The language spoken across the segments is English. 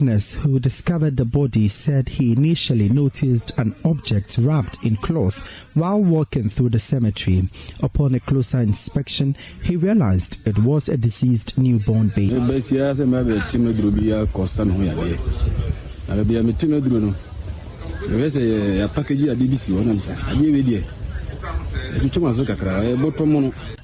Witness who discovered the body said he initially noticed an object wrapped in cloth while walking through the cemetery. Upon a closer inspection, he realized it was a deceased newborn baby.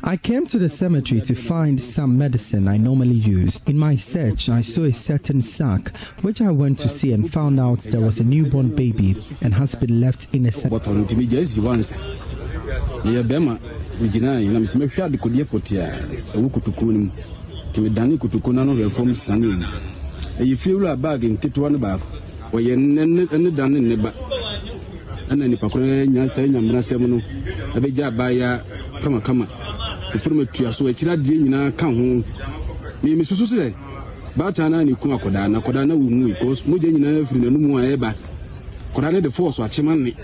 I came to the cemetery to find some medicine I normally use. In my search, I saw a certain sack, which I went to see and found out there was a newborn baby and has been left in a cemetery. And then the Pakore Nyansa Namrasemono, a Bejabaya, Kama, the Formatia, so a Chiradina come home. Mrs. Batana, Nikuma Kodana, Kodana will move because Mujana from the Numuaeba, Kodana the force was Chimani.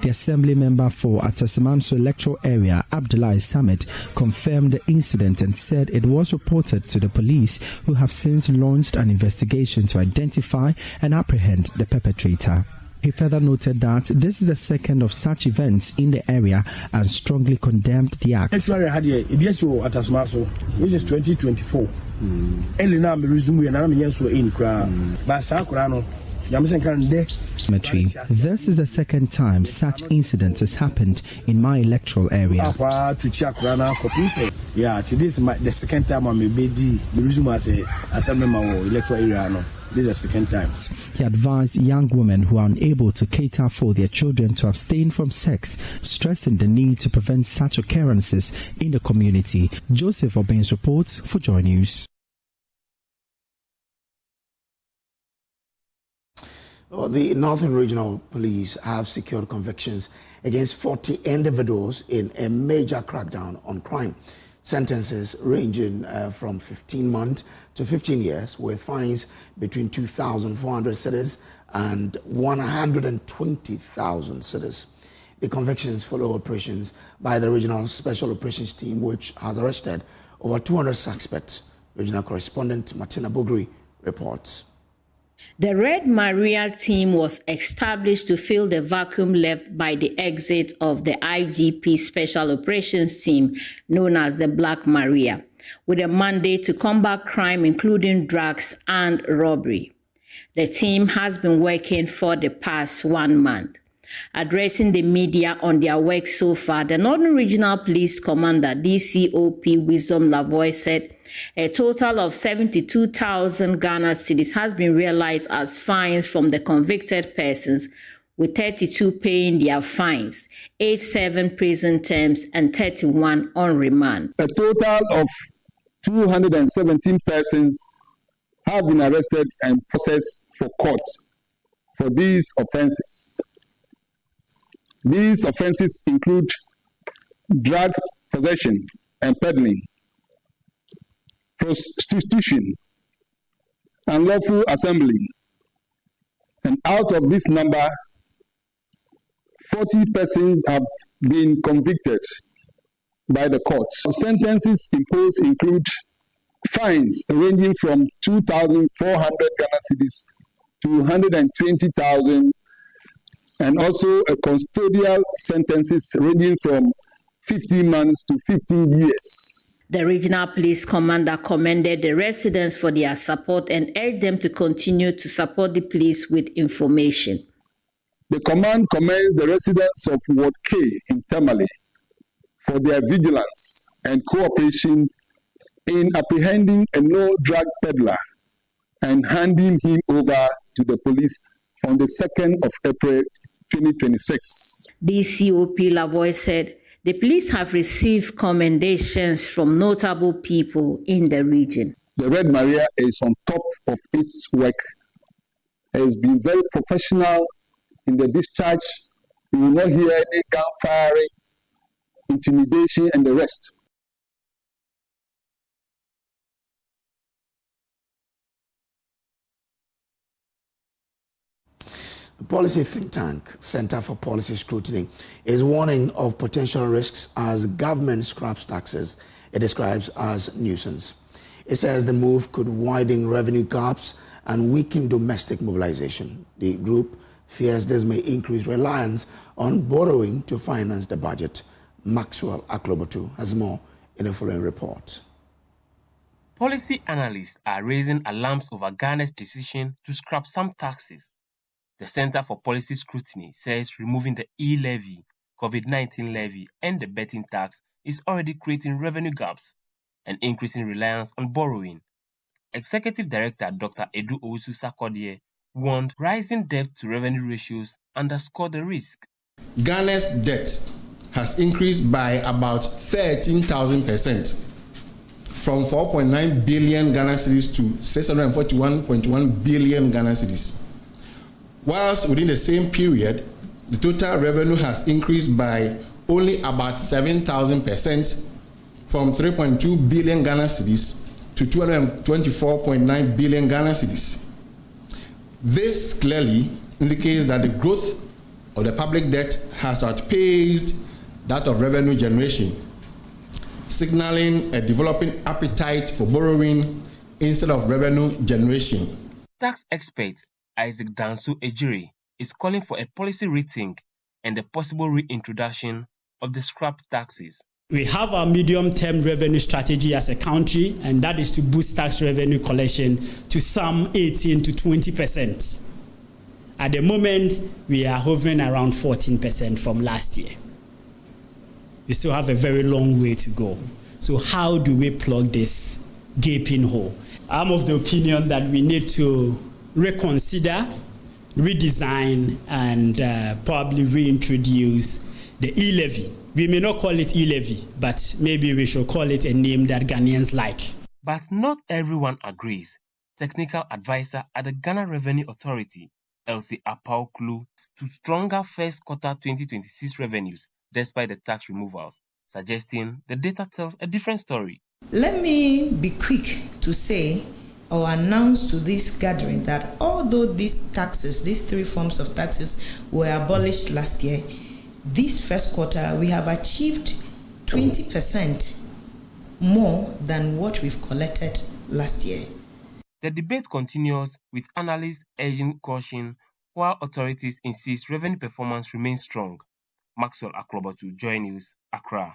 The assembly member for Atasamanso electoral area, Abdullah Summit, confirmed the incident and said it was reported to the police, who have since launched an investigation to identify and apprehend the perpetrator. He further noted that this is the second of such events in the area and strongly condemned the act. Which is 2024. Early now, we resume and I'm in This is the second time such incidents has happened in my electoral area. Yeah, today is the second time I'm resume as a member of electoral area. This is the second time. He advised young women who are unable to cater for their children to abstain from sex, stressing the need to prevent such occurrences in the community. Joseph Obains reports for JoyNews. The Northern Regional Police have secured convictions against 40 individuals in a major crackdown on crime. Sentences ranging from 15 months to 15 years, with fines between 2,400 cedis and 120,000 cedis. The convictions follow operations by the Regional Special Operations Team, which has arrested over 200 suspects. Regional correspondent Martina Bogri reports. The Red Maria team was established to fill the vacuum left by the exit of the IGP Special Operations Team, known as the Black Maria, with a mandate to combat crime including drugs and robbery. The team has been working for the past 1 month. Addressing the media on their work so far, the Northern Regional Police Commander, DCOP Wisdom Lavoie, said a total of 72,000 Ghana cedis has been realized as fines from the convicted persons, with 32 paying their fines, 87 prison terms, and 31 on remand. A total of 217 persons have been arrested and processed for court for these offenses. These offenses include drug possession and peddling, prostitution, unlawful assembly, and out of this number, 40 persons have been convicted by the courts. Sentences imposed include fines ranging from 2,400 Ghana cedis to 120,000, and also a custodial sentences ranging from 15 months to 15 years. The Regional Police Commander commended the residents for their support and urged them to continue to support the police with information. The command commends the residents of Ward K in Tamale for their vigilance and cooperation in apprehending a no-drug peddler and handing him over to the police on the 2nd of April 2026. DCOP Lavoie said the police have received commendations from notable people in the region. The Red Maria is on top of its work. It has been very professional in the discharge. You will not hear any gun firing, intimidation, and the rest. The policy think tank, Center for Policy Scrutiny, is warning of potential risks as government scraps taxes it describes as nuisance. It says the move could widen revenue gaps and weaken domestic mobilization. The group fears this may increase reliance on borrowing to finance the budget. Maxwell Aklobotu has more in the following report. Policy analysts are raising alarms over Ghana's decision to scrap some taxes. The Center for Policy Scrutiny says removing the e-levy, COVID-19 levy, and the betting tax is already creating revenue gaps and increasing reliance on borrowing. Executive Director Dr. Edu Owusu-Sarkodie warned rising debt to revenue ratios underscore the risk. Ghana's debt has increased by about 13,000%, from 4.9 billion Ghana cedis to 641.1 billion Ghana cedis. Whilst within the same period, the total revenue has increased by only about 7,000%, from 3.2 billion Ghana cedis to 224.9 billion Ghana cedis. This clearly indicates that the growth of the public debt has outpaced that of revenue generation, signaling a developing appetite for borrowing instead of revenue generation. Tax expert Isaac Danso Ejiri is calling for a policy rethink and the possible reintroduction of the scrapped taxes. We have our medium-term revenue strategy as a country, and that is to boost tax revenue collection to some 18 to 20%. At the moment, we are hovering around 14% from last year. We still have a very long way to go. So how do we plug this gaping hole? I'm of the opinion that we need to reconsider, redesign, and probably reintroduce the e-levy. We may not call it e-levy, but maybe we should call it a name that Ghanaians like. But not everyone agrees. Technical advisor at the Ghana Revenue Authority, Elsie Apau-Klu, to stronger first quarter 2026 revenues despite the tax removals, suggesting the data tells a different story. Let me be quick to say or announce to this gathering that although these taxes, these three forms of taxes, were abolished last year, this first quarter we have achieved 20% more than what we've collected last year. The debate continues with analysts urging caution while authorities insist revenue performance remains strong. Maxwell Aklobotu, JoyNews, Accra.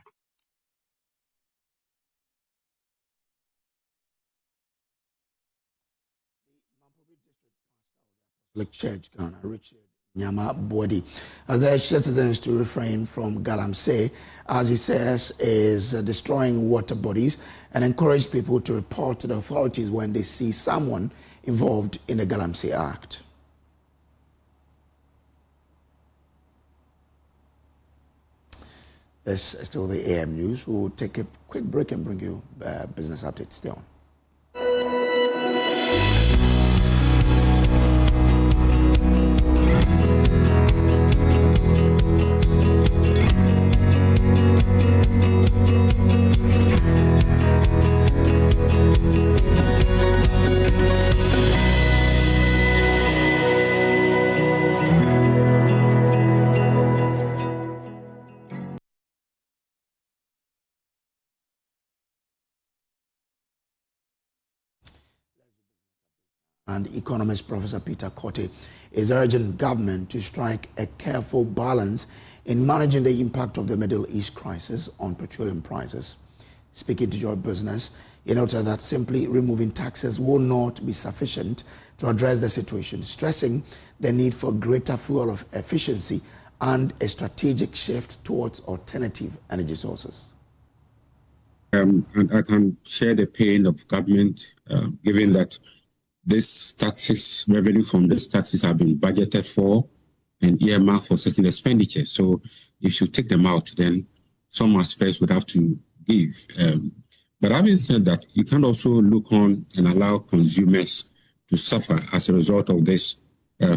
Church Ghana, Richard Nyama Body, has urged citizens to refrain from galamsey, as he says is destroying water bodies, and encourage people to report to the authorities when they see someone involved in the Galamsey Act. This is still the AM News. We'll take a quick break and bring you business updates. Stay on. And economist Professor Peter Kote is urging government to strike a careful balance in managing the impact of the Middle East crisis on petroleum prices. Speaking to Joy Business, he noted that simply removing taxes will not be sufficient to address the situation, stressing the need for greater fuel of efficiency and a strategic shift towards alternative energy sources. And I can share the pain of government, given that this taxes, revenue from these taxes have been budgeted for and earmarked for certain expenditures. So if you take them out, then some aspects would have to give. But having said that, you can also look on and allow consumers to suffer as a result of this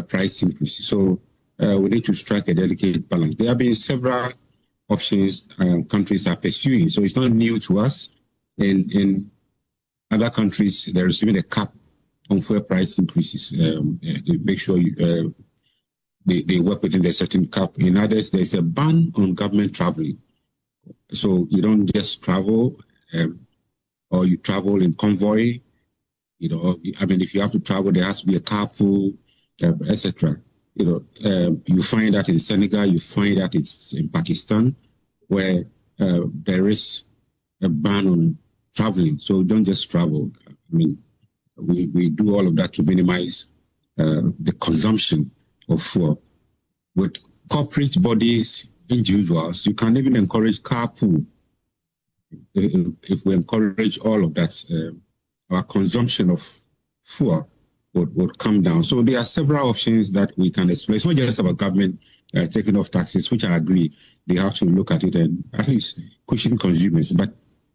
price increase. So we need to strike a delicate balance. There have been several options countries are pursuing. So it's not new to us. In other countries, they're receiving a cap on fuel price increases. They make sure they work within a certain cap. In others, there's a ban on government traveling. So you don't just travel or you travel in convoy I mean, if you have to travel, there has to be a carpool, etc. You find that in Senegal, you find that it's in Pakistan, where there is a ban on traveling. So don't just travel. I mean, we do all of that to minimize the consumption of fuel. With corporate bodies, individuals, you can even encourage carpool. If we encourage all of that, our consumption of fuel would come down. So there are several options that we can explore. It's not just about government taking off taxes, which I agree. They have to look at it and at least cushion consumers. But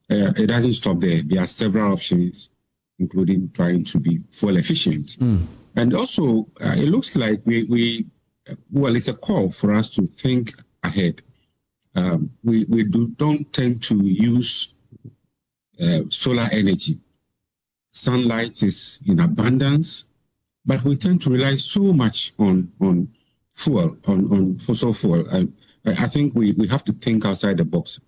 it doesn't stop there. There are several options, including trying to be fuel efficient. And also, it looks like it's a call for us to think ahead. We don't tend to use solar energy. Sunlight is in abundance, but we tend to rely so much on fuel, on fossil fuel. I think we have to think outside the box.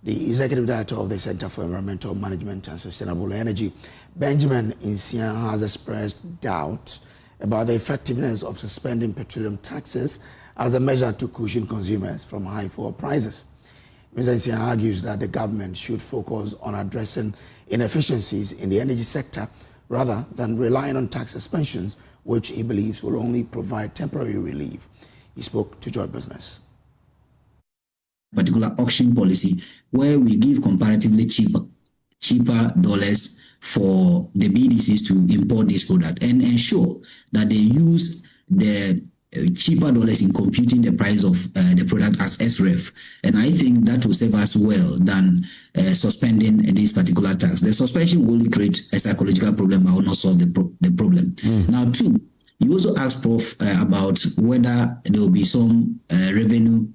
The Executive Director of the Center for Environmental Management and Sustainable Energy, Benjamin Insian, has expressed doubt about the effectiveness of suspending petroleum taxes as a measure to cushion consumers from high fuel prices. Mr. Insian argues that the government should focus on addressing inefficiencies in the energy sector rather than relying on tax suspensions, which he believes will only provide temporary relief. He spoke to Joy Business. Particular auction policy where we give comparatively cheaper dollars for the BDCs to import this product and ensure that they use the cheaper dollars in computing the price of the product as SREF. And I think that will serve us well than suspending this particular tax. The suspension will create a psychological problem but will not solve the problem. Now, two, you also asked Prof about whether there will be some revenue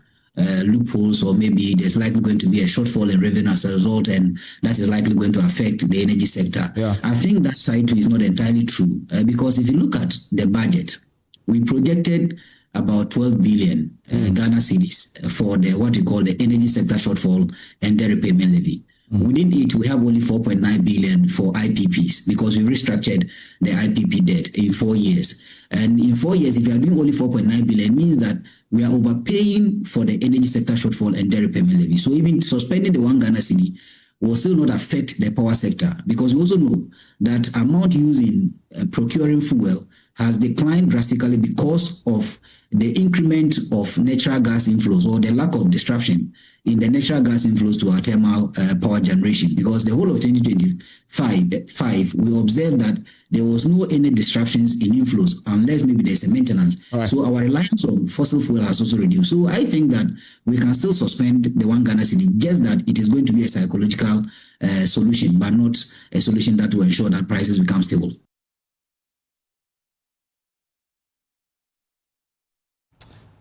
loopholes, or maybe there's likely going to be a shortfall in revenue as a result, and that is likely going to affect the energy sector. I think that side too is not entirely true, because if you look at the budget, we projected about 12 billion Ghana cedis for the what we call the energy sector shortfall and the repayment levy. Within it, we have only 4.9 billion for IPPs because we restructured the IPP debt in 4 years. And in 4 years, if you are doing only 4.9 billion, it means that we are overpaying for the energy sector shortfall and the repayment levy. So even suspending the 1 Ghana cedi will still not affect the power sector, because we also know that amount used in procuring fuel has declined drastically because of the increment of natural gas inflows, or the lack of disruption in the natural gas inflows to our thermal power generation. Because the whole of 2025, we observed that there was no any disruptions in inflows unless maybe there's a maintenance. So our reliance on fossil fuel has also reduced. So I think that we can still suspend the 1 Ghana cedi, just that it is going to be a psychological solution, but not a solution that will ensure that prices become stable.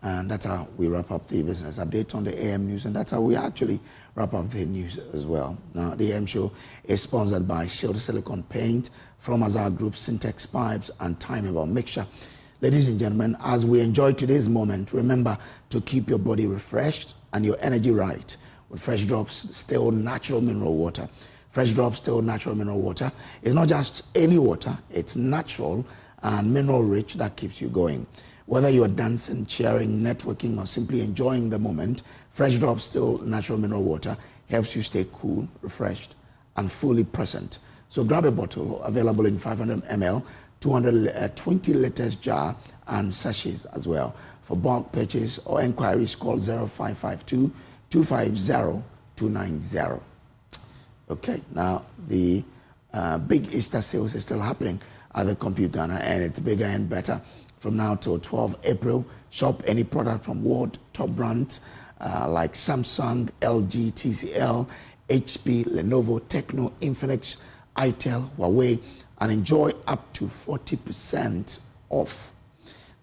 And that's how we wrap up the business update on the AM News. And that's how we actually wrap up the news as well. Now, the AM show is sponsored by Shield Silicon Paint, from Azar Group, Syntex Pipes, and Time About Mixture. Ladies and gentlemen, as we enjoy today's moment, remember to keep your body refreshed and your energy right with Fresh Drops Still Natural Mineral Water. Fresh Drops Still Natural Mineral Water is not just any water, it's natural and mineral rich that keeps you going. Whether you're dancing, cheering, networking, or simply enjoying the moment, Fresh Drops Still Natural Mineral Water helps you stay cool, refreshed, and fully present. So grab a bottle, available in 500 ml, 220 liters jar, and sachets as well. For bulk purchase or enquiries, call 0552 250 290. Okay, now the big Easter sales is still happening at the Compute Ghana, and it's bigger and better. From now till 12 April, shop any product from world top brands like Samsung, LG, TCL, HP, Lenovo, Tecno, Infinix, itel, Huawei, and enjoy up to 40% off.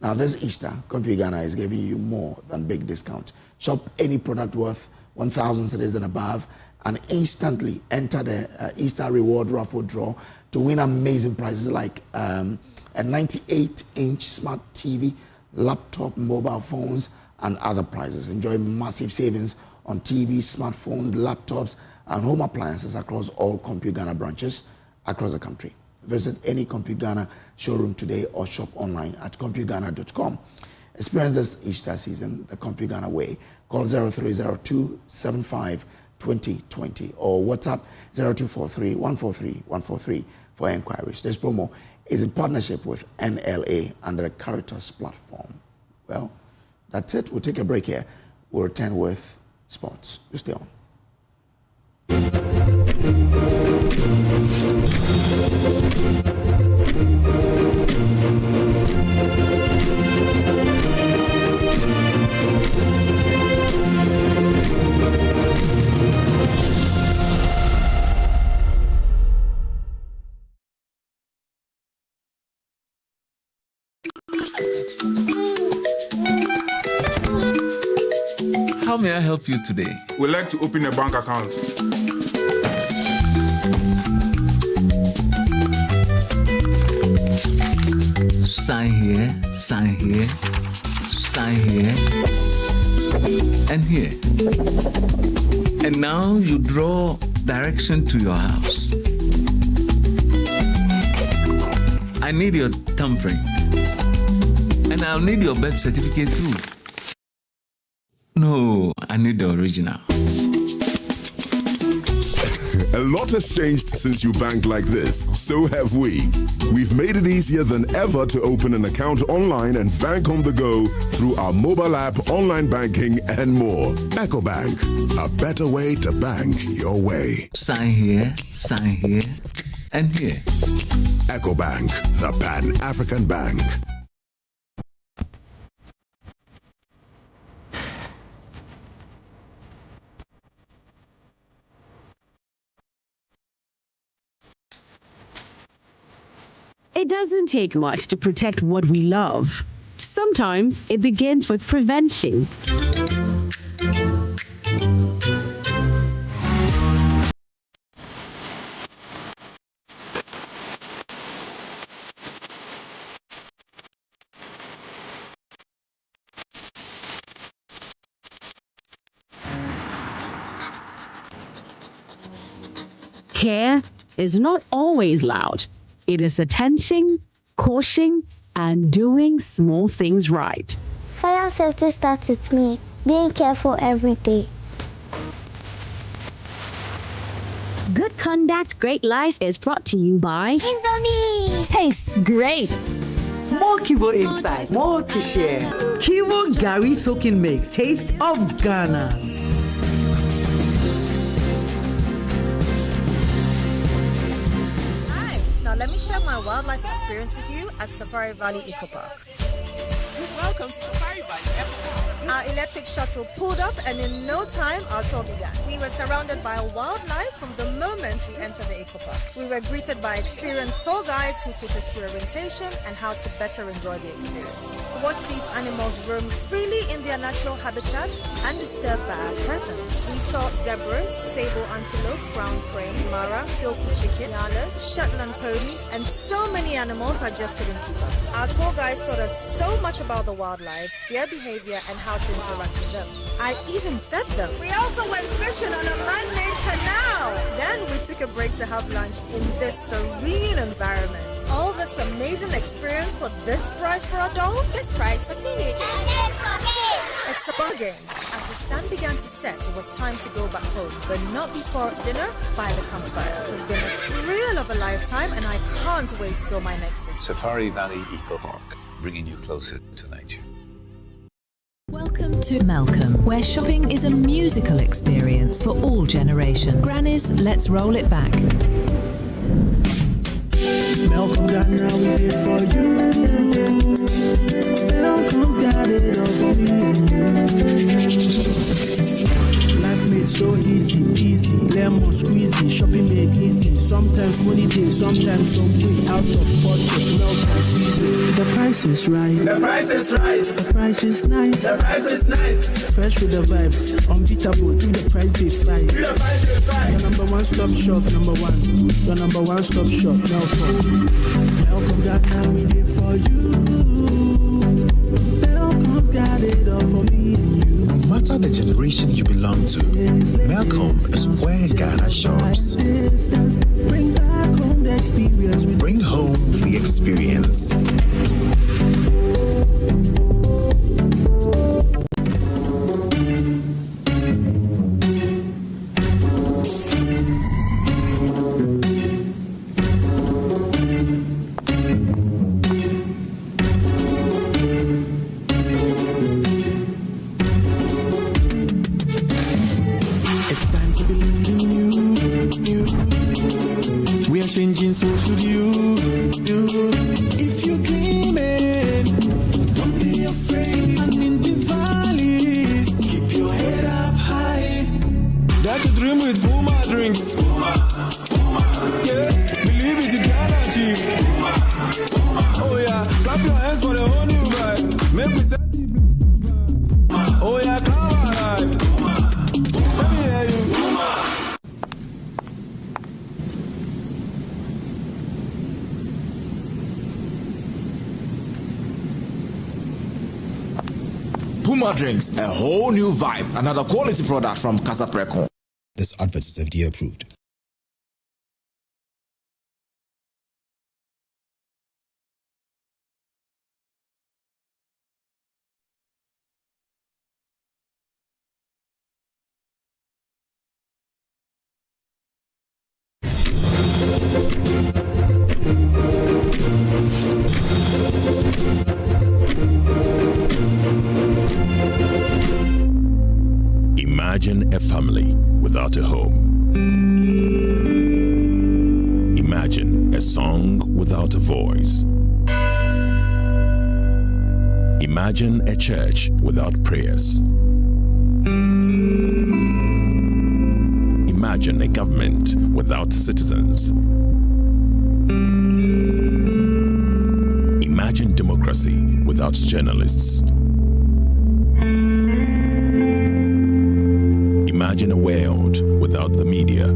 Now this Easter, Compute Ghana is giving you more than big discount. Shop any product worth 1,000 cedis and above and instantly enter the Easter reward raffle draw to win amazing prizes like a 98-inch smart TV, laptop, mobile phones, and other prizes. Enjoy massive savings on TVs, smartphones, laptops, and home appliances across all Compute Ghana branches across the country. Visit any Compute Ghana showroom today or shop online at ComputeGhana.com. Experience this Easter season the Compute Ghana way. Call 0302-75-2020 or WhatsApp 0243-143-143 for inquiries. This promo is in partnership with NLA under the Caritas platform. Well, that's it. We'll take a break here. We'll return with sports. You stay on. How may I help you today? We'd like to open a bank account. Sign here, sign here, sign here, and here. And now you draw direction to your house. I need your thumbprint. And I'll need your birth certificate too. No, I need the original. A lot has changed since you bank like this. So have we. We've made it easier than ever to open an account online and bank on the go through our mobile app, online banking, and more. EcoBank, a better way to bank your way. Sign here, and here. EcoBank, the Pan-African Bank. It doesn't take much to protect what we love. Sometimes it begins with prevention. Care is not always loud. It is attention, caution, and doing small things right. Fire safety starts with me, being careful every day. Good Conduct, Great Life is brought to you by Indomie! Tastes great! More Kibo inside, more to share. Kibo Gari Soaking Mix, Taste of Ghana. Now let me share my wildlife experience with you at Safari Valley Eco Park. Welcome to Safari Valley Eco Park. Our electric shuttle pulled up and in no time our tour began. We were surrounded by wildlife from the moment we entered the Eco Park. We were greeted by experienced tour guides who took us through orientation and how to better enjoy the experience. Watch these animals roam freely in their natural habitat undisturbed by our presence. We saw zebras, sable antelope, brown cranes, mara, silky chicken, nyalas, Shetland ponies, and so many animals I just couldn't keep up. Our tour guides taught us so much about the wildlife, their behavior, and how to interact with them. I even fed them. We also went fishing on a man-made canal. Then we took a break to have lunch in this serene environment. All this amazing experience for this price for adults, this price for teenagers. It's a bargain. As the sun began to set, it was time to go back home, but not before dinner by the campfire. It has been a thrill of a lifetime, and I can't wait till my next visit. Safari Valley Eco Park, bringing you closer to nature. Welcome to Malcolm, where shopping is a musical experience for all generations. Granny's, let's roll it back. Malcolm Ghana, we did for you. Malcolm's got it all for me and you. Life made so easy, lemon squeezy, shopping made easy. Sometimes money day, sometimes some way out of budget. Malcolm's easy. The price is right. The price is right. The price is nice. The price is nice. Fresh with the vibes, unbeatable. Do the price they fight. Do the price they fight. Your number one stop shop, number one. Your number one stop shop, Malcolm. Malcolm Ghana, we did for you. Malcolm's got it all for me and you. No matter the generation you belong to, Malcolm is where Ghana If you're dreaming, don't be afraid. And in the valleys, keep your head up high. Dare to dream with Puma drinks. Yeah, believe it, you can achieve. Oh yeah, clap your hands for the whole new vibe. Make me set the oh yeah, come alive. Let me hear you. Puma drinks, a whole new vibe. Another quality product from Casa Precon. This advert is FDA approved. Imagine a family without a home. Imagine a song without a voice. Imagine a church without prayers. Imagine a government without citizens. Imagine democracy without journalists. Imagine a world without the media.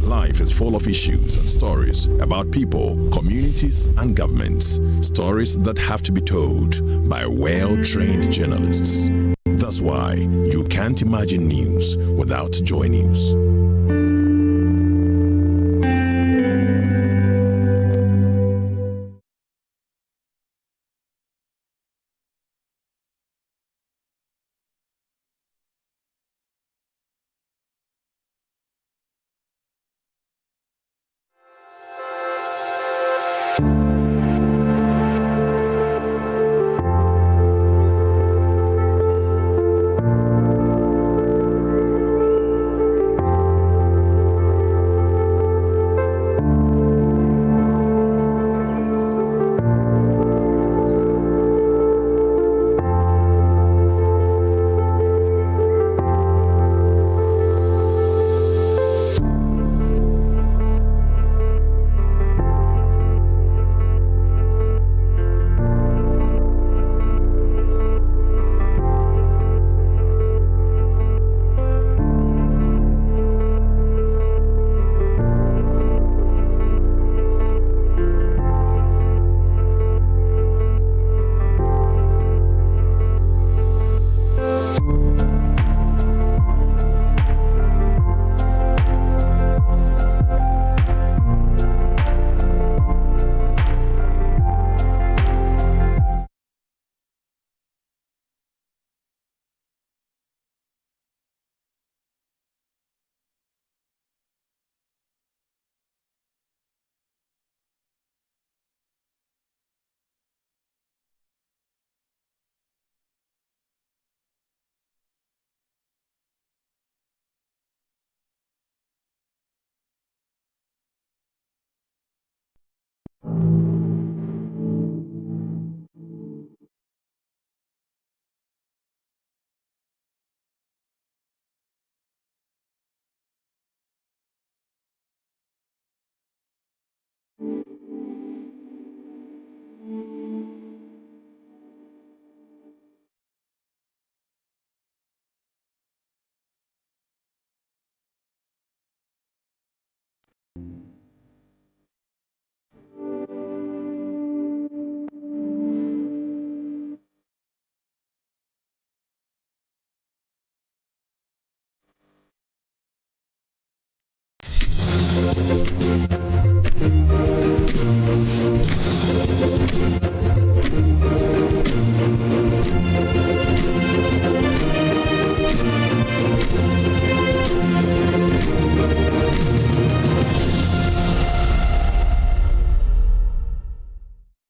Life is full of issues and stories about people, communities, and governments. Stories that have to be told by well-trained journalists. That's why you can't imagine news without JoyNews.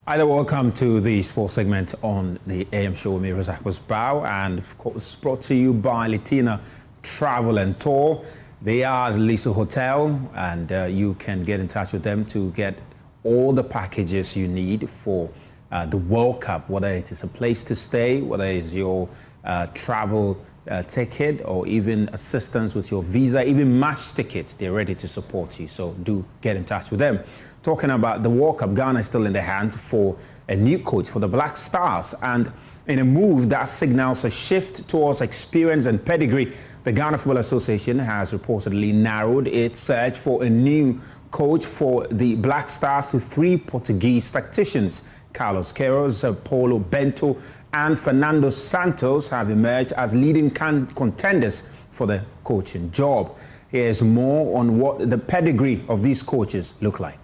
Hi there, welcome to the sports segment on the AM show with me, Razak Bow, and of course brought to you by Litina Travel and Tour. They are the Liso Hotel, and you can get in touch with them to get all the packages you need for the World Cup, whether it is a place to stay, whether it's your travel ticket, or even assistance with your visa, even match tickets. They're ready to support you, so do get in touch with them. Talking about the World Cup, Ghana is still in the hands for a new coach for the Black Stars, and in a move that signals a shift towards experience and pedigree, the Ghana Football Association has reportedly narrowed its search for a new coach for the Black Stars to 3 Portuguese tacticians. Carlos Queiroz, Paulo Bento, and Fernando Santos have emerged as leading contenders for the coaching job. Here's more on what the pedigree of these coaches look like.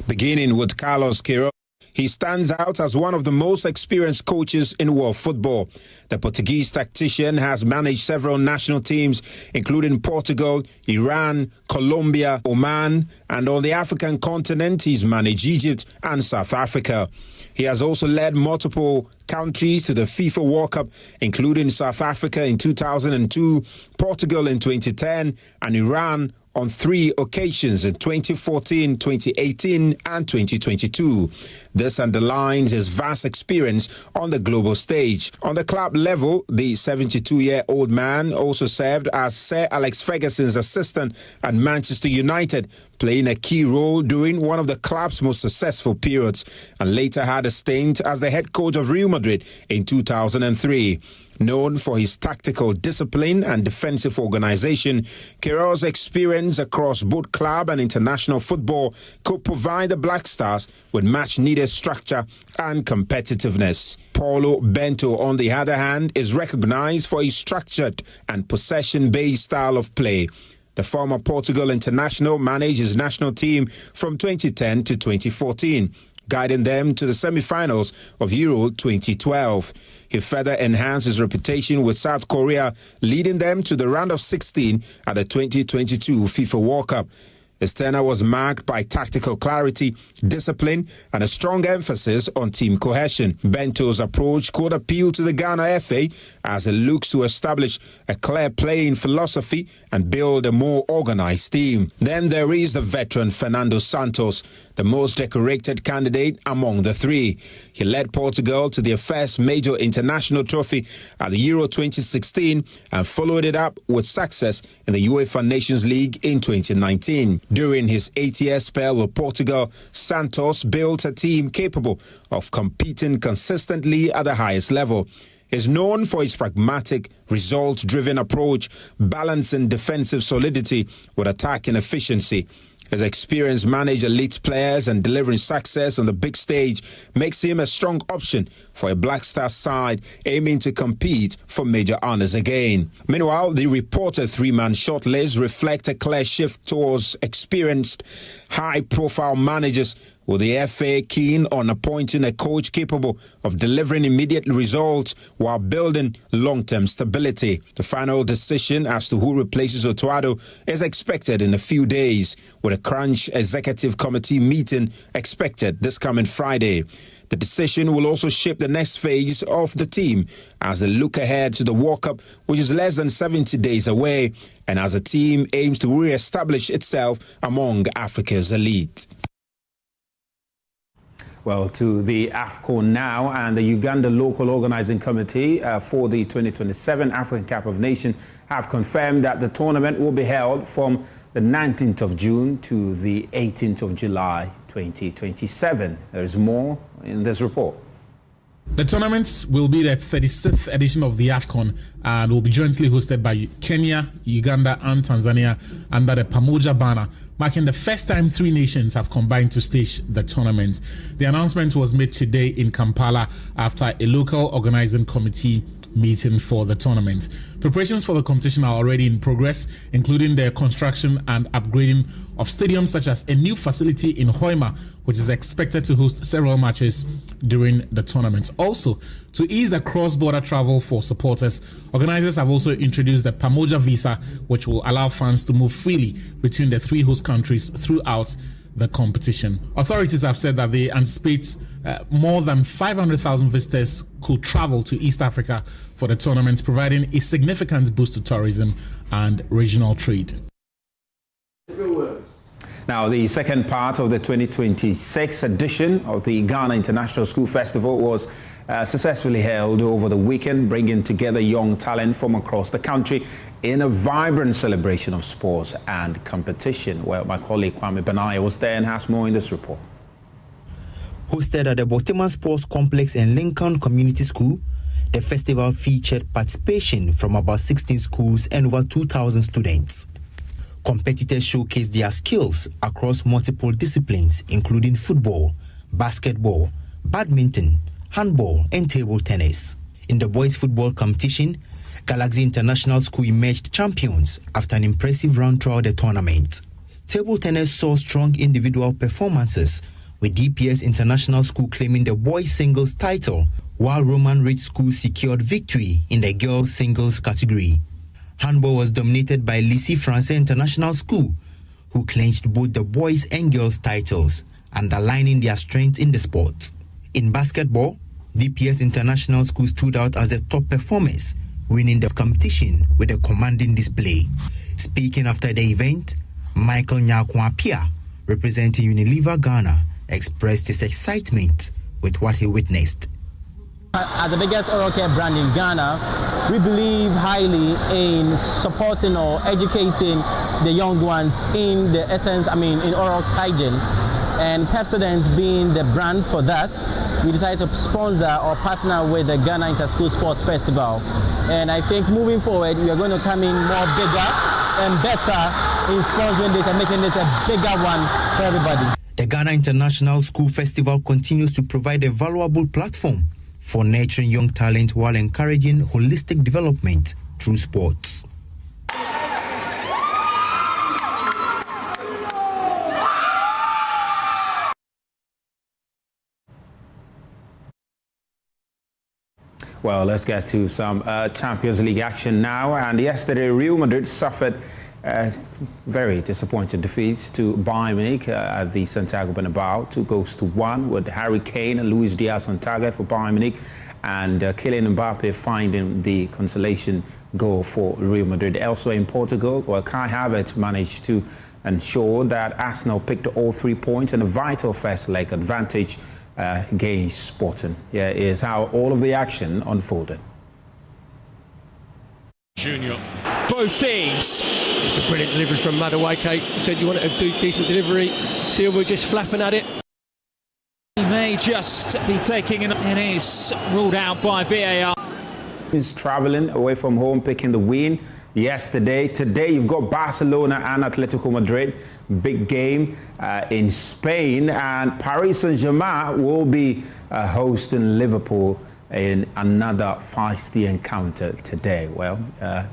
Beginning with Carlos Queiroz, he stands out as one of the most experienced coaches in world football. The Portuguese tactician has managed several national teams, including Portugal, Iran, Colombia, Oman, and on the African continent, he's managed Egypt and South Africa. He has also led multiple countries to the FIFA World Cup, including South Africa in 2002, Portugal in 2010, and Iran on 3 occasions in 2014, 2018, and 2022. This underlines his vast experience on the global stage. On the club level, the 72-year-old man also served as Sir Alex Ferguson's assistant at Manchester United, playing a key role during one of the club's most successful periods, and later had a stint as the head coach of Real Madrid in 2003. Known for his tactical discipline and defensive organization, Queiroz's experience across both club and international football could provide the Black Stars with much-needed structure and competitiveness. Paulo Bento, on the other hand, is recognized for his structured and possession-based style of play. The former Portugal international managed his national team from 2010 to 2014. Guiding them to the semi-finals of Euro 2012. He further enhanced his reputation with South Korea, leading them to the round of 16 at the 2022 FIFA World Cup. His tenure was marked by tactical clarity, discipline, and a strong emphasis on team cohesion. Bento's approach could appeal to the Ghana FA as it looks to establish a clear playing philosophy and build a more organized team. Then there is the veteran Fernando Santos, the most decorated candidate among the three. He led Portugal to their first major international trophy at the Euro 2016 and followed it up with success in the UEFA Nations League in 2019. During his 8-year spell with Portugal, Santos built a team capable of competing consistently at the highest level. He's known for his pragmatic, results-driven approach, balancing defensive solidity with attacking efficiency. His experience managing elite players and delivering success on the big stage makes him a strong option for a Black Star side aiming to compete for major honors again. Meanwhile, the reported 3-man shortlist reflects a clear shift towards experienced, high-profile managers, with the FA keen on appointing a coach capable of delivering immediate results while building long-term stability. The final decision as to who replaces Akufo-Addo is expected in a few days, with a crunch executive committee meeting expected this coming Friday. The decision will also shape the next phase of the team as they look ahead to the World Cup, which is less than 70 days away, and as the team aims to re-establish itself among Africa's elite. Well, to the AFCON now, and the Uganda Local Organizing Committee for the 2027 African Cup of Nations have confirmed that the tournament will be held from the 19th of June to the 18th of July 2027. There is more in this report. The tournament will be the 36th edition of the AFCON and will be jointly hosted by Kenya, Uganda and Tanzania under the Pamoja banner, marking the first time 3 nations have combined to stage the tournament. The announcement was made today in Kampala after a local organizing committee meeting for the tournament. Preparations for the competition are already in progress, including the construction and upgrading of stadiums such as a new facility in Hoima, which is expected to host several matches during the tournament. Also, to ease the cross-border travel for supporters, organizers have also introduced the Pamoja visa, which will allow fans to move freely between the 3 host countries throughout the competition. Authorities have said that they anticipate more than 500,000 visitors could travel to East Africa for the tournament, providing a significant boost to tourism and regional trade. Now, the second part of the 2026 edition of the Ghana International School Festival was successfully held over the weekend, bringing together young talent from across the country in a vibrant celebration of sports and competition. Well, my colleague Kwame Benaya was there and has more in this report. Hosted at the Boteman Sports Complex in Lincoln Community School, the festival featured participation from about 16 schools and over 2,000 students. Competitors showcased their skills across multiple disciplines, including football, basketball, badminton, handball, and table tennis. In the boys' football competition, Galaxy International School emerged champions after an impressive run throughout the tournament. Table tennis saw strong individual performances, with DPS International School claiming the boys' singles title, while Roman Ridge School secured victory in the girls' singles category. Handball was dominated by Lycée Français International School, who clinched both the boys' and girls' titles, underlining their strength in the sport. In basketball, DPS International School stood out as the top performers, winning the competition with a commanding display. Speaking after the event, Michael Nyakwapia, representing Unilever Ghana, expressed his excitement with what he witnessed. As the biggest oral care brand in Ghana, we believe highly in supporting or educating the young ones in the essence, in oral hygiene. And Pepsodent being the brand for that, we decided to sponsor or partner with the Ghana Inter-School Sports Festival. And I think moving forward, we are going to come in more bigger and better in sponsoring this and making this a bigger one for everybody. The Ghana International School Festival continues to provide a valuable platform for nurturing young talent while encouraging holistic development through sports. Well, let's get to some Champions League action now. And yesterday, Real Madrid suffered a very disappointing defeat to Bayern Munich at the Santiago Bernabeu, 2-1, with Harry Kane and Luis Diaz on target for Bayern Munich, and Kylian Mbappe finding the consolation goal for Real Madrid. Elsewhere in Portugal, Kai Havertz managed to ensure that Arsenal picked all 3 points and a vital first leg advantage against Sporting. Here is how all of the action unfolded. Junior. Both teams. It's a brilliant delivery from Madueke. He said you wanted to do decent delivery. Silva just flapping at it. He may just be taking and is ruled out by VAR. He's traveling away from home, picking the win yesterday. Today you've got Barcelona and Atletico Madrid. Big game in Spain, and Paris Saint-Germain will be hosting Liverpool in another feisty encounter today. Well,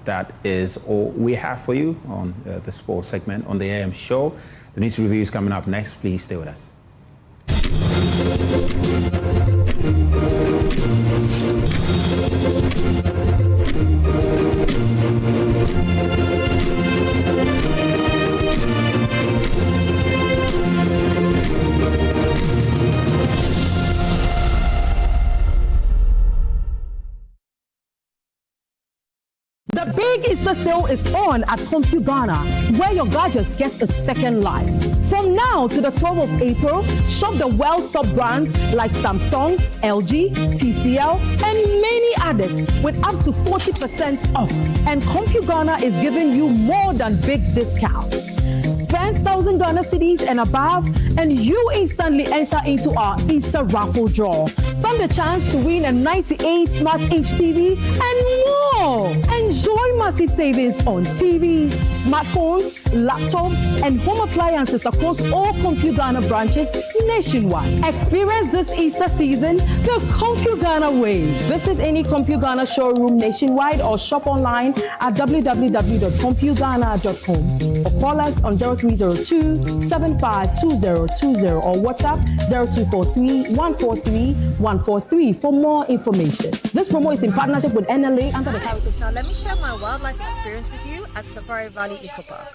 that is all we have for you on the sports segment on the AM show. The news review is coming up next. Please stay with us. The big Easter sale is on at Compute Ghana, where your gadgets get a second life. From now to the 12th of April, shop the well-stocked brands like Samsung, LG, TCL, and many others with up to 40% off. And Compute Ghana is giving you more than big discounts. Spend 1,000 Ghana cedis and above, and you instantly enter into our Easter raffle draw. Stand the chance to win a 98 Smart HTV and more. Enjoy massive savings on TVs, smartphones, laptops, and home appliances across all Compute Ghana branches nationwide. Experience this Easter season the Compute Ghana way. Visit any Compute Ghana showroom nationwide or shop online at www.computeghana.com or call us on 0302-752020 or WhatsApp 0243-143-143 for more information. This promo is in partnership with NLA under the title. Now let me share my wildlife experience with you at Safari Valley Eco Park.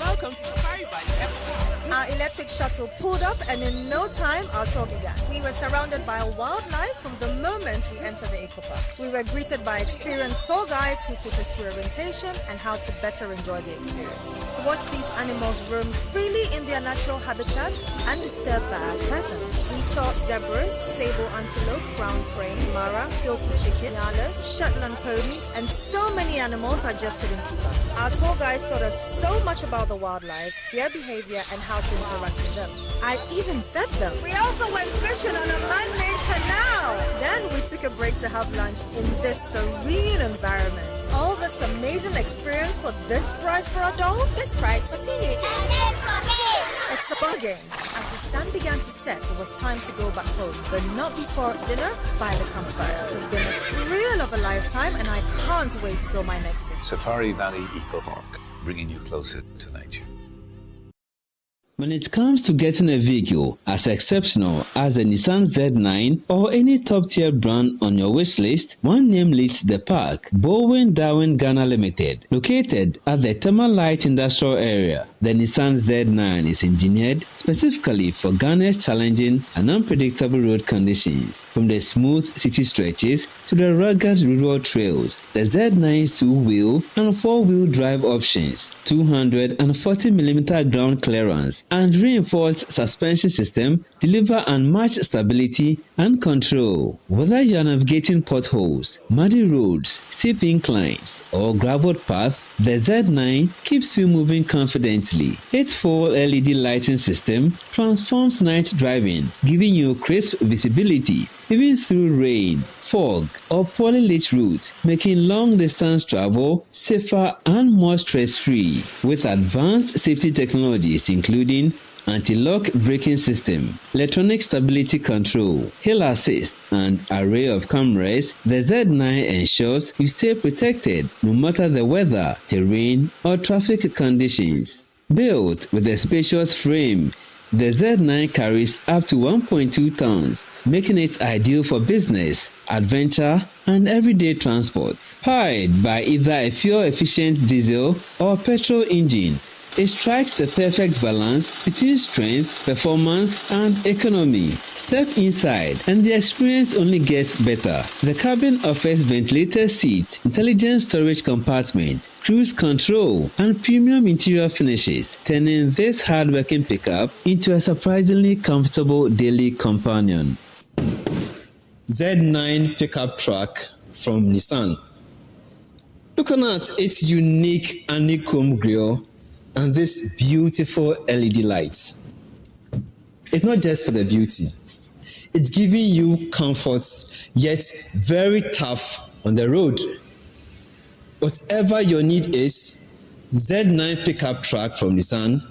Welcome to Safari Valley Eco Park. Our electric shuttle pulled up, and in no time, our tour began. We were surrounded by wildlife from the moment we entered the Eco Park. We were greeted by experienced tour guides who took us through orientation and how to better enjoy the experience. Watch these animals roam freely in their natural habitat undisturbed by our presence. We saw zebras, sable antelope, brown crane, mara, silky chicken, nyalas, Shetland ponies, and so many animals I just couldn't keep up. Our tour guides taught us so much about the wildlife, their behavior, and how to interact with them. I even fed them. We also went fishing on a man-made canal. Then we took a break to have lunch in this serene environment. All this amazing experience for this price for adults, this price for teenagers. It's a bargain. As the sun began to set, it was time to go back home, but not before dinner by the campfire. It's been a thrill of a lifetime, and I can't wait till my next visit. Safari Valley Eco Park, bringing you closer to nature. When it comes to getting a vehicle as exceptional as the Nissan Z9 or any top-tier brand on your wish list, one name leads the pack: Bowen Darwin Ghana Limited. Located at the Thermal Light Industrial Area, the Nissan Z9 is engineered specifically for Ghana's challenging and unpredictable road conditions. From the smooth city stretches to the rugged rural trails, the Z9's two-wheel and four-wheel drive options, 240mm ground clearance, and reinforced suspension system deliver unmatched stability and control. Whether you are navigating potholes, muddy roads, steep inclines, or graveled paths, the Z9 keeps you moving confidently. Its full LED lighting system transforms night driving, giving you crisp visibility even through rain, fog, or poorly lit routes, making long-distance travel safer and more stress-free. With advanced safety technologies including anti-lock braking system, electronic stability control, hill assist, and array of cameras, the Z9 ensures you stay protected no matter the weather, terrain, or traffic conditions. Built with a spacious frame, the Z9 carries up to 1.2 tons, making it ideal for business, adventure, and everyday transport. Powered by either a fuel-efficient diesel or petrol engine, it strikes the perfect balance between strength, performance, and economy. Step inside and the experience only gets better. The cabin offers ventilated seats, intelligent storage compartment, cruise control, and premium interior finishes, turning this hard-working pickup into a surprisingly comfortable daily companion. Z9 pickup truck from Nissan. Looking at its unique honeycomb grille and this beautiful LED lights. It's not just for the beauty. It's giving you comfort, yet very tough on the road. Whatever your need is, Z9 pickup truck from Nissan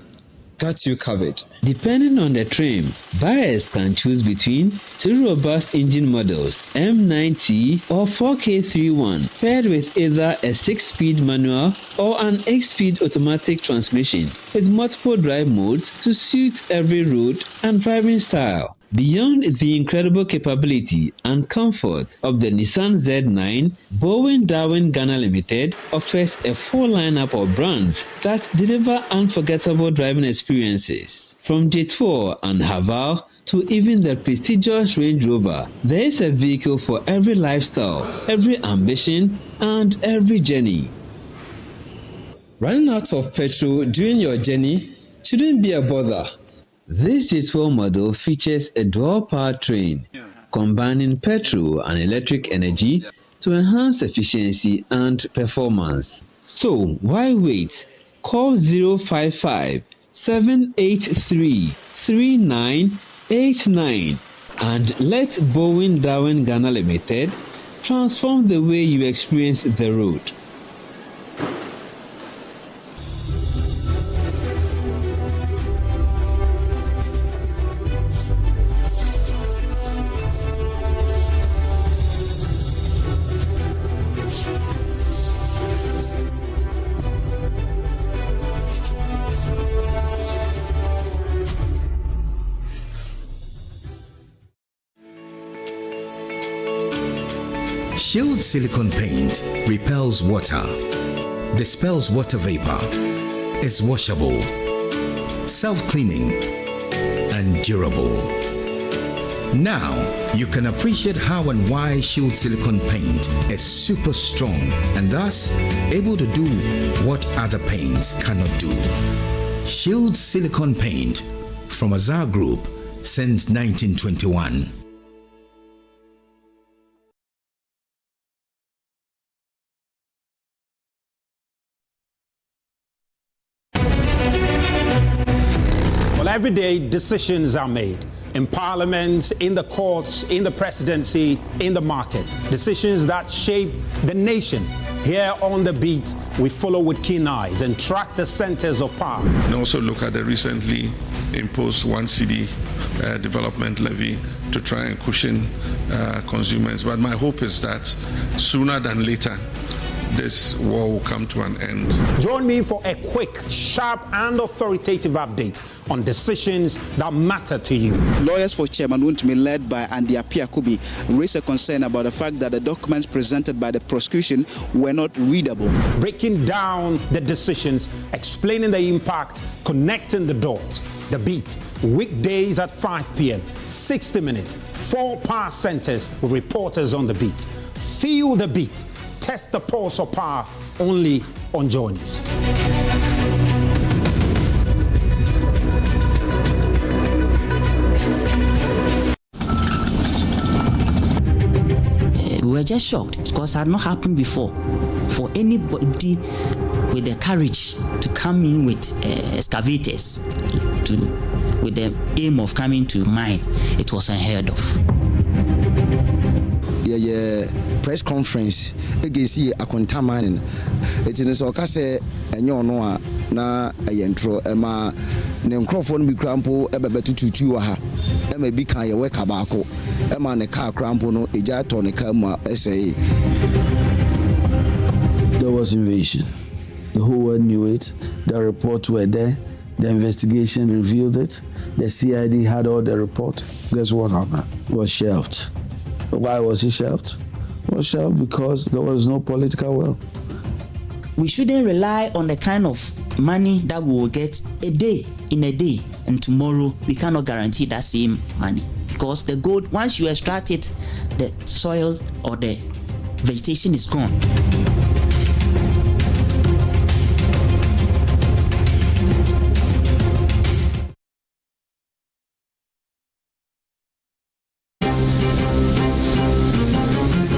got you covered. Depending on the trim, buyers can choose between two robust engine models, M90 or 4K31, paired with either a 6-speed manual or an 8-speed automatic transmission with multiple drive modes to suit every road and driving style. Beyond the incredible capability and comfort of the Nissan Z9, Bowen Darwin Ghana Limited offers a full lineup of brands that deliver unforgettable driving experiences. From J4 and Haval to even the prestigious Range Rover, there is a vehicle for every lifestyle, every ambition, and every journey. Running out of petrol during your journey shouldn't be a bother. This J12 model features a dual powertrain, combining petrol and electric energy to enhance efficiency and performance. So why wait? Call 055 783 3989 and let Bowen Darwin Ghana Limited transform the way you experience the road. Shield silicone paint repels water, dispels water vapor, is washable, self-cleaning, and durable. Now, you can appreciate how and why Shield Silicone Paint is super strong and thus able to do what other paints cannot do. Shield Silicone Paint from Azar Group since 1921. Well, every day decisions are made in parliament, in the courts, in the presidency, in the market. Decisions that shape the nation. Here on The Beat, we follow with keen eyes and track the centers of power. And also look at the recently imposed 1 cedi development levy to try and cushion consumers. But my hope is that sooner than later, this war will come to an end. Join me for a quick, sharp, and authoritative update on decisions that matter to you. Lawyers for Chairman Wontumi, led by Andy Apiakubi, raised a concern about the fact that the documents presented by the prosecution were not readable. Breaking down the decisions, explaining the impact, connecting the dots. The Beat, weekdays at 5 p.m., 60 minutes, 4 power centers with reporters on the beat. Feel the beat. Test the pulse of power only on JoyNews. We were just shocked because it had not happened before for anybody with the courage to come in with excavators with the aim of coming to mine. It was unheard of. Press conference against Akon mining. It is so case enyo no a na ayentro ema ne nkrofo no bi krampo ebebetututu wa ha ema bi kan ye weka baako ema ne car krampo no eja to ne car ma say there was invasion. The whole world knew it. The reports were there. The investigation revealed it. The CID had all the report. Guess what happened? It was shelved. Why was it shelved? It was shelved because there was no political will. We shouldn't rely on the kind of money that we will get in a day, and tomorrow we cannot guarantee that same money. Because the gold, once you extract it, the soil or the vegetation is gone.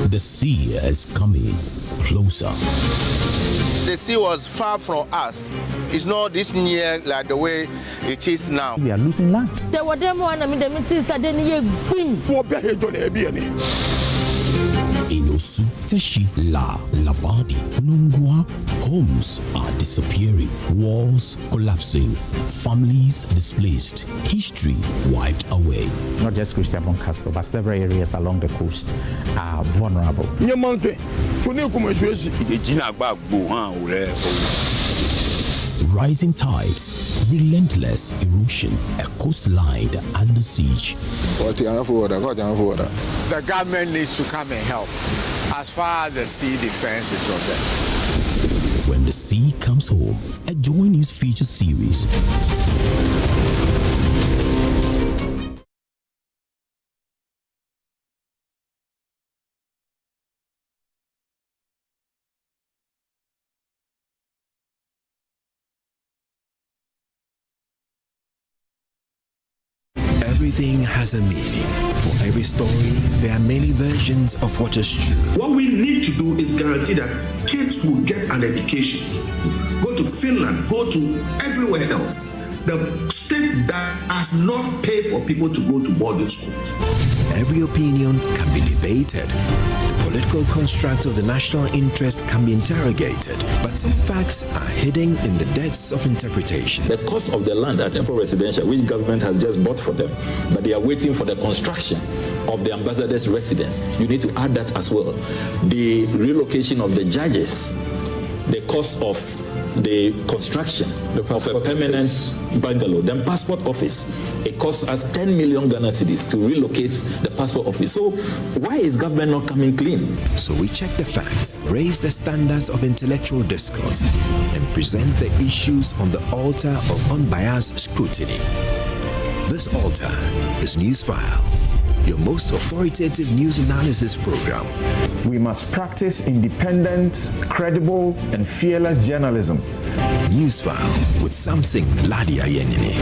The sea is coming closer. The sea was far from us. It's not this near like the way it is now. We are losing land. There were them one, I mean, the meetings are then here. Inosu, Teshi, La, Labadi, Nungwa, homes are disappearing, walls collapsing, families displaced, history wiped away. Not just Christian Boncaster, but several areas along the coast are vulnerable. Rising tides, relentless erosion, a coastline under siege. The government needs to come and help as far as the sea defense is concerned. When the sea comes home, a JoyNews feature series. Everything has a meaning. For every story, there are many versions of what is true. What we need to do is guarantee that kids will get an education. Go to Finland, go to everywhere else. The state does not pay for people to go to boarding schools. Every opinion can be debated. The political construct of the national interest can be interrogated, but some facts are hidden in the depths of interpretation. The cost of the land at Emperor Residential, which government has just bought for them, but they are waiting for the construction of the ambassador's residence. You need to add that as well. The relocation of the judges, the cost of the construction of a permanent bungalow, then passport office. It costs us 10 million Ghana cedis to relocate the passport office. So why is government not coming clean? So we check the facts, raise the standards of intellectual discourse, and present the issues on the altar of unbiased scrutiny. This altar is Newsfile, your most authoritative news analysis program. We must practice independent, credible, and fearless journalism. Newsfile with Samson Ladia Yenini.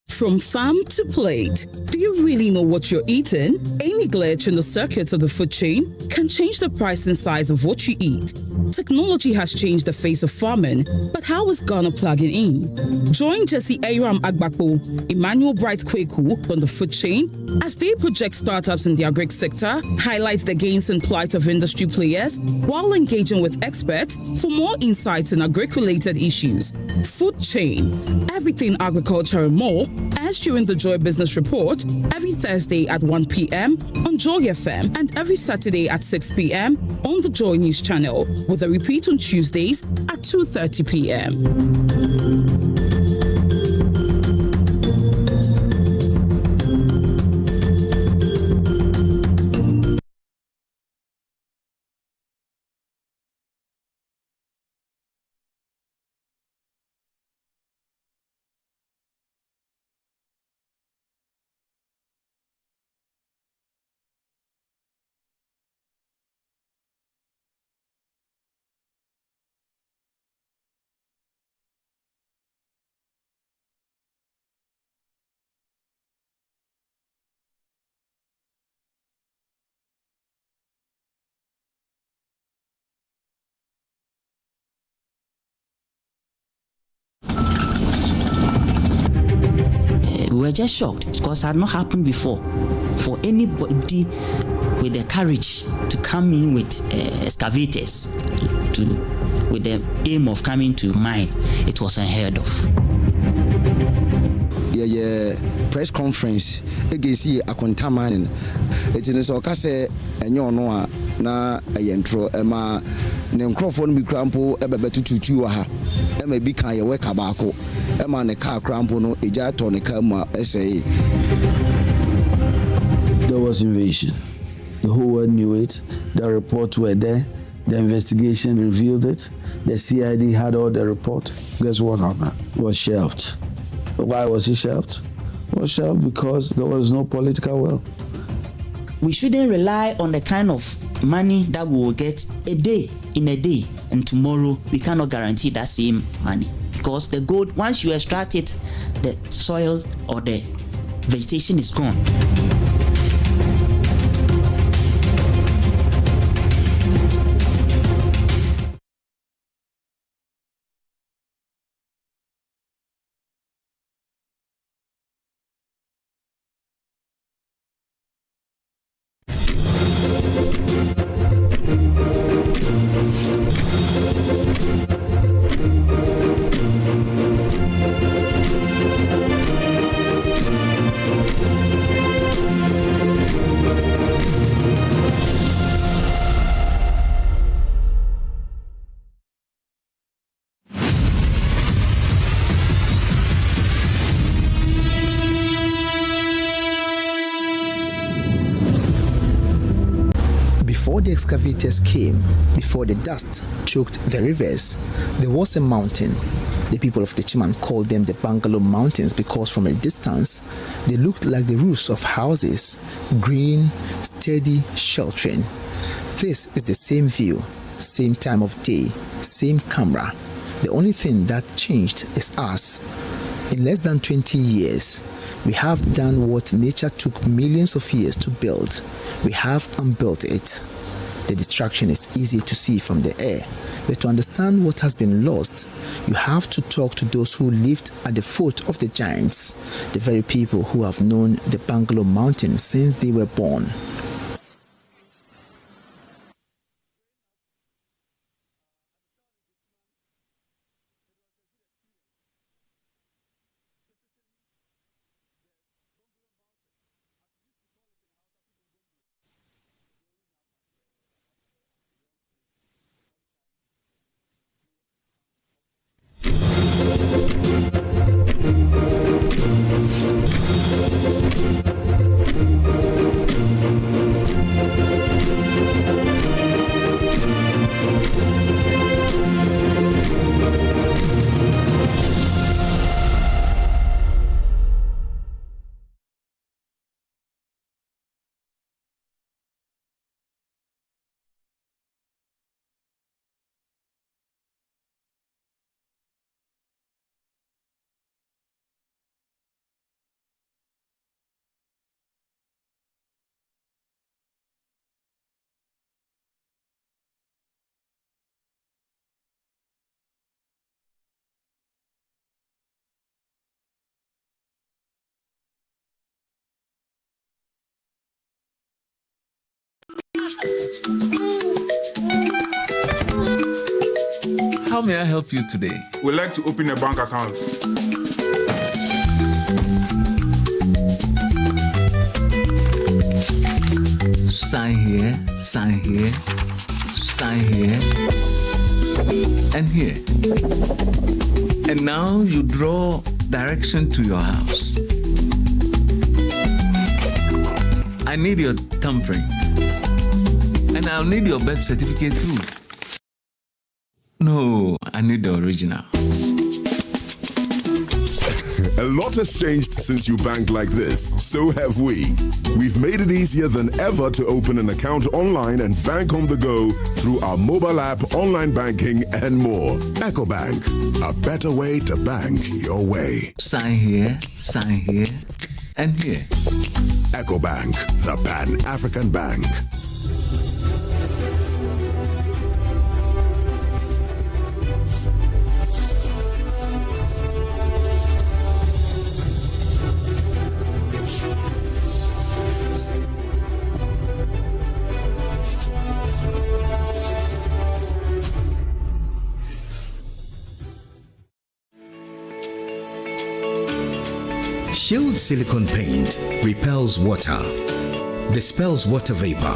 From farm to plate, do you really know what you're eating? Any glitch in the circuits of the food chain can change the price and size of what you eat. Technology has changed the face of farming, but how is Ghana plugging in? Join Jesse Aram Agbakpo, Emmanuel Bright Kweku on the food chain as they project startups in the agri sector, highlight the gains and plight of industry players while engaging with experts for more insights in agri-related issues. Food chain, everything agriculture and more, as during the Joy Business Report every Thursday at 1 p.m. on Joy FM and every Saturday at 6 p.m. on the Joy News channel, with a repeat on Tuesdays at 2:30 p.m. We were just shocked because it had not happened before for anybody with the courage to come in with excavators with the aim of coming to mine. It was unheard of. Yeah, press conference against Akon it is so kase enyo no a na yentro ema ne nkrofo no bi krampo ebebetututu wa ha ema bi kan ye weka baako ema ne car krampo no eja to ne car mu essay. There was invasion. The whole world knew it. The reports were there. The investigation revealed it. The CID had all the report. Guess what happened? It was shelved. Why was it shelved? It was shelved because there was no political will. We shouldn't rely on the kind of money that we will get in a day, and tomorrow we cannot guarantee that same money. Because the gold, once you extract it, the soil or the vegetation is gone. Before the excavators came, before the dust choked the rivers, there was a mountain. The people of the Chiman called them the Bungalow Mountains because from a distance, they looked like the roofs of houses, green, steady, sheltering. This is the same view, same time of day, same camera. The only thing that changed is us. In less than 20 years, we have done what nature took millions of years to build. We have unbuilt it. The distraction is easy to see from the air, but to understand what has been lost, you have to talk to those who lived at the foot of the giants, the very people who have known the Bangalo Mountains since they were born. How may I help you today? We'd like to open a bank account. Sign here, sign here, sign here, and here. And now you draw direction to your house. I need your thumbprint. And I'll need your birth certificate too. No, I need the original. A lot has changed since you banked like this. So have we. We've made it easier than ever to open an account online and bank on the go through our mobile app, online banking, and more. EcoBank, a better way to bank your way. Sign here, and here. EcoBank, the Pan-African Bank. Shield silicone paint repels water, dispels water vapor,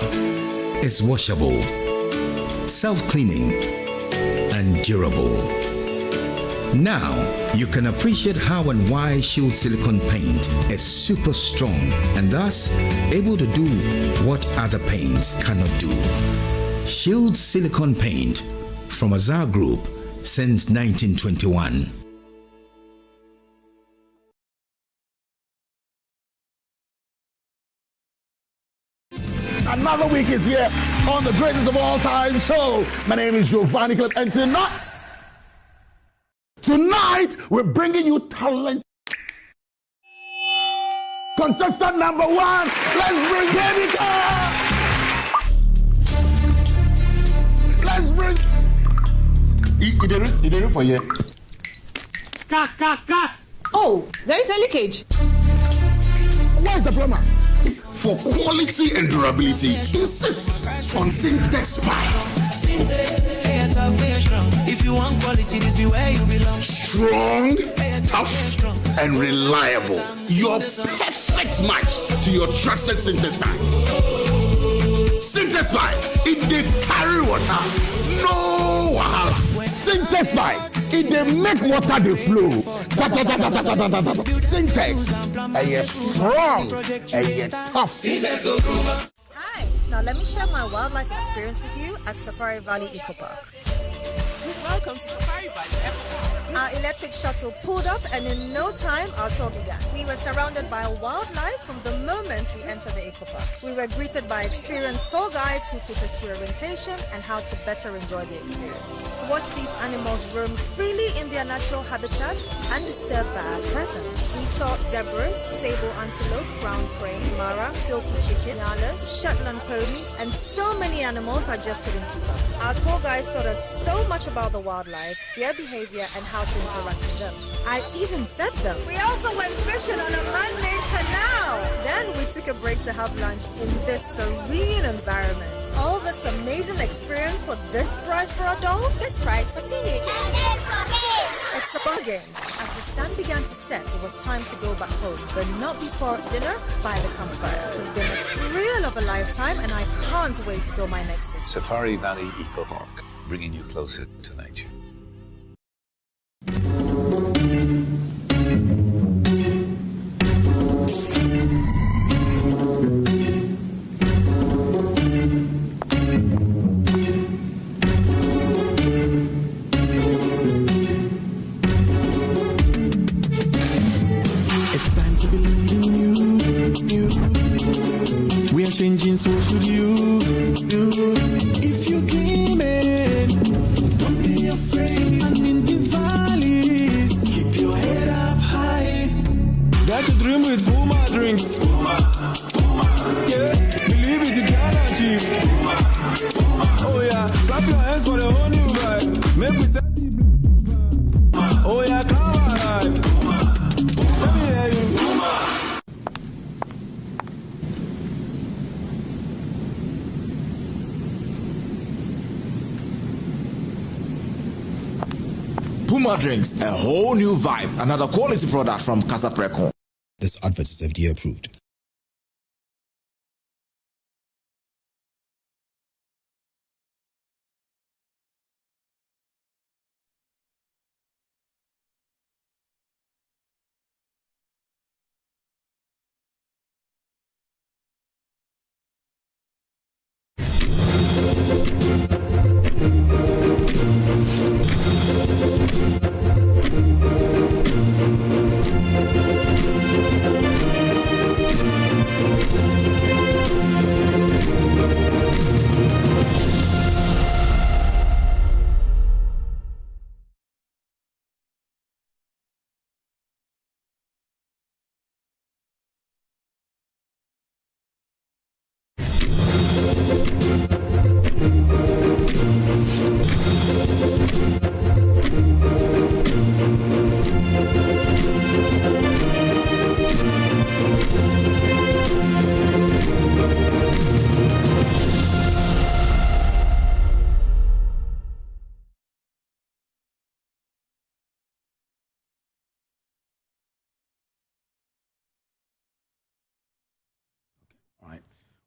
is washable, self-cleaning, and durable. Now, you can appreciate how and why Shield silicone paint is super strong and thus able to do what other paints cannot do. Shield silicone paint from Azar Group since 1921. Another week is here on the greatest of all time show. My name is JoyNews, and tonight we're bringing you talent. Contestant number one, let's bring baby girl. Let's bring. He did it for you. Cut. Oh, there is a leakage. Where's the plumber? For quality and durability, insist on Syntex pipes. If you want quality, this be where you belong. Strong, tough, and reliable. Your perfect match to your trusted Syntex pipe. Syntex pipe, it dey carry water, no wahala. Syntex pipe, it dey make water dey flow. Syntex, you're strong and you're tough. Hi, now let me share my wildlife experience with you at Safari Valley Eco Park. Welcome to Safari Valley Eco Park. Our electric shuttle pulled up, and in no time, our tour began. We were surrounded by wildlife from the moment we entered the Eco Park. We were greeted by experienced tour guides who took us through orientation and how to better enjoy the experience. Watch these animals roam freely in their natural habitat undisturbed by our presence. We saw zebras, sable antelope, brown crane, mara, silky chicken, nyalas, Shetland ponies, and so many animals I just couldn't keep up. Our tour guides taught us so much about the wildlife, their behavior, and how to interact with them. I even fed them. We also went fishing on a man-made canal. Then we took a break to have lunch in this serene environment. All this amazing experience for this price for adults? This price for teenagers. It's a bargain. As the sun began to set, it was time to go back home, but not before dinner by the campfire. It has been a thrill of a lifetime, and I can't wait till my next visit. Safari Valley Eco Park, bringing you closer to nature. Changing, so should you. If you're dreaming, don't be afraid. And in the valleys, keep your head up high. Dare to dream with Puma drinks. Yeah, believe it, you can achieve. Oh yeah, clap your hands for the whole new vibe. Make we set the black. Oh yeah, come alive. Let me hear you. Puma drinks, a whole new vibe. Another quality product from Casa Precon. This advert is FDA approved.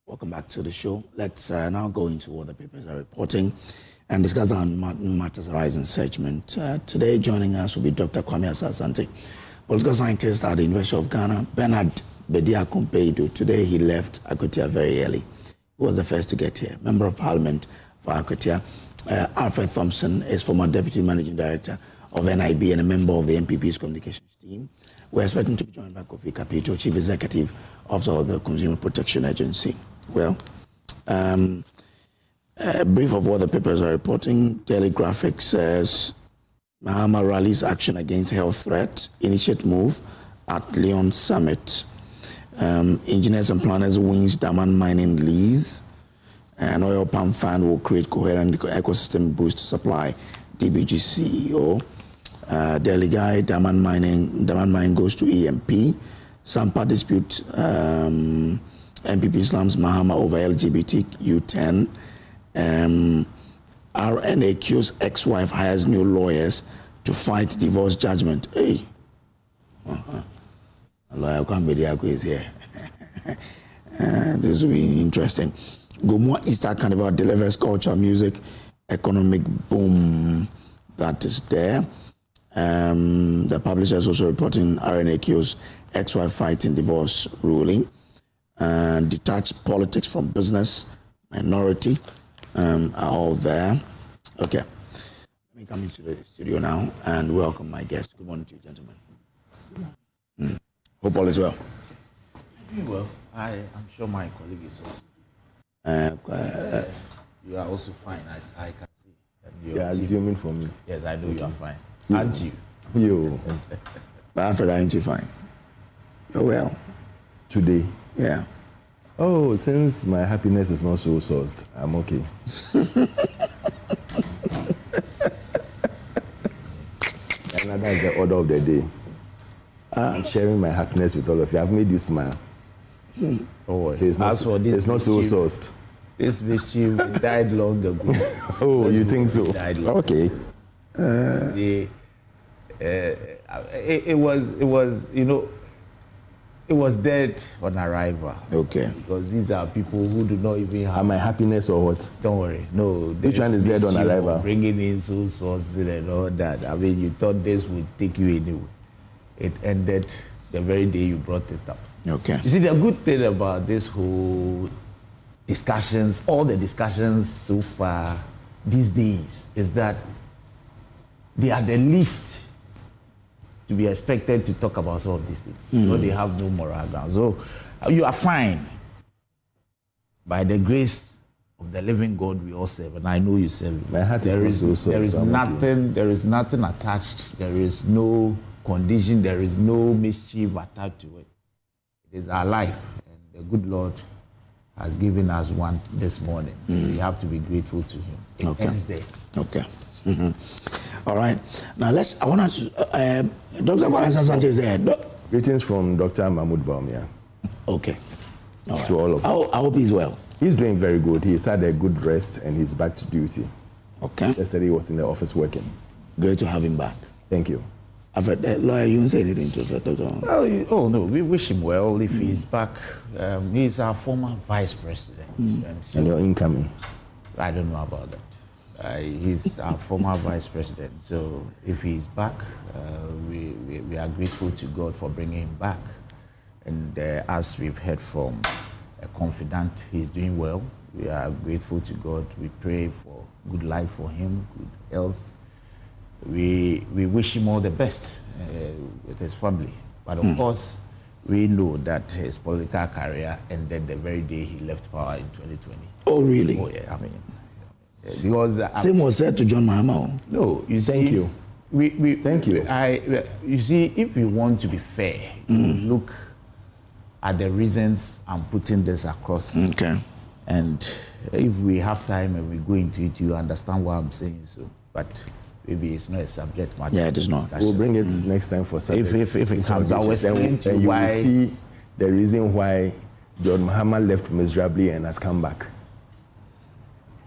Welcome back to the show. Let's now go into what the papers are reporting and discuss our matters arising segment. Today, joining us will be Dr. Kwame Asasante, political scientist at the University of Ghana. Bernard Bediakompeido. Today, he left Akotia very early. He was the first to get here. Member of Parliament for Akotia. Alfred Thompson is former Deputy Managing Director of NIB and a member of the MPP's communications team. We're expecting to be joined by Kofi Kapito, Chief Executive Officer of the Consumer Protection Agency. Well, a brief of what the papers are reporting. Daily Graphic says Mahama rallies action against health threat, initiate move at Leon Summit. Engineers and planners wins diamond mining lease. An oil palm fund will create coherent ecosystem boost to supply. DBG CEO. Daily Guide, diamond mine goes to EMP. Sampa dispute MPP slams Mahama over LGBT U10. RNAQ's ex-wife hires new lawyers to fight divorce judgment. Hey. Lawyer Kwambediako is here. This will be interesting. Gomua Easter Carnival delivers culture, music, economic boom that is there. The publisher is also reporting RNAQ's ex-wife fighting divorce ruling. Detach politics from business, minority are all there. Okay, let me come into the studio now and welcome my guest. Good morning to you, gentlemen. Hope all is well. Well, I am sure my colleague is also. You are also fine. I can see. You are assuming for me. Yes, I know you are fine. Aren't you? You. But Alfred, aren't you fine? You're well. Today? Yeah. Oh, since my happiness is not so sourced, I'm okay. And that's the order of the day. I'm sharing my happiness with all of you. I've made you smile. Oh, so it's not so sourced. This mischief died long ago. Oh, you think so? Okay. It was, you know, it was dead on arrival. Okay. Because these are people who do not even have... my happiness or what? Don't worry. No. Which one is dead on arrival? Bringing in soul sources and all that. I mean, you thought this would take you anywhere. It ended the very day you brought it up. Okay. You see, the good thing about this whole discussions, all the discussions so far these days, is that they are the least to be expected to talk about some of these things. So they have no moral ground. So you are fine. By the grace of the living God we all serve, and I know you serve him. My heart there is nothing attached. There is no condition. There is no mischief attached to it. It is our life, and the good Lord has given us one this morning. We have to be grateful to him. It ends there. Okay. All right. Now I want us to, Dr. Hassan Sanchez is there. Greetings from Dr. Mahmoud Baumia. Okay. All right. To all of you. I hope he's well. He's doing very good. He's had a good rest and he's back to duty. Okay. Yesterday he was in the office working. Great to have him back. Thank you. Alfred, lawyer, you won't say anything to Dr. Oh, no, we wish him well if he's back. He's our former vice president. And you're incoming? I don't know about that. He's our former vice president. So if he's back, we are grateful to God for bringing him back. And as we've heard from a confidant, he's doing well. We are grateful to God. We pray for good life for him, good health. We wish him all the best with his family. But of course, we know that his political career ended the very day he left power in 2020. Oh, really? Oh, yeah. I mean, because same was said to John Mahama. No, you see, thank you. Thank you. You see, if we want to be fair, look at the reasons I'm putting this across. Okay. And if we have time and we go into it, you understand why I'm saying so. But maybe it's not a subject matter. Yeah, it is not. We'll bring it next time for subject. If it comes, I'll explain to you why. You will see the reason why John Mahama left miserably and has come back.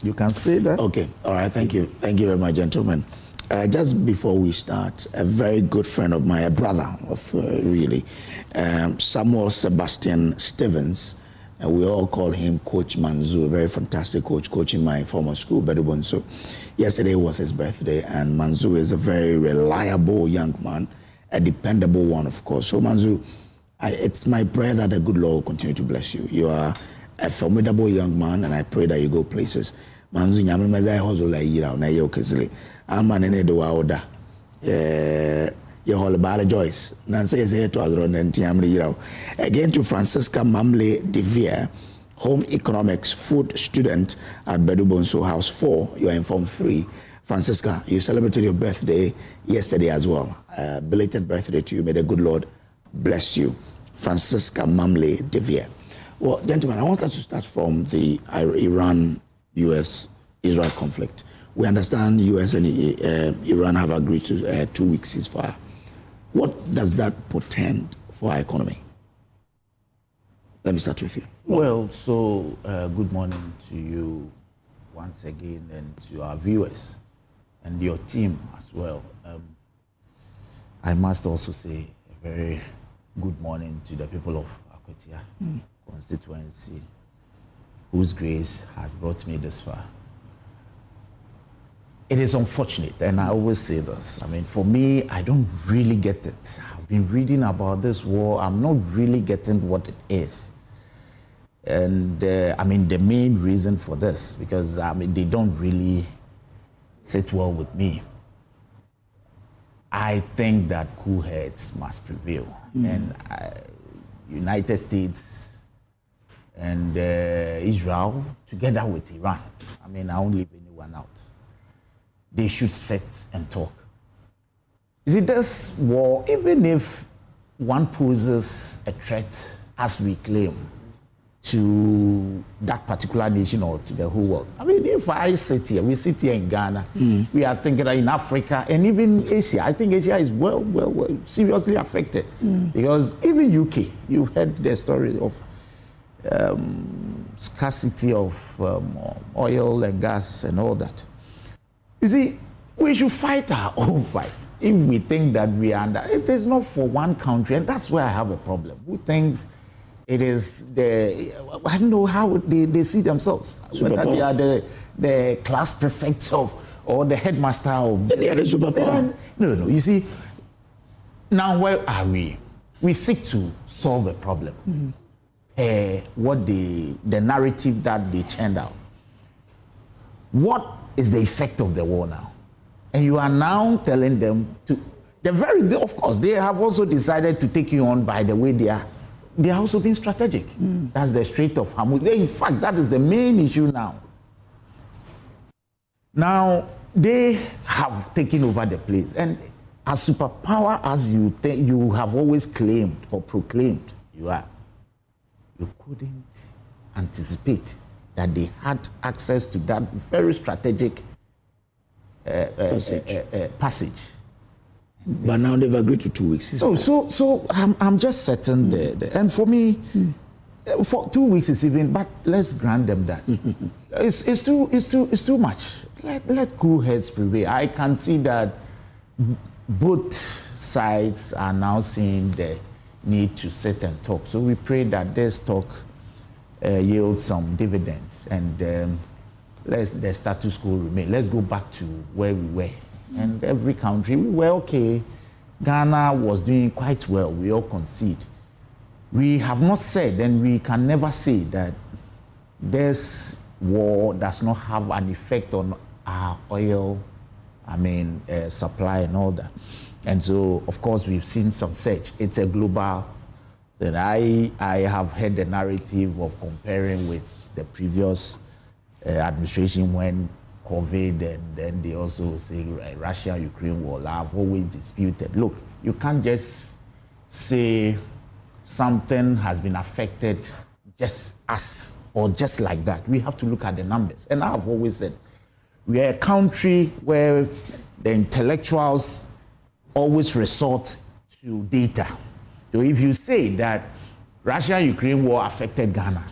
You can say that. Okay. All right. Thank you. Thank you very much, gentlemen. Just before we start, a very good friend of mine, a brother of really, Samuel Sebastian Stevens, we all call him Coach Manzu, a very fantastic coach, coaching my former school, Bedouin. So yesterday was his birthday, and Manzu is a very reliable young man, a dependable one, of course. So Manzu, it's my prayer that the good Lord will continue to bless you. You are a formidable young man, and I pray that you go places. Manzu, nyamemeza hozula yira na yokesle. Ama nene do waoda. Ye hol bale Joyce. Nanse say to agro ntiamle yira. Again to Francisca Mamle Devier, home economics food student at Bedubonso House 4. You are in Form 3. Francisca, you celebrated your birthday yesterday as well. Belated birthday to you. May the good Lord bless you. Francisca Mamle Devier. Well, gentlemen, I want us to start from the Iran-US-Israel conflict. We understand US and Iran have agreed to 2 weeks ceasefire. What does that portend for our economy? Let me start with you. Well, so good morning to you once again and to our viewers and your team as well. I must also say a very good morning to the people of Akwatia constituency, whose grace has brought me this far. It is unfortunate, and I always say this. I mean, for me, I don't really get it. I've been reading about this war. I'm not really getting what it is. And I mean, the main reason for this, because I mean, they don't really sit well with me. I think that cool heads must prevail. And United States and Israel, together with Iran, I mean, I won't leave anyone out. They should sit and talk. You see, this war, even if one poses a threat, as we claim, to that particular nation or to the whole world. I mean, if I sit here, we sit here in Ghana, we are thinking that in Africa and even Asia, I think Asia is well seriously affected. Because even UK, you've heard the story of scarcity of oil and gas and all that. You see, we should fight our own fight. If we think that we are under, it is not for one country, and that's where I have a problem. Who thinks it is I don't know how they see themselves. Whether they are the class prefects of, or the headmaster of. They are the superpower. No. You see, now where are we? We seek to solve a problem. What the narrative that they churned out. What is the effect of the war now? And you are now telling them to, of course, they have also decided to take you on by the way they are also being strategic. That's the Strait of Hormuz. In fact, that is the main issue now. Now, they have taken over the place. And as superpower as you have always claimed or proclaimed you are, you couldn't anticipate that they had access to that very strategic passage. But now they've agreed to 2 weeks. So I'm just certain and for me, for 2 weeks is even. But let's grant them that. It's too much. Let cool heads prevail. I can see that both sides are now seeing the need to sit and talk. So we pray that this talk yields some dividends and let the status quo remain. Let's go back to where we were. And every country, we were okay. Ghana was doing quite well. We all concede. We have not said, and we can never say that this war does not have an effect on our oil, supply and all that. And so, of course, we've seen some surge. It's a global that I have heard the narrative of comparing with the previous administration when COVID, and then they also say Russia-Ukraine war. I've always disputed. Look, you can't just say something has been affected just us or just like that. We have to look at the numbers. And I've always said, we are a country where the intellectuals always resort to data. So if you say that Russia-Ukraine war affected Ghana,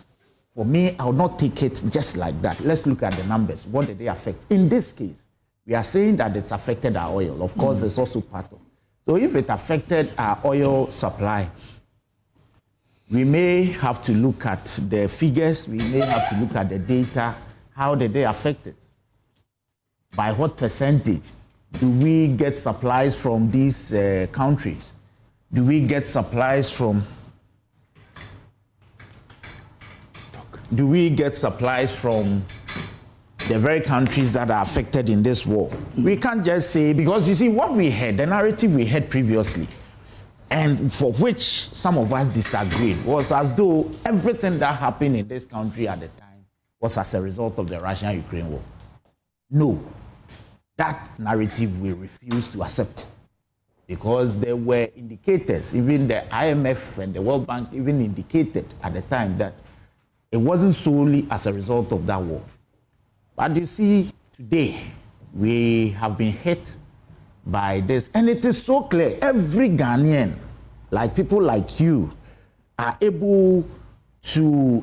for me, I will not take it just like that. Let's look at the numbers. What did they affect? In this case, we are saying that it's affected our oil. Of course, it's also part of. So if it affected our oil supply, we may have to look at the figures. We may have to look at the data. How did they affect it? By what percentage do we get supplies from these countries? Do we get supplies from the very countries that are affected in this war? We can't just say, because you see what we had, the narrative we had previously, and for which some of us disagreed, was as though everything that happened in this country at the time was as a result of the Russia-Ukraine war. No, that narrative we refuse to accept, because there were indicators, even the IMF and the World Bank even indicated at the time that it wasn't solely as a result of that war. But you see, today, we have been hit by this. And it is so clear. Every Ghanaian, like people like you, are able to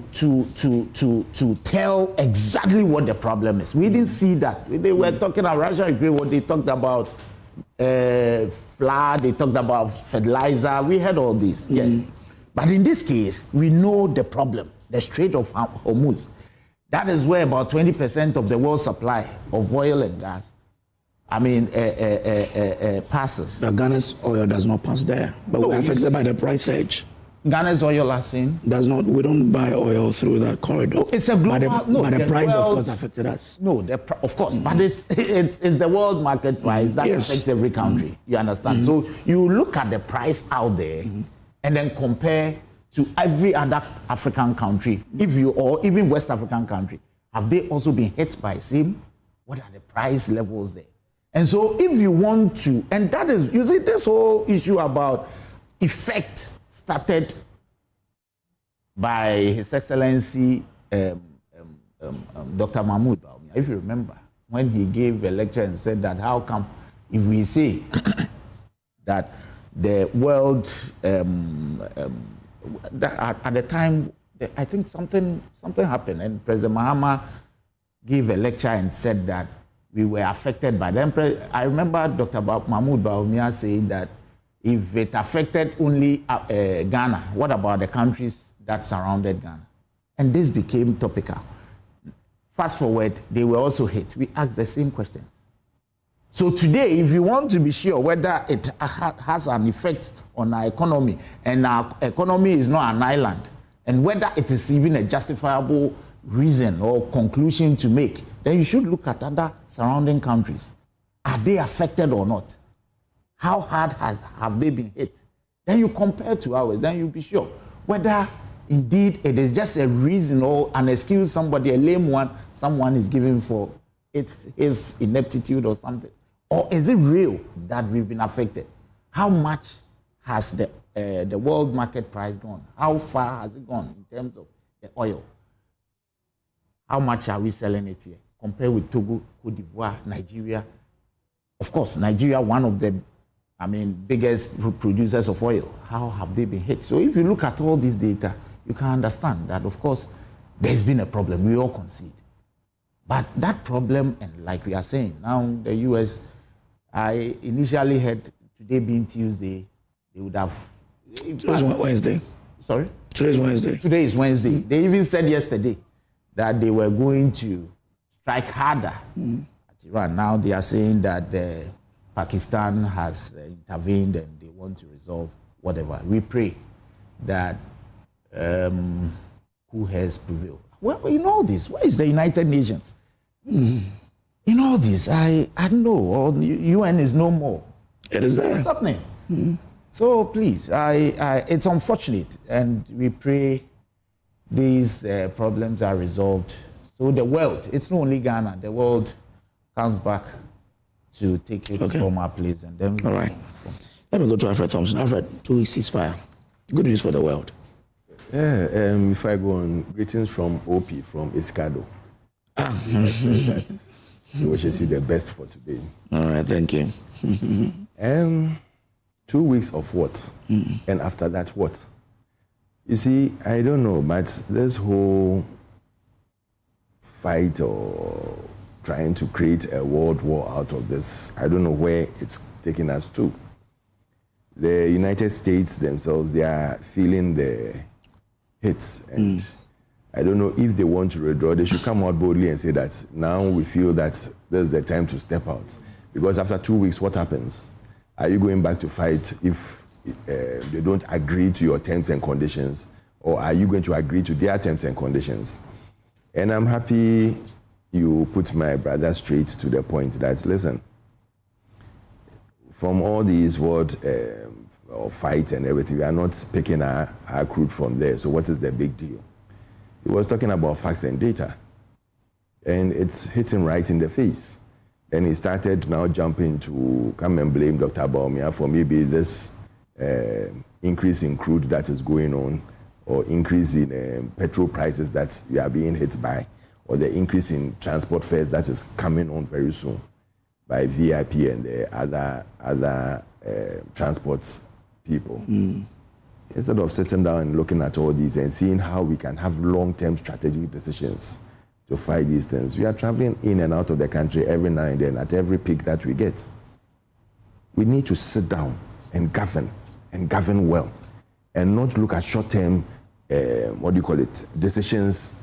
tell exactly what the problem is. We didn't see that. They were talking about Russia, Ukraine, what they talked about flood, they talked about fertilizer. We had all this, yes. But in this case, we know the problem. The Strait of Hormuz. That is where about 20% of the world supply of oil and gas, passes. But Ghana's oil does not pass there, but we're affected by the price surge. Ghana's oil last seen? Does not. We don't buy oil through that corridor. It's a global. But the price, of course, affected us. No, of course, but it's the world market price that affects every country. You understand? So you look at the price out there, and then compare to every other African country, or even West African country. Have they also been hit by same? What are the price levels there? And so if you want to, and that is, you see, this whole issue about effect started by His Excellency Dr. Mahmoud Bawumia. If you remember, when he gave a lecture and said that how come if we say that the world, at the time, I think something happened, and President Mahama gave a lecture and said that we were affected by them. I remember Dr. Mahmoud Bawumia saying that if it affected only Ghana, what about the countries that surrounded Ghana? And this became topical. Fast forward, they were also hit. We asked the same questions. So today, if you want to be sure whether it has an effect on our economy, and our economy is not an island, and whether it is even a justifiable reason or conclusion to make, then you should look at other surrounding countries. Are they affected or not? How hard have they been hit? Then you compare to ours, then you'll be sure whether indeed it is just a reason or an excuse somebody, a lame one, someone is giving for his ineptitude or something. Or is it real that we've been affected? How much has the world market price gone? How far has it gone in terms of the oil? How much are we selling it here? Compared with Togo, Cote d'Ivoire, Nigeria. Of course, Nigeria, one of the biggest producers of oil. How have they been hit? So if you look at all this data, you can understand that, of course, there's been a problem. We all concede. But that problem, and like we are saying, now the U.S., I initially heard today being Tuesday, they would have... Today's Wednesday. Sorry? Today's Wednesday. Today is Wednesday. They even said yesterday that they were going to strike harder at Iran. Now they are saying that Pakistan has intervened and they want to resolve whatever. We pray that who has prevailed. Well, in all this, where is the United Nations? In all this, I don't know. Or UN is no more. It is there. What's happening? So please, it's unfortunate, and we pray these problems are resolved. So the world, it's not only Ghana, the world comes back to take its former place. And then all right. Let me go to Alfred Thompson. Alfred, 2 weeks ceasefire. Good news for the world. Yeah, if I go on, greetings from OP, from Escado. We should see the best for today. All right, thank you. 2 weeks of what? And after that, what? You see, I don't know, but this whole fight or trying to create a world war out of this, I don't know where it's taking us to. The United States themselves, they are feeling the hits, and I don't know if they want to withdraw. They should come out boldly and say that now we feel that there's the time to step out. Because after 2 weeks, what happens? Are you going back to fight if they don't agree to your terms and conditions, or are you going to agree to their terms and conditions? And I'm happy you put my brother straight to the point that, listen, from all these world fights and everything, we are not picking our crude from there. So what is the big deal? He was talking about facts and data, and it's hitting right in the face. And he started now jumping to come and blame Dr. Bawumia for maybe this increase in crude that is going on, or increase in petrol prices that we are being hit by, or the increase in transport fares that is coming on very soon by VIP and the other transport people. Instead of sitting down and looking at all these and seeing how we can have long-term strategic decisions to fight these things, we are traveling in and out of the country every now and then at every peak that we get. We need to sit down and govern well, and not look at short-term, decisions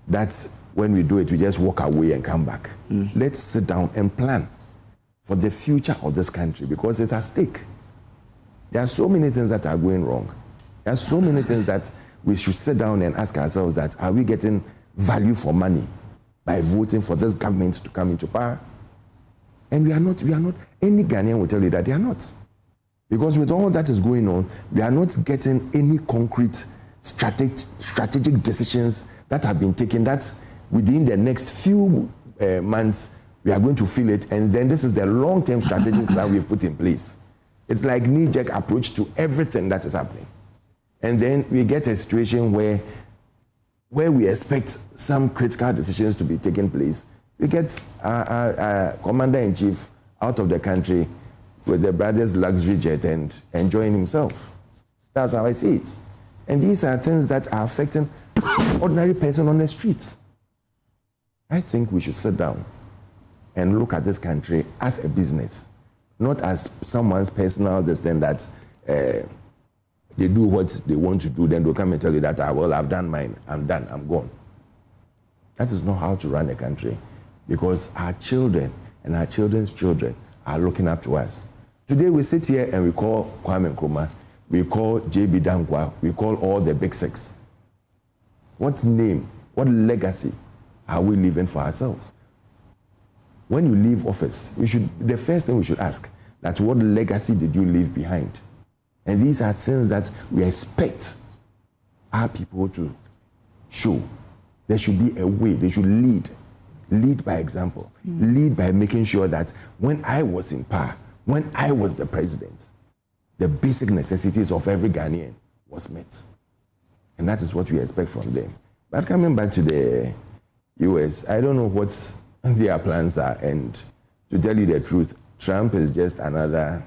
that when we do it, we just walk away and come back. Let's sit down and plan for the future of this country, because it's at stake. There are so many things that are going wrong. There are so many things that we should sit down and ask ourselves that, are we getting value for money by voting for this government to come into power? And we are not, any Ghanaian will tell you that they are not. Because with all that is going on, we are not getting any concrete strategic decisions that have been taken that within the next few months, we are going to feel it. And then this is the long-term strategic plan we've put in place. It's like knee-jerk approach to everything that is happening. And then we get a situation where we expect some critical decisions to be taking place. We get our commander-in-chief out of the country with the brother's luxury jet and enjoying himself. That's how I see it. And these are things that are affecting ordinary person on the streets. I think we should sit down and look at this country as a business, not as someone's personal destin that they do what they want to do, then they'll come and tell you that, well, I've done mine, I'm done, I'm gone. That is not how to run a country, because our children and our children's children are looking up to us. Today we sit here and we call Kwame Nkrumah, we call J.B. Dankwa, we call all the big six. What name, what legacy are we leaving for ourselves? When you leave office, the first thing we should ask, that what legacy did you leave behind? And these are things that we expect our people to show. There should be a way, they should lead by example, lead by making sure that when I was in power, when I was the president, the basic necessities of every Ghanaian was met. And that is what we expect from them. But coming back to the US, I don't know what their plans are. And to tell you the truth, Trump is just another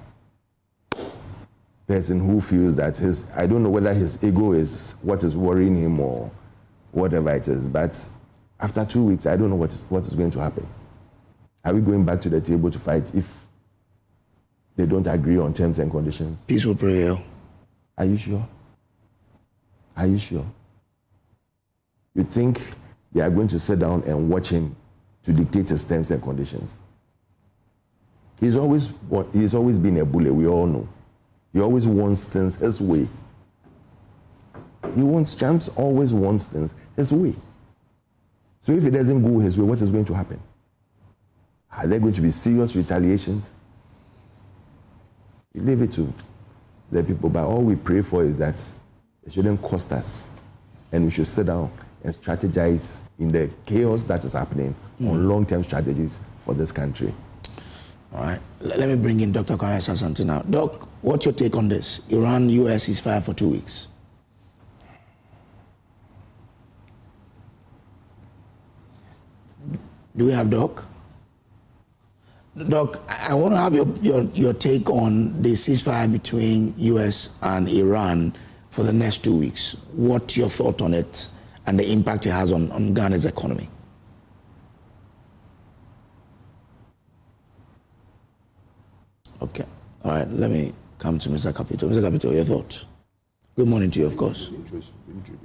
person who feels that I don't know whether his ego is what is worrying him or whatever it is. But after 2 weeks, I don't know what is going to happen. Are we going back to the table to fight if they don't agree on terms and conditions? Peaceful prayer. Are you sure? Are you sure? You think they are going to sit down and watch him to dictate his terms and conditions? He's always been a bully, we all know. He always wants things his way. Trump always wants things his way. So if it doesn't go his way, what is going to happen? Are there going to be serious retaliations? We leave it to the people, but all we pray for is that it shouldn't cost us, and we should sit down and strategize in the chaos that is happening on long-term strategies for this country. All right, let me bring in Dr. Kwame Asante now. Doc, what's your take on this? Iran, US ceasefire for 2 weeks. Do we have Doc? Doc, I want to have your take on the ceasefire between US and Iran for the next 2 weeks. What's your thought on it and the impact it has on Ghana's economy? Okay. All right, let me come to Mr. Capito. Mr. Capito, your thoughts? Good morning to you, of course.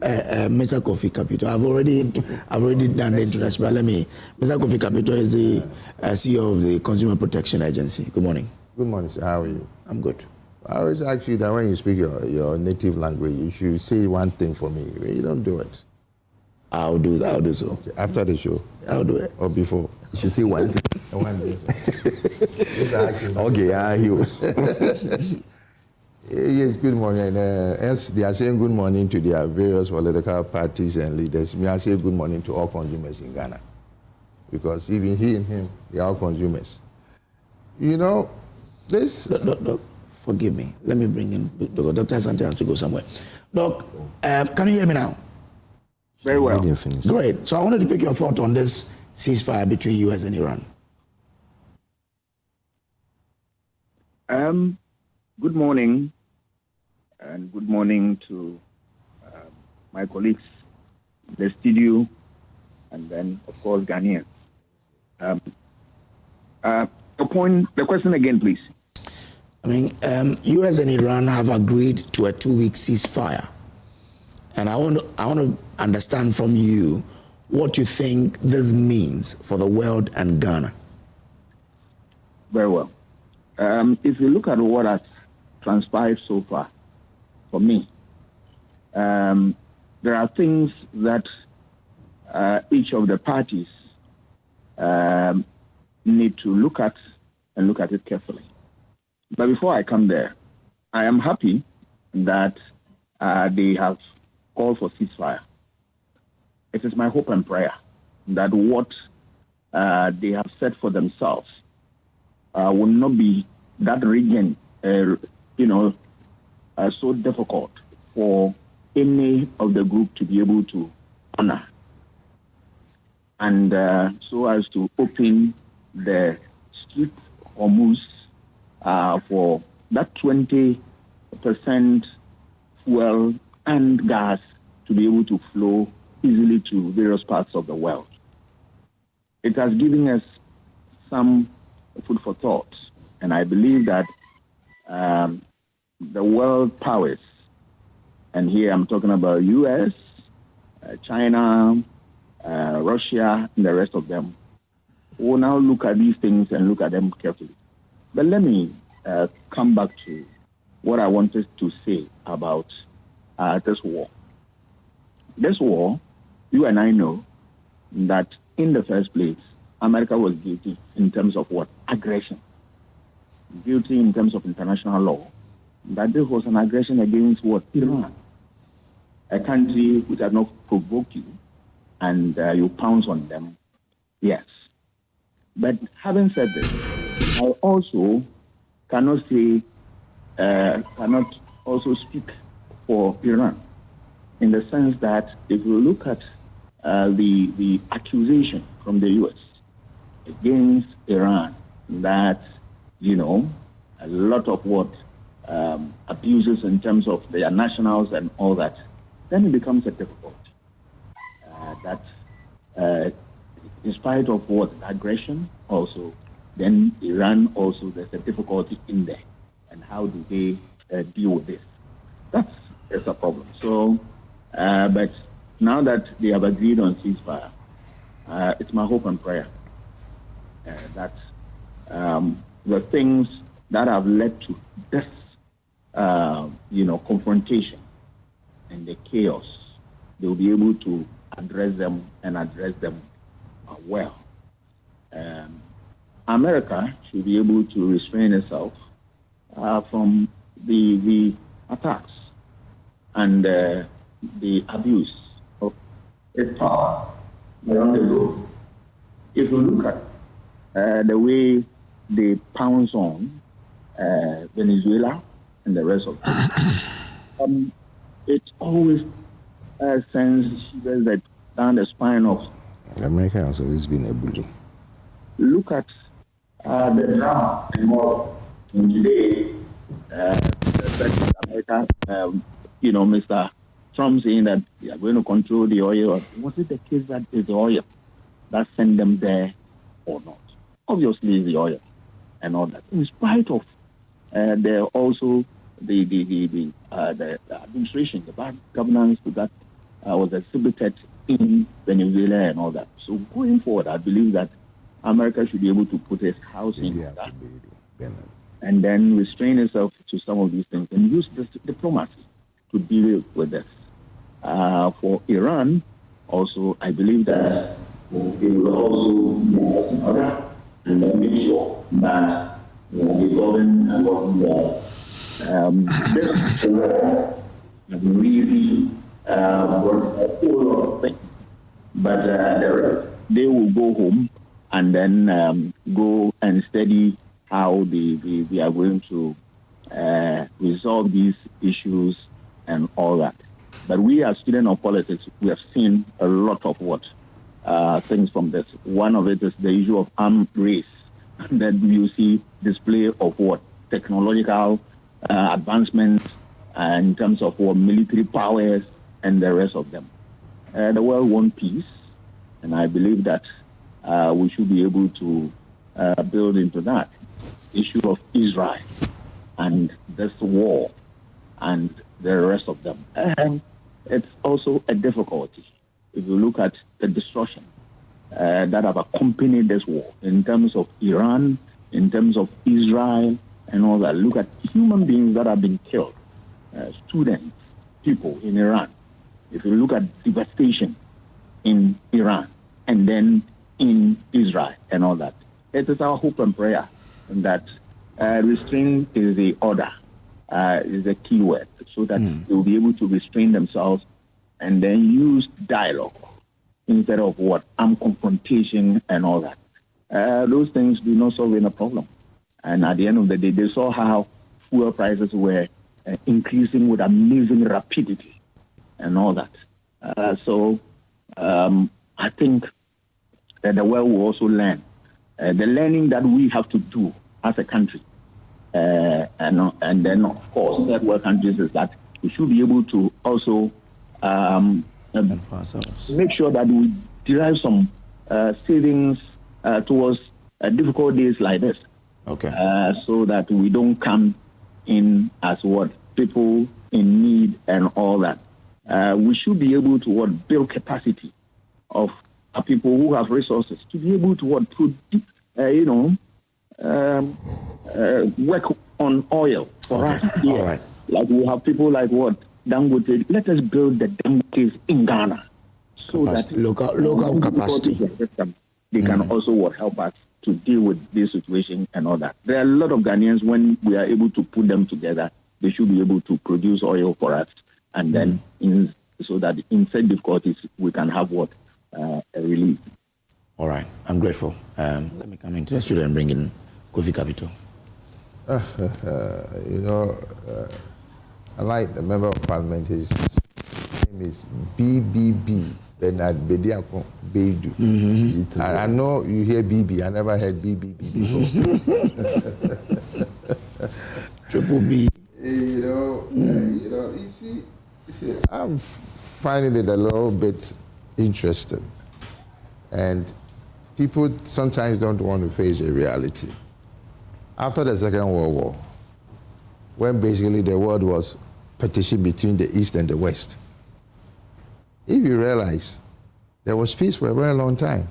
Mr. Kofi Capito, I've already done the introduction, but Mr. Kofi Capito is the CEO of the Consumer Protection Agency. Good morning. Good morning, sir. How are you? I'm good. I always ask you that when you speak your native language, you should say one thing for me. You don't do it. I'll do so. Okay. After the show? I'll do it. Or before? You should say one thing. One thing. Okay, I hear you. Yes, good morning. As they are saying good morning to their various political parties and leaders, may I say good morning to all consumers in Ghana. Because even he and him, they are all consumers. You know, this... Doc, forgive me. Let me bring in Dr. Asante has to go somewhere. Doc, can you hear me now? Very well. Great. So I wanted to pick your thought on this ceasefire between US and Iran. Good morning, and good morning to my colleagues in the studio, and then, of course, Ghanaians. The question again, please. I mean, US and Iran have agreed to a 2-week ceasefire. And I want to understand from you what you think this means for the world and Ghana. Very well. If you look at what has transpired so far, for me, there are things that each of the parties need to look at and look at it carefully. But before I come there, I am happy that they have called for ceasefire. It is my hope and prayer that what they have set for themselves will not be that region, so difficult for any of the group to be able to honor. And so as to open the Strait of Hormuz for that 20% fuel and gas to be able to flow easily to various parts of the world. It has given us some food for thought, and I believe that the world powers, and here I'm talking about U.S., China, Russia, and the rest of them, will now look at these things and look at them carefully. But let me come back to what I wanted to say about this war. This war, you and I know that in the first place, America was guilty in terms of what? Aggression. Guilty in terms of international law. That this was an aggression against what? Iran. A country which has not provoked you, and you pounce on them. Yes. But having said this, I also cannot also speak for Iran, in the sense that if you look at the accusation from the U.S. against Iran, that, a lot of what abuses in terms of their nationals and all that, then it becomes a difficult. In spite of what aggression also, then Iran also, there's a difficulty in there. And how do they deal with this? That's a problem. So, but now that they have agreed on ceasefire, it's my hope and prayer that the things that have led to this, confrontation and the chaos, they'll be able to address them well. America should be able to restrain itself from the attacks and the abuse of its power around the globe. If you look at the way they pounce on Venezuela and the rest of them, it always sends shivers that down the spine of America has always been a bully. Look at the drama and more. And today, America, Mr. Trump saying that they are going to control the oil. Was it the case that it's the oil that sent them there or not? Obviously, it's the oil and all that. In spite of the administration, the bad governance that was exhibited in Venezuela and all that. So going forward, I believe that America should be able to put its house in that and then restrain itself to some of these things and use this diplomacy to deal with this. For Iran, also, I believe that they will also be in order and then make sure that the government and what this war really brought a whole lot of things. But they will go home and then go and study how they are going to resolve these issues and all that. But we as students of politics, we have seen a lot of things from this. One of it is the issue of armed race. That you see display of technological advancements in terms of military powers and the rest of them. The world wants peace, and I believe that we should be able to build into that issue of Israel and this war and the rest of them. And it's also a difficulty if you look at the destruction that have accompanied this war in terms of Iran, in terms of Israel, and all that. Look at human beings that have been killed, students, people in Iran, if you look at devastation in Iran and then in Israel and all that, it is our hope and prayer that restraint is the order, is the key word, so that they will be able to restrain themselves and then use dialogue instead of armed confrontation and all that. Those things do not solve any problem. And at the end of the day, they saw how fuel prices were increasing with amazing rapidity and all that. So I think that the world will also learn. The learning that we have to do as a country, and then, of course, third world countries, is that we should be able to also make sure that we derive some savings towards difficult days like this. Okay. So that we don't come in as people in need and all that. We should be able to build capacity of people who have resources to be able to work on oil for us here. All right. Like we have people like Dangote. Let us build the Dangotes in Ghana so Capacity. that Local capacity. They can also help us to deal with this situation and all that. There are a lot of Ghanaians, when we are able to put them together, they should be able to produce oil for us, and then so that in such difficulties we can have a relief. All right, I'm grateful. Let me come into the studio and bring in Kofi Capito. I like the member of parliament. His name is BBB. Bernard Bediako Beidu. I know you hear BB. I never heard BBB before. Triple B. You see, I'm finding it a little bit interesting, and people sometimes don't want to face the reality. After the Second World War, when basically the world was partitioned between the East and the West, if you realize, there was peace for a very long time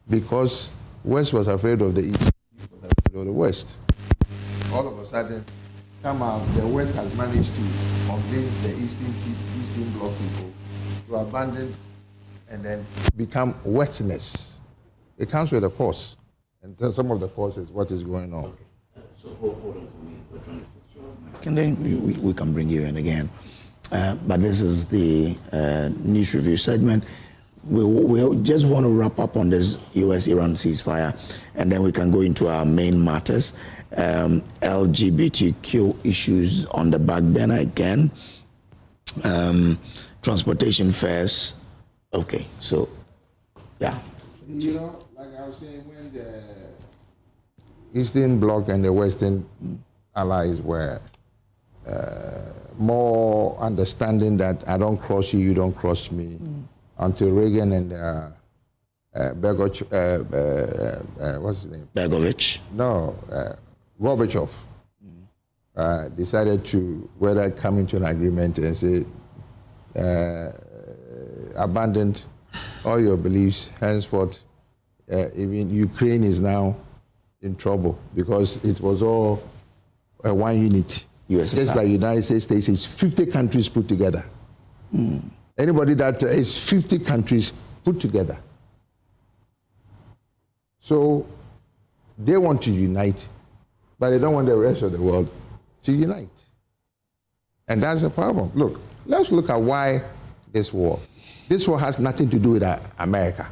because West was afraid of the East, East was afraid of the West. All of a sudden, somehow the West has managed to convince the Eastern Bloc people to abandon and then become Westerners. It comes with a cost, and some of the cost is what is going on. Okay. So hold on for me. We're trying to fix your mic. And then we can bring you in again. But this is the news review segment. We'll just want to wrap up on this U.S.-Iran ceasefire, and then we can go into our main matters. LGBTQ issues on the back burner again. Transportation fares. Okay, so, yeah. Like I was saying, when the Eastern Bloc and the Western allies were more understanding that I don't cross you, you don't cross me, until Reagan and what's his name? Begovich? No, Gorbachev decided to whether come into an agreement and say abandoned all your beliefs. Henceforth, even Ukraine is now in trouble because it was all one unit. USSR. Just like United States is 50 countries put together. Anybody that is 50 countries put together. So they want to unite, but they don't want the rest of the world to unite. And that's the problem. Look, let's look at why this war. This war has nothing to do with America.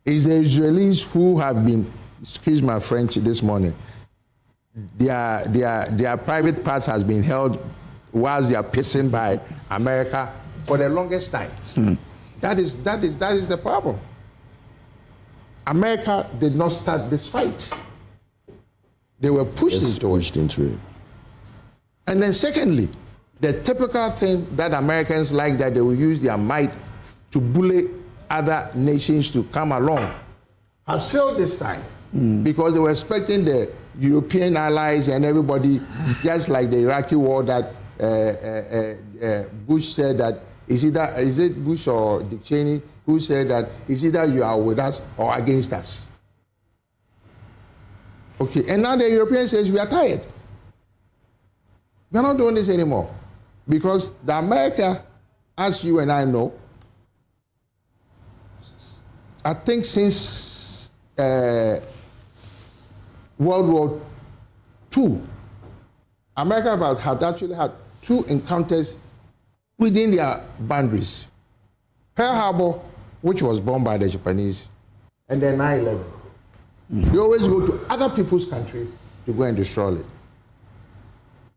It's the Israelis who have been, excuse my French this morning, their private parts has been held whilst they are pissing by America for the longest time. That is the problem. America did not start this fight. They were pushed into it. And then secondly, the typical thing that Americans like, that they will use their might to bully other nations to come along, has failed this time. Because they were expecting the European allies and everybody, just like the Iraqi war that Bush said that, is it Bush or Dick Cheney who said that it's either you are with us or against us. Okay, and now the Europeans says we are tired. We are not doing this anymore. Because the America, as you and I know, I think since World War II, America had actually had 2 encounters within their boundaries. Pearl Harbor, which was bombed by the Japanese, and then 9/11. They always go to other people's country to go and destroy it.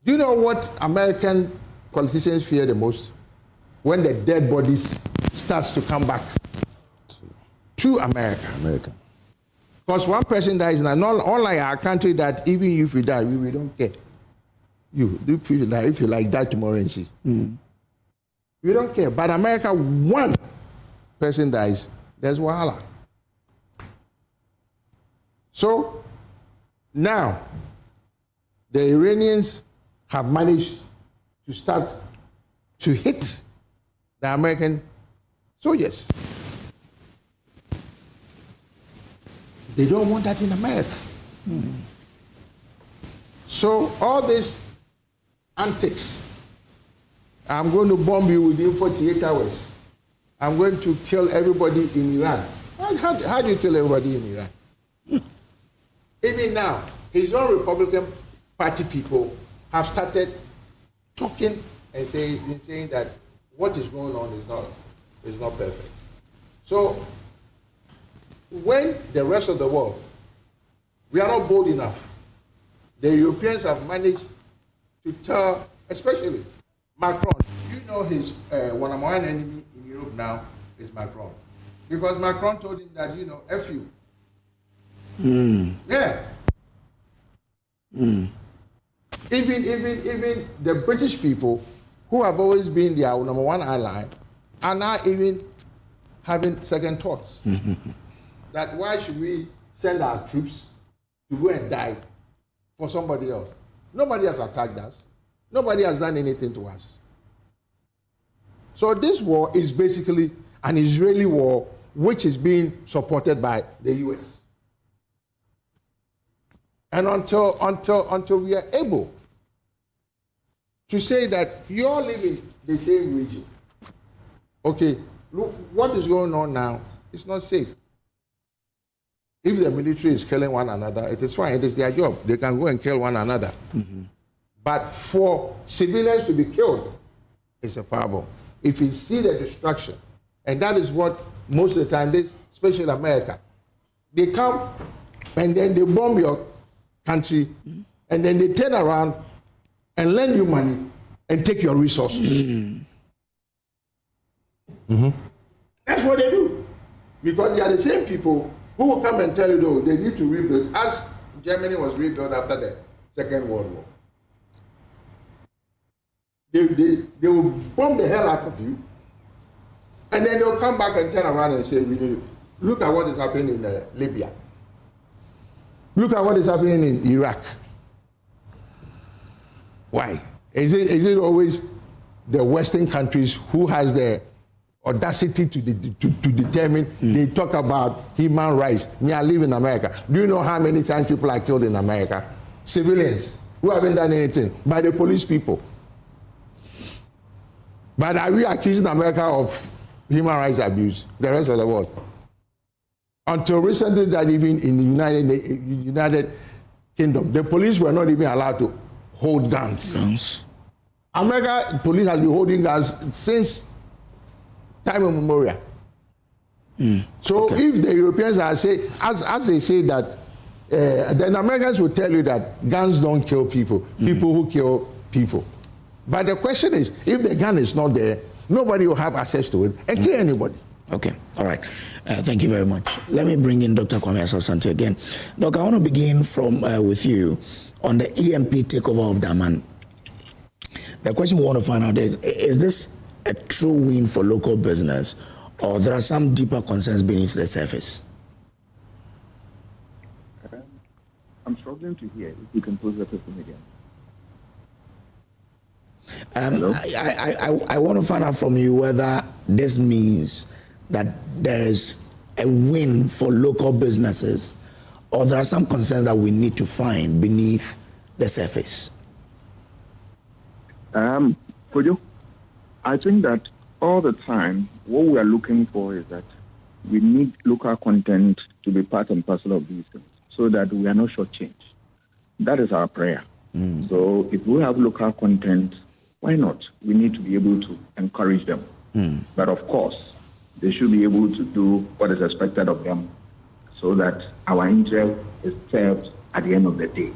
Do you know what American politicians fear the most? When the dead bodies starts to come back to America. Because one person dies now, not unlike our country that even if you die, we don't care. If you like die tomorrow and see. We don't care. But America, one person dies, there's wahala. So now the Iranians have managed to start to hit the American soldiers. They don't want that in America. So all these antics, I'm going to bomb you within 48 hours. I'm going to kill everybody in Iran. How do you kill everybody in Iran? Even now, his own Republican Party people have started talking and saying that what is going on is not perfect. So when the rest of the world, we are not bold enough, the Europeans have managed to tell, especially Macron, you know his one-on-one enemy in Europe now is Macron. Because Macron told him that, F you. Yeah. Even the British people, who have always been their number one ally, are now even having second thoughts. That why should we send our troops to go and die for somebody else? Nobody has attacked us. Nobody has done anything to us. So this war is basically an Israeli war which is being supported by the US. And until we are able to say that you all live in the same region, okay, look, what is going on now is not safe. If the military is killing one another, it is fine, it is their job. They can go and kill one another. But for civilians to be killed, it's a problem. If you see the destruction, and that is what most of the time, especially America, they come and then they bomb your country, and then they turn around and lend you money and take your resources. That's what they do. Because they are the same people who will come and tell you, though, they need to rebuild, as Germany was rebuilt after the Second World War. They will bomb the hell out of you, and then they'll come back and turn around and say, we need it. Look at what is happening in Libya. Look at what is happening in Iraq. Why? Is it always the Western countries who has the audacity to determine? They talk about human rights. Me, I live in America. Do you know how many times people are killed in America? Civilians who haven't done anything, by the police people. But are we accusing America of human rights abuse? The rest of the world. Until recently, that even in the United Kingdom, the police were not even allowed to hold guns. America police has been holding guns since time immemorial. So if the Europeans are saying, as they say that, then Americans will tell you that guns don't kill people, people who kill people. But the question is, if the gun is not there, nobody will have access to it and kill anybody. Okay, all right. Thank you very much. Let me bring in Dr. Kwame Asante again. Doc, I want to begin from with you on the EMP takeover of Daman. The question we want to find out is this a true win for local business, or there are some deeper concerns beneath the surface? I'm struggling to hear. If you can pose that question again. I want to find out from you whether this means that there is a win for local businesses, or there are some concerns that we need to find beneath the surface. Kojo, I think that all the time, what we are looking for is that we need local content to be part and parcel of these things so that we are not shortchanged. That is our prayer. So if we have local content, why not? We need to be able to encourage them. But of course, they should be able to do what is expected of them so that our interest is served at the end of the day.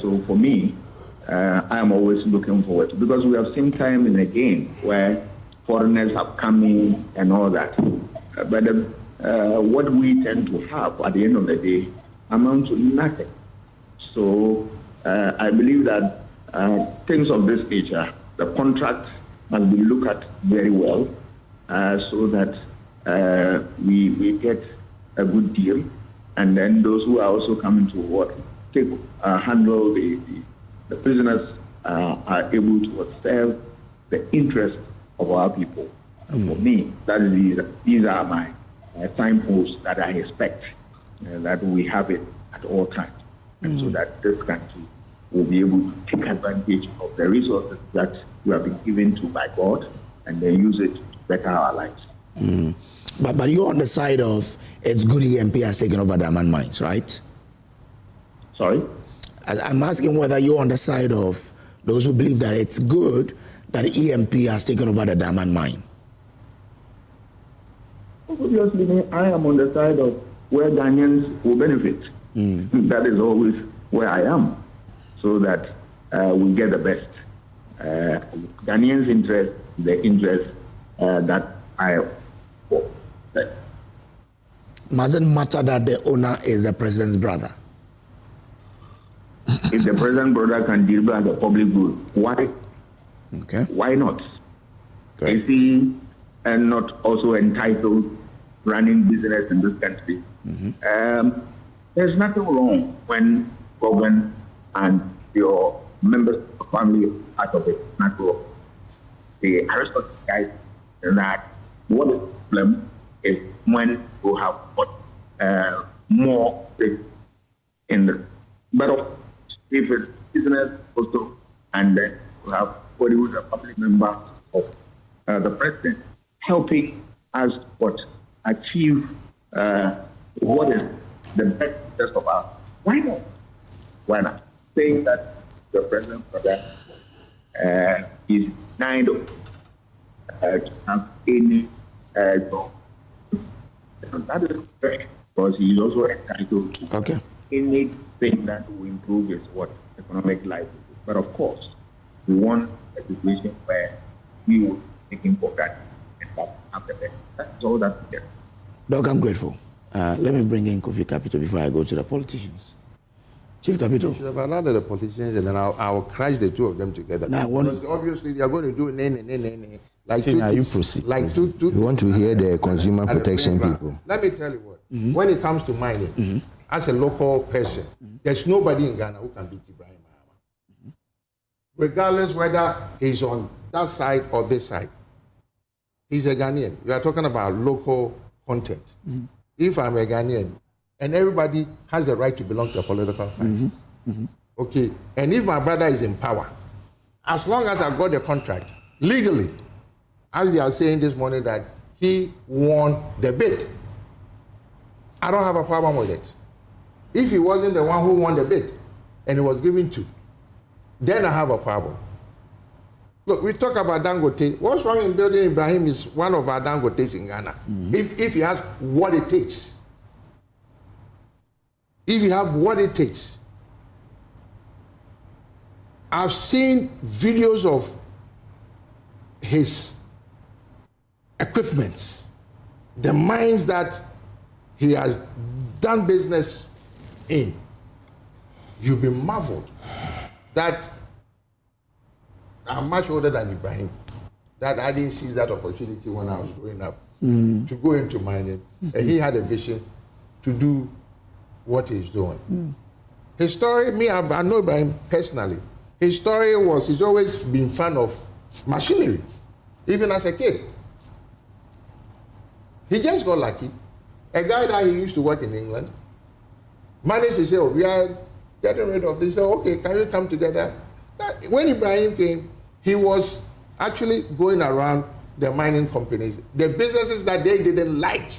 So for me, I am always looking forward to, because we have seen time and again where foreigners have come in and all that. But what we tend to have at the end of the day amounts to nothing. So I believe that things of this nature, the contract must be looked at very well so that we get a good deal. And then those who are also coming to handle the prisoners are able to serve the interest of our people. And for me, these are my signposts that I expect that we have it at all times. And so that this country will be able to take advantage of the resources that we have been given to by God and then use it to better our lives. But you're on the side of it's good EMP has taken over diamond mines, right? Sorry? I'm asking whether you're on the side of those who believe that it's good that EMP has taken over the diamond mine. Obviously, I am on the side of where Ghanaians will benefit. That is always where I am, so that we get the best. Ghanaians' interest, the interest that I have. Mustn't matter that the owner is the president's brother. If the president's brother can deliver the public good, why? Okay. Why not? Great. Is he not also entitled running business in this country? There's nothing wrong when government and your members of the family are part of it. Natural. The Aristotle guys that what is the problem is when you have got more in the but if it's business also, and then you have somebody who's a public member of the president helping us achieve what is the best interest of us. Why not? Why not? Saying that the president is denied to have any job. That is correct, because he is also entitled to anything that will improve his economic life. But of course, we want a situation where we will be taking for granted and that after that. That's all that we get. Doc, I'm grateful. Let me bring in Kofi Capito before I go to the politicians. Chief Capito. You should have allowed the politicians, and then I'll crash the two of them together. Now, obviously, they are going to do nay. Like you proceed. You want to hear the consumer protection people. Let me tell you what. When it comes to mining, as a local person, there's nobody in Ghana who can beat Ibrahim Mahama. Regardless whether he's on that side or this side. He's a Ghanaian. You are talking about local content. If I'm a Ghanaian, and everybody has the right to belong to a political party. Okay, and if my brother is in power, as long as I got the contract, legally, as they are saying this morning that he won the bid, I don't have a problem with it. If he wasn't the one who won the bid, and it was given to, then I have a problem. Look, we talk about Dangote. What's wrong in building Ibrahim is one of our Dangotes in Ghana. If he has what it takes. If you have what it takes. I've seen videos of his equipments, the mines that he has done business in. You'll be marveled that I'm much older than Ibrahim, that I didn't seize that opportunity when I was growing up to go into mining. And he had a vision to do what he's doing. His story, I know Ibrahim personally. His story was, he's always been fan of machinery, even as a kid. He just got lucky. A guy that he used to work in England managed to say, we are getting rid of this. So, okay, can we come together? When Ibrahim came, he was actually going around the mining companies. The businesses that they didn't like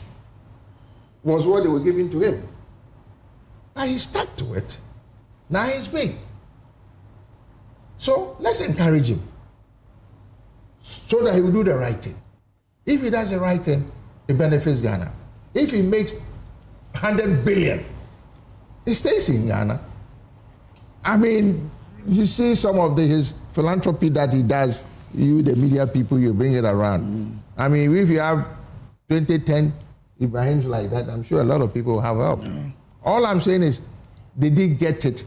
was what they were giving to him. And he stuck to it. Now he's big. So let's encourage him so that he will do the right thing. If he does the right thing, it benefits Ghana. If he makes 100 billion, it stays in Ghana. I mean, you see some of his philanthropy that he does, you, the media people, you bring it around. I mean, if you have 2010 Ibrahims like that, I'm sure a lot of people have help. All I'm saying is, they did get it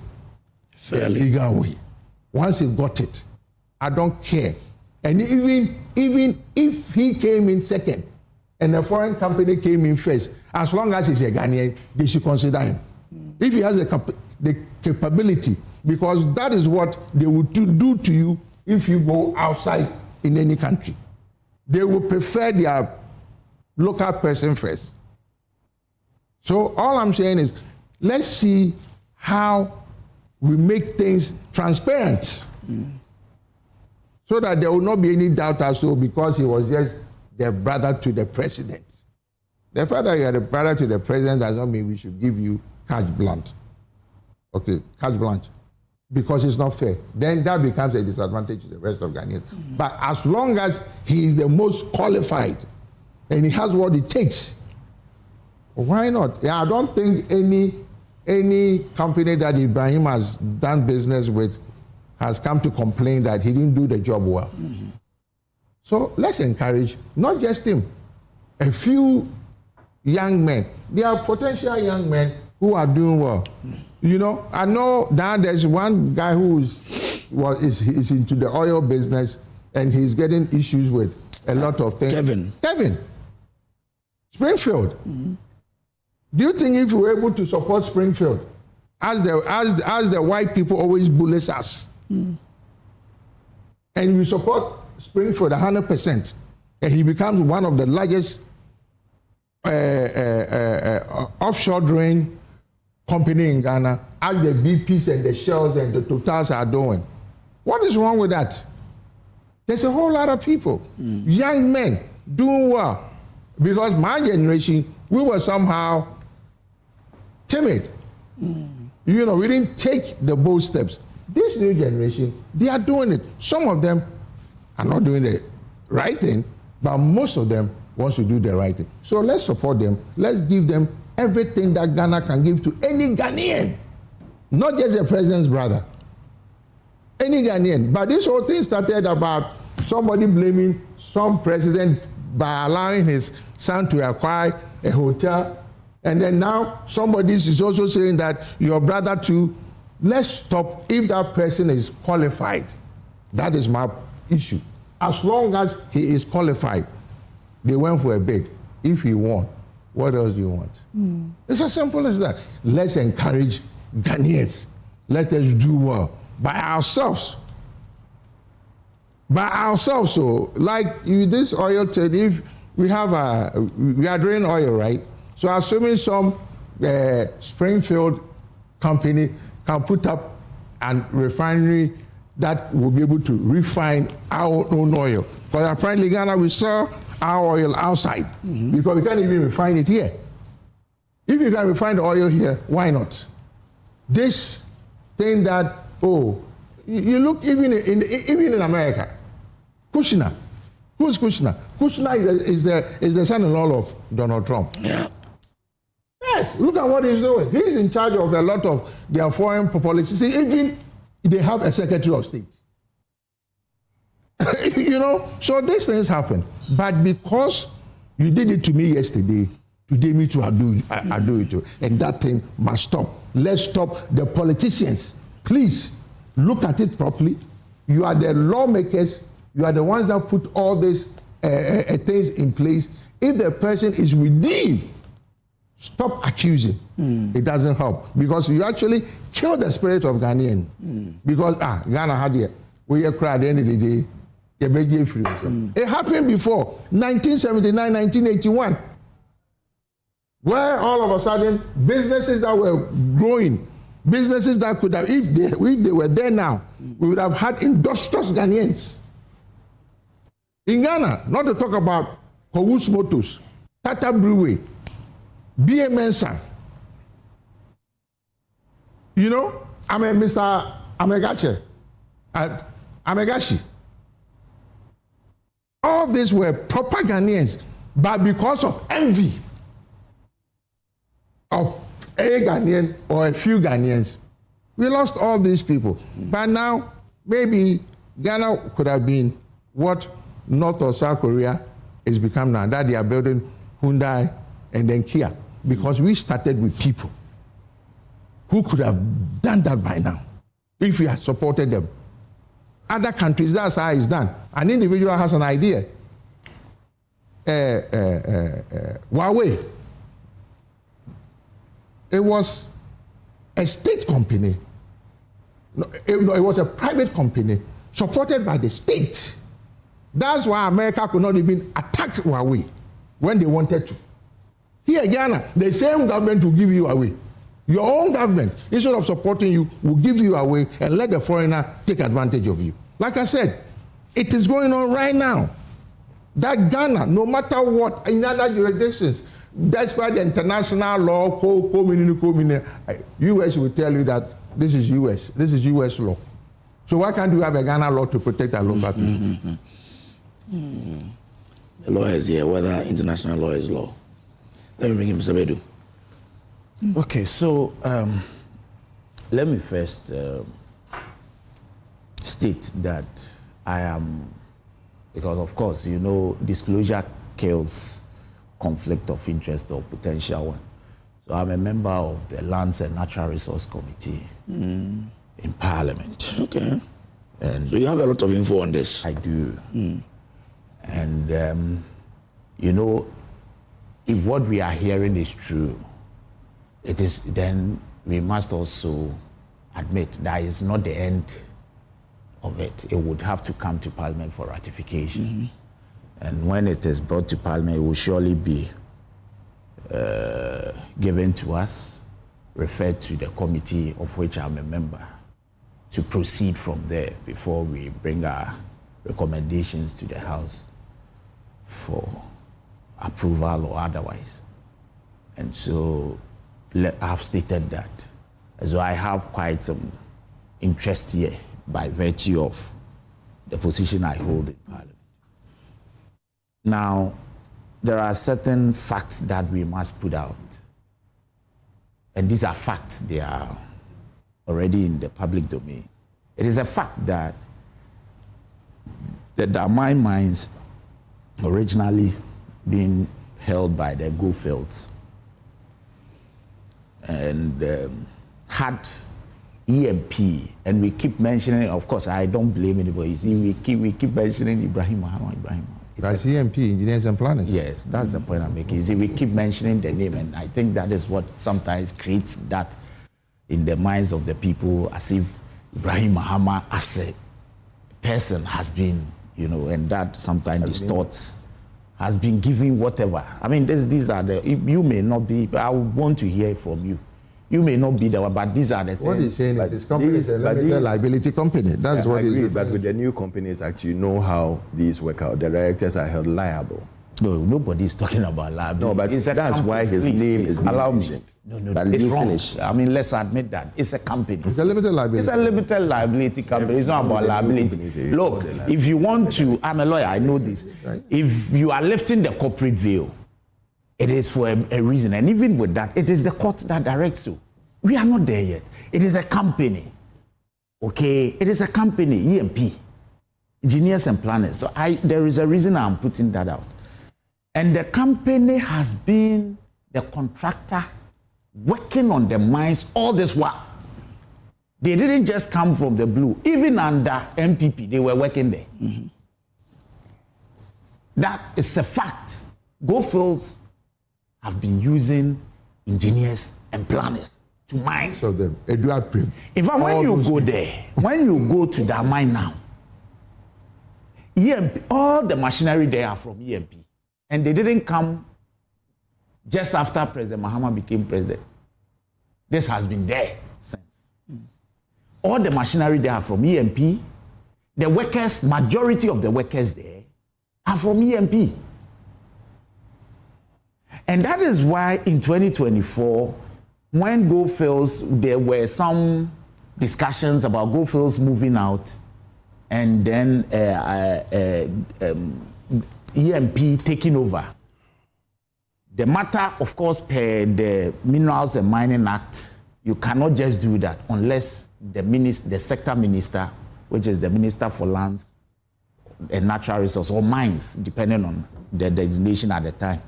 the legal way. Once he got it, I don't care. And even if he came in second and a foreign company came in first, as long as he's a Ghanaian, they should consider him. If he has the capability, because that is what they would do to you if you go outside in any country. They will prefer their local person first. So all I'm saying is, let's see how we make things transparent so that there will not be any doubt as to because he was just the brother to the president. The fact that you are the brother to the president does not mean we should give you carte blanche. Okay, carte blanche. Because it's not fair. Then that becomes a disadvantage to the rest of Ghanaians. But as long as he is the most qualified and he has what it takes, why not? I don't think any company that Ibrahim has done business with has come to complain that he didn't do the job well. So let's encourage not just him, a few young men. There are potential young men who are doing well. You know, I know now there's one guy who is into the oil business and he's getting issues with a lot of things. Kevin. Springfield. Do you think if we were able to support Springfield, as the white people always bully us, and we support Springfield 100%, and he becomes one of the largest offshore drilling company in Ghana, as the BPs and the Shells and the Totals are doing? What is wrong with that? There's a whole lot of people, young men, doing well. Because my generation, we were somehow timid. You know, we didn't take the bold steps. This new generation, they are doing it. Some of them are not doing the right thing, but most of them want to do the right thing. So let's support them. Let's give them everything that Ghana can give to any Ghanaian, not just the president's brother. Any Ghanaian. But this whole thing started about somebody blaming some president by allowing his son to acquire a hotel. And then now somebody is also saying that your brother too. Let's stop if that person is qualified. That is my issue. As long as he is qualified, they went for a bid. If he won, what else do you want? It's as simple as that. Let's encourage Ghanaians. Let us do well by ourselves. By ourselves, so like this oil trade, if we are drilling oil, right? So assuming some Springfield company can put up a refinery that will be able to refine our own oil. Because apparently Ghana, we sell our oil outside because we can't even refine it here. If you can refine the oil here, why not? This thing that, you look even in America, Kushner. Who's Kushner? Kushner is the son-in-law of Donald Trump. Yeah. Yes, look at what he's doing. He's in charge of a lot of their foreign policy. See, even they have a Secretary of State. You know, so these things happen. But because you did it to me yesterday, today me too, I do it too. And that thing must stop. Let's stop the politicians. Please, look at it properly. You are the lawmakers. You are the ones that put all these things in place. If the person is within, stop accusing. It doesn't help. Because you actually kill the spirit of Ghanaian. Because, Ghana had here. We are crying at the end of the day. It happened before, 1979, 1981. Where all of a sudden, businesses that were growing, businesses that could have, if they were there now, we would have had industrious Ghanaians. In Ghana, not to talk about Kowus Motors, Tata Brewery, BMNSA. You know, I'm a Mr. Amegashi. All these were proper Ghanaians, but because of envy of a Ghanaian or a few Ghanaians, we lost all these people. But now, maybe Ghana could have been what North or South Korea has become now, that they are building Hyundai and then Kia, because we started with people who could have done that by now if we had supported them. Other countries, that's how it's done. An individual has an idea. Huawei, it was a state company. It was a private company supported by the state. That's why America could not even attack Huawei when they wanted to. Here in Ghana, the same government will give you away. Your own government, instead of supporting you, will give you away and let the foreigner take advantage of you. Like I said, it is going on right now. That Ghana, no matter what, in other jurisdictions, that's why the international law, US will tell you that this is US law. So why can't you have a Ghana law to protect our local people? The law is here, whether international law is law. Let me bring him, Mr. Bedu. Okay, so let me first state that I am, because of course, you know, disclosure kills conflict of interest or potential one. So I'm a member of the Lands and Natural Resource Committee in Parliament. Okay. And so you have a lot of info on this. I do. And, you know, if what we are hearing is true, it is, then we must also admit that it's not the end of it. It would have to come to Parliament for ratification. And when it is brought to Parliament, it will surely be given to us, referred to the committee of which I'm a member, to proceed from there before we bring our recommendations to the House for approval or otherwise. And so I've stated that. So I have quite some interest here by virtue of the position I hold in Parliament. Now, there are certain facts that we must put out. And these are facts, they are already in the public domain. It is a fact that the Damai mines originally being held by the Goldfields and had EMP, and we keep mentioning, of course, I don't blame anybody. See, we keep mentioning Ibrahim Muhammad. That's EMP, Engineers and Planners. Yes, that's the point I'm making. You see, we keep mentioning the name, and I think that is what sometimes creates that in the minds of the people, as if Ibrahim Muhammad as a person has been, you know, and that sometimes distorts, has been giving whatever. I mean, these are the, you may not be, but I would want to hear from you. You may not be the one, but these are the things. What he's saying is this company is a limited liability company. That's what he's agree, but with the new companies, actually, you know how these work out. The directors are held liable. No, nobody is talking about liability. No, but that's why his name is being mentioned. No, it's wrong. I mean, let's admit that. It's a company. It's a limited liability. It's a limited liability company. It's not about liability. Look, if you want to, I'm a lawyer, I know this. If you are lifting the corporate veil, it is for a reason. And even with that, it is the court that directs you. We are not there yet. It is a company. Okay? It is a company, EMP, Engineers and Planners. So there is a reason I'm putting that out. And the company has been the contractor working on the mines all this while. They didn't just come from the blue. Even under MPP, they were working there. That is a fact. Goldfields have been using engineers and planners to mine. So the Edward Prim. In fact, when you go there, when you go to that mine now, EMP, all the machinery there are from EMP. And they didn't come just after President Mahama became president. This has been there since. All the machinery there are from EMP. The workers, majority of the workers there are from EMP. And that is why in 2024, when Goldfields, there were some discussions about Goldfields moving out, and then EMP taking over. The matter, of course, per the Minerals and Mining Act, you cannot just do that unless the sector minister, which is the Minister for Lands and Natural Resources, or Mines, depending on the designation at the time,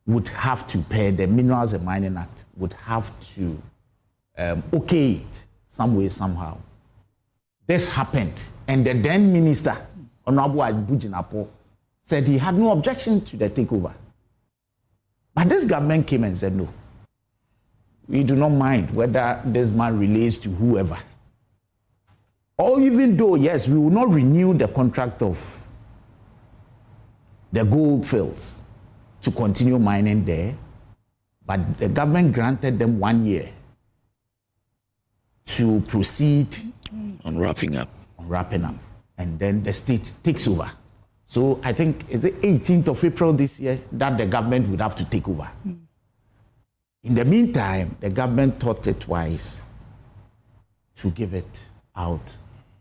would have to pay the Minerals and Mining Act, would have to okay it some way, somehow. This happened, and the then minister, Honorable Bujinapo, said he had no objection to the takeover. But this government came and said, no, we do not mind whether this man relates to whoever. Or even though, yes, we will not renew the contract of the Goldfields to continue mining there, but the government granted them 1 year to proceed on wrapping up. And then the state takes over. So I think it's the 18th of April this year that the government would have to take over. In the meantime, the government thought it wise to give it out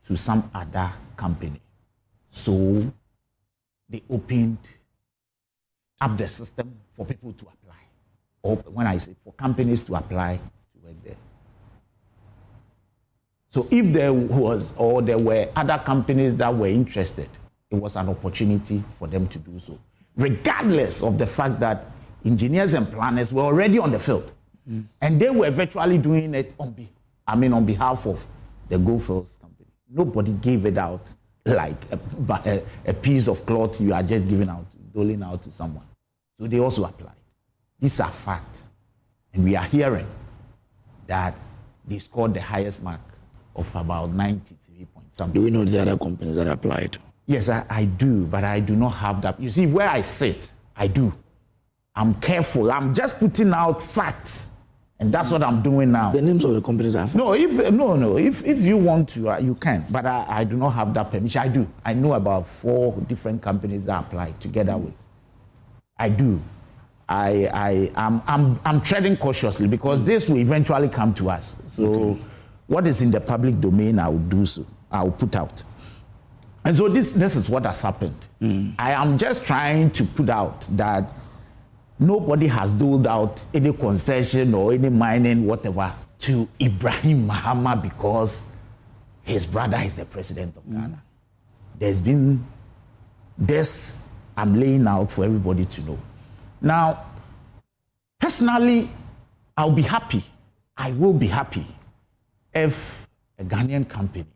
to some other company. So they opened up the system for people to apply. Or when I say for companies to apply to work there. So if there was, or there were other companies that were interested, it was an opportunity for them to do so, regardless of the fact that engineers and planners were already on the field. And they were virtually doing it on behalf of the Goldfields company. Nobody gave it out like a piece of cloth you are just doling out to someone. So they also applied. These are facts. And we are hearing that they scored the highest mark of about 93 points. Do we know the other companies that applied? Yes, I do, but I do not have that. You see, where I sit, I do. I'm careful. I'm just putting out facts, and that's what I'm doing now. The names of the companies are... No, if you want to, you can, but I do not have that permission. I do. I know about 4 different companies that applied together with. I do. I'm treading cautiously because this will eventually come to us. So what is in the public domain, I will do so. I will put out. And so this is what has happened. I am just trying to put out that nobody has doled out any concession or any mining, whatever, to Ibrahim Mahama because his brother is the president of Ghana. There's been this I'm laying out for everybody to know. Now, personally, I'll be happy. I will be happy if a Ghanaian company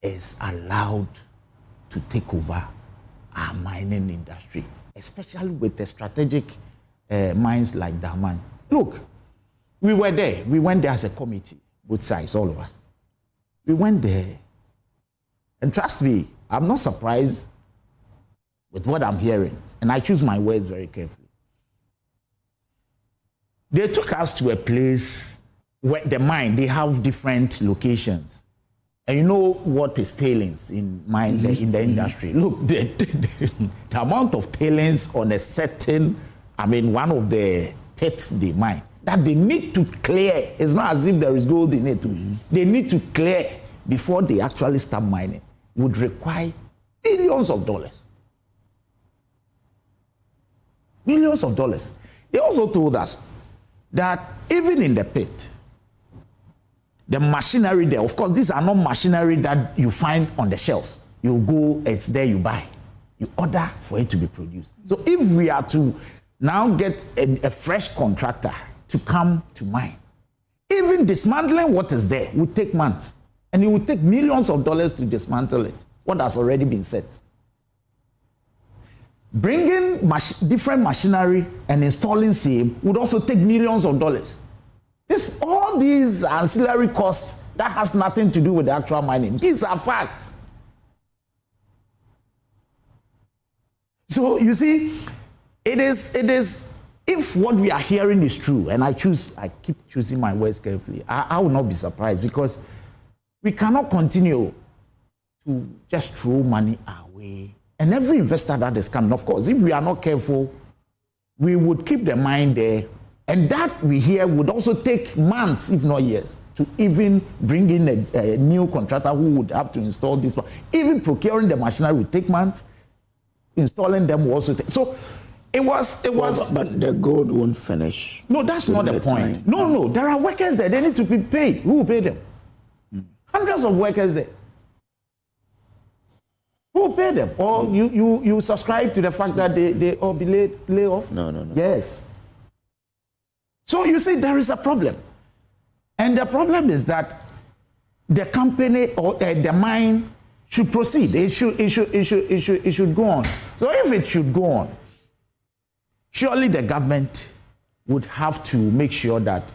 is allowed to take over our mining industry, especially with the strategic mines like Daman. Look, we were there. We went there as a committee, both sides, all of us. We went there, and trust me, I'm not surprised with what I'm hearing, and I choose my words very carefully. They took us to a place where the mine, they have different locations. And you know what is tailings in mine in the industry? Look, the amount of tailings on a certain, one of the pits they mine, that they need to clear. It's not as if there is gold in it. They need to clear before they actually start mining. Would require billions of dollars. Millions of dollars. They also told us that even in the pit, the machinery there, of course, these are not machinery that you find on the shelves. You go, it's there, you buy. You order for it to be produced. So if we are to now get a fresh contractor to come to mine, even dismantling what is there would take months. And it would take millions of dollars to dismantle it, what has already been set. Bringing different machinery and installing same would also take millions of dollars. All these ancillary costs, that has nothing to do with the actual mining. These are facts. So you see, it is if what we are hearing is true, and I keep choosing my words carefully, I will not be surprised because we cannot continue to just throw money our way and every investor that is coming, of course, if we are not careful, we would keep the mind there. And that we hear would also take months, if not years, to even bring in a new contractor who would have to install this. Even procuring the machinery would take months. Installing them will also take. So it was. But the gold won't finish. No, that's not the point. No. There are workers there. They need to be paid. Who will pay them? Hundreds of workers there. Who will pay them? Or you subscribe to the fact that they all be lay off? No. Yes. So you see, there is a problem. And the problem is that the company or the mine should proceed. It should go on. So if it should go on, surely the government would have to make sure that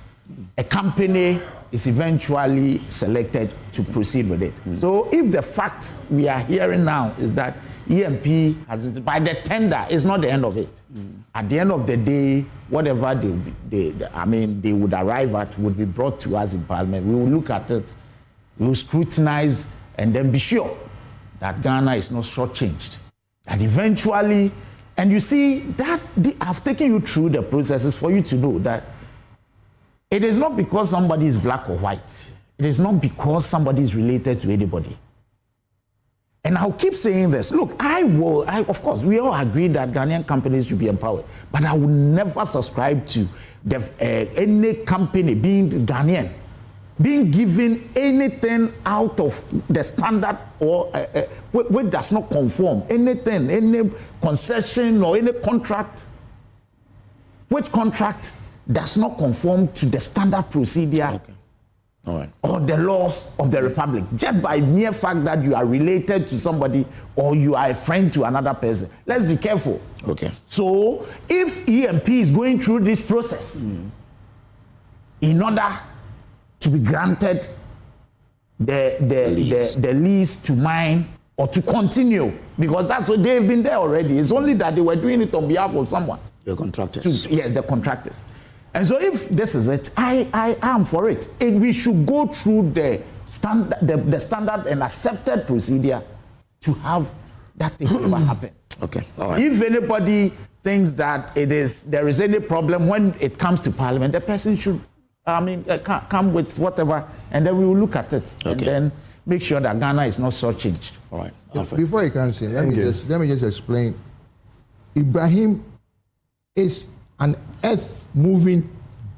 a company is eventually selected to proceed with it. So if the facts we are hearing now is that EMP has been, by the tender, it's not the end of it. At the end of the day, whatever they would arrive at would be brought to us in Parliament. We will look at it, we will scrutinize, and then be sure that Ghana is not shortchanged. And eventually, and you see, that I've taken you through the processes for you to know that it is not because somebody is black or white. It is not because somebody is related to anybody. And I'll keep saying this. Look, of course, we all agree that Ghanaian companies should be empowered, but I will never subscribe to any company being Ghanaian, being given anything out of the standard or which does not conform, anything, any concession or any contract, which contract does not conform to the standard procedure. All right. Or the laws of the Republic, just by mere fact that you are related to somebody or you are a friend to another person. Let's be careful. Okay. So if EMP is going through this process in order to be granted the lease to mine or to continue, because that's what they've been there already. It's only that they were doing it on behalf of someone. The contractors. Yes, the contractors. And so if this is it, I am for it. We should go through the standard and accepted procedure to have that thing ever happen. Okay. All right. If anybody thinks that there is any problem when it comes to Parliament, the person should, come with whatever, and then we will look at it. Okay. And then make sure that Ghana is not shortchanged. All right. Before you can say, let me just explain. Ibrahim is an earth-moving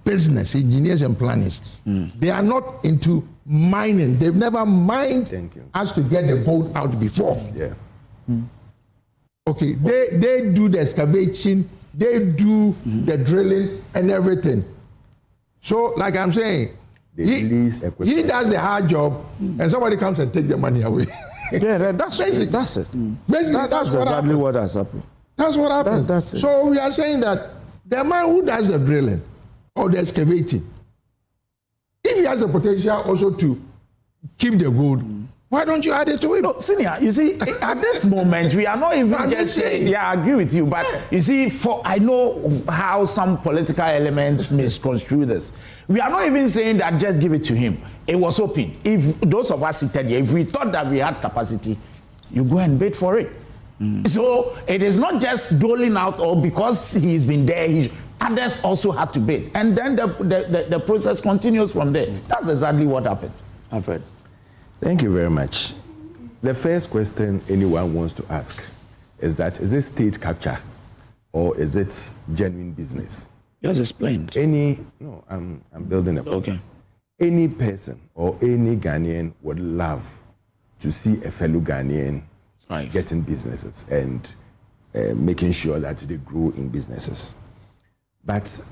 business, engineers and planners. They are not into mining. They've never mined us to get the gold out before. Yeah. Okay, they do the excavation, they do the drilling and everything. So, like I'm saying, he does the hard job and somebody comes and takes the money away. Yeah, that's it. Basically, that's exactly what has happened. That's what happened. That's it. So we are saying that the man who does the drilling or the excavating, if he has the potential also to keep the gold, why don't you add it to him? No, Senior, you see, at this moment, we are not even just saying, yeah, I agree with you, but you see, I know how some political elements misconstrue this. We are not even saying that just give it to him. It was open. If those of us seated here, if we thought that we had capacity, you go and bid for it. So it is not just doling out, or because he's been there, others also had to bid. And then the process continues from there. That's exactly what happened. Alfred. Thank you very much. The first question anyone wants to ask is it state capture or is it genuine business? Just explain. I'm building a point. Okay. Any person or any Ghanaian would love to see a fellow Ghanaian getting businesses and making sure that they grow in businesses. But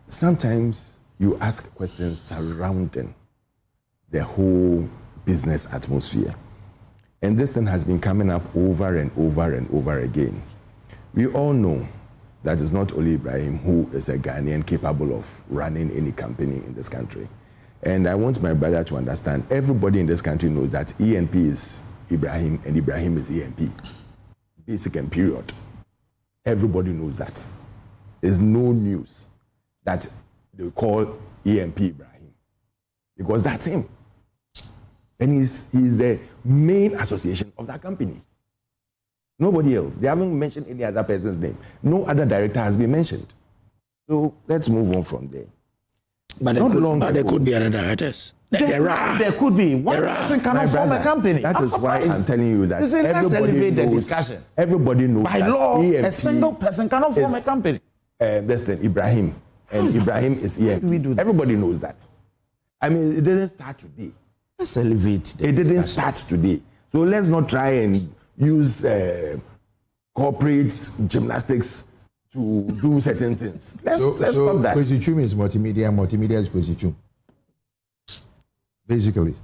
sometimes you ask questions surrounding the whole business atmosphere. And this thing has been coming up over and over and over again. We all know that it's not only Ibrahim who is a Ghanaian capable of running any company in this country. And I want my brother to understand, everybody in this country knows that EMP is Ibrahim and Ibrahim is EMP. Basic and period. Everybody knows that. There's no news that they call EMP Ibrahim, because that's him. And he's the main association of that company. Nobody else. They haven't mentioned any other person's name. No other director has been mentioned. So let's move on from there. But there could be other directors. There could be. One person cannot form a company. That is why I'm telling you that let's elevate the discussion. Everybody knows by that law, EMP a single person cannot form a company. Listen, Ibrahim. And Ibrahim is EMP. Everybody knows that. I mean, it didn't start today. Let's elevate the It didn't start today. So let's not try and use corporate gymnastics to do certain things. Let's stop that. Presidium is multimedia is presidium. Basically.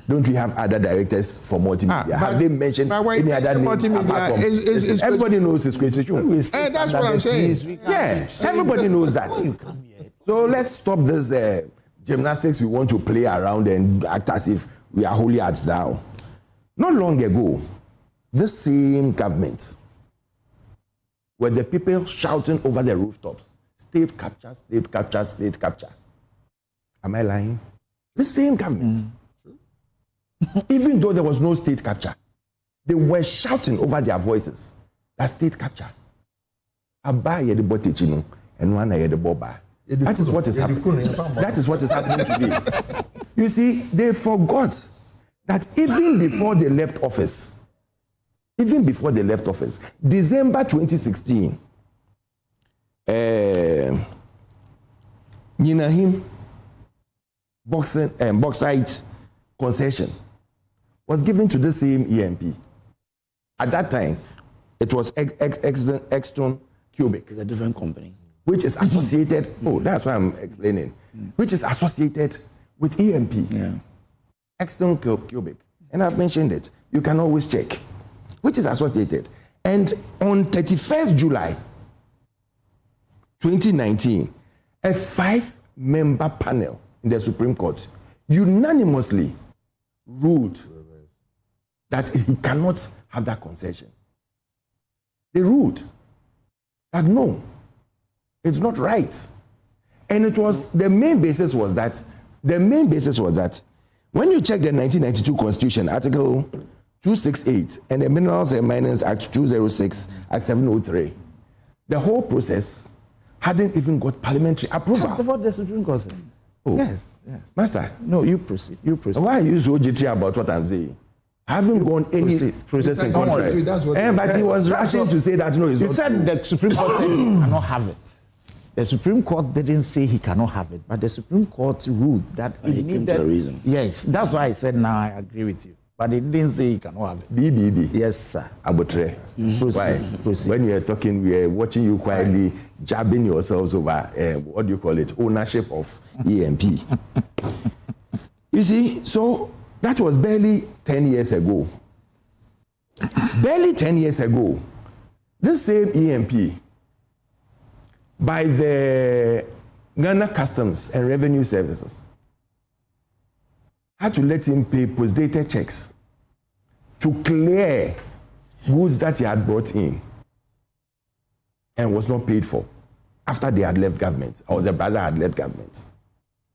Don't we have other directors for multimedia? Have they mentioned any other name apart from everybody knows it's presidium. That's what I'm saying. Yeah, everybody knows that. So let's stop this gymnastics we want to play around and act as if we are holy as thou. Not long ago, this same government were the people shouting over the rooftops, state capture, state capture, state capture. Am I lying? The same government. Even though there was no state capture, they were shouting over their voices that state capture. Abaye the botechino and one the boba. That is what is happening. That is what is happening today. You see, they forgot that even before they left office, December 2016, Ninahim bauxite concession was given to the same EMP. At that time, it was Exton Cubic. It's a different company. Which is associated, that's why I'm explaining, which is associated with EMP. Yeah. Exton Cubic. And I've mentioned it. You can always check. Which is associated. And on 31st July 2019, a 5-member panel in the Supreme Court unanimously ruled that he cannot have that concession. They ruled that no, it's not right. And it was, the main basis was that when you check the 1992 Constitution, Article 268, and the Minerals and Miners Act 206, Act 703, the whole process hadn't even got parliamentary approval. That's what the Supreme Court said. Yes. Master. No, you proceed. Why are you so jittery about what I'm saying? I haven't gone any protesting contrary. But he was rushing to say that no, it's not. He said the Supreme Court said he cannot have it. The Supreme Court didn't say he cannot have it, but the Supreme Court ruled that he came to a reason. Yes, that's why I said now I agree with you. But it didn't say he cannot have it. BBB. Yes, sir. Abotre. Why? When we were talking, we were watching you quietly jabbing yourselves over, what do you call it, ownership of EMP. You see, so that was barely 10 years ago. Barely 10 years ago, this same EMP, by the Ghana Customs and Revenue Services, had to let him pay post-dated checks to clear goods that he had brought in and was not paid for after they had left government, or the brother had left government.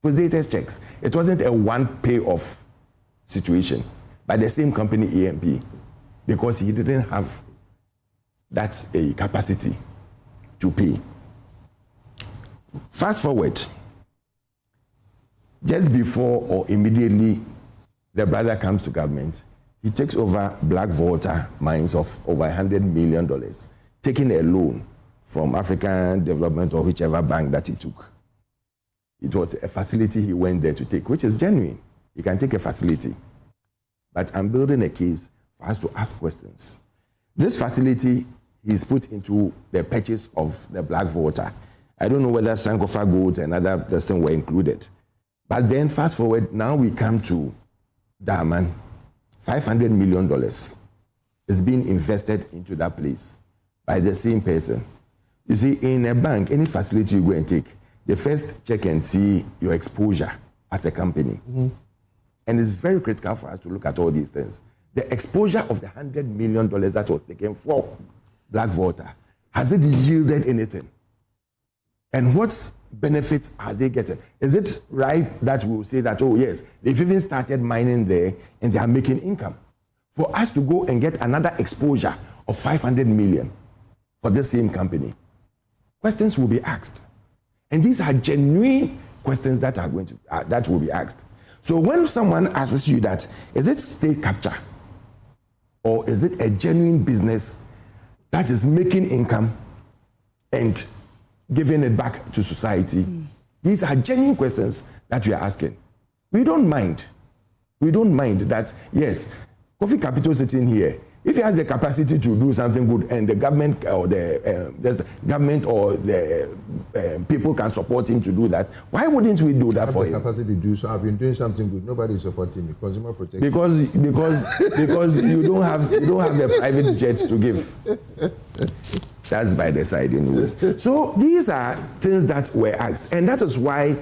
Post-dated checks. It wasn't a one pay-off situation by the same company EMP, because he didn't have that capacity to pay. Fast forward, just before or immediately the brother comes to government, he takes over Black Volta mines of over $100 million, taking a loan from African Development or whichever bank that he took. It was a facility he went there to take, which is genuine. He can take a facility. But I'm building a case for us to ask questions. This facility is put into the purchase of the Black Volta. I don't know whether Sankofa Gold and other testing were included. But then fast forward, now we come to Daman. $500 million is being invested into that place by the same person. You see, in a bank, any facility you go and take, they first check and see your exposure as a company. Mm-hmm. And it's very critical for us to look at all these things. The exposure of the $100 million that was taken for Black Volta, has it yielded anything? And what benefits are they getting? Is it right that we will say that, oh yes, they've even started mining there and they are making income? for us to go and get another exposure of 500 million for the same company? Questions will be asked. And these are genuine questions that are going to that will be asked. So when someone asks you that, is it state capture or is it a genuine business that is making income and giving it back to society? These are genuine questions that we are asking. We don't mind. We don't mind that, yes, Kofi Capital sitting here, if he has the capacity to do something good and the government or the government or the people can support him to do that, why wouldn't we do that for him? Capacity to do so. I've been doing something good. Nobody is supporting me. Consumer protection. Because you don't have the private jets to give. That's by the side anyway. So these are things that were asked, and that is why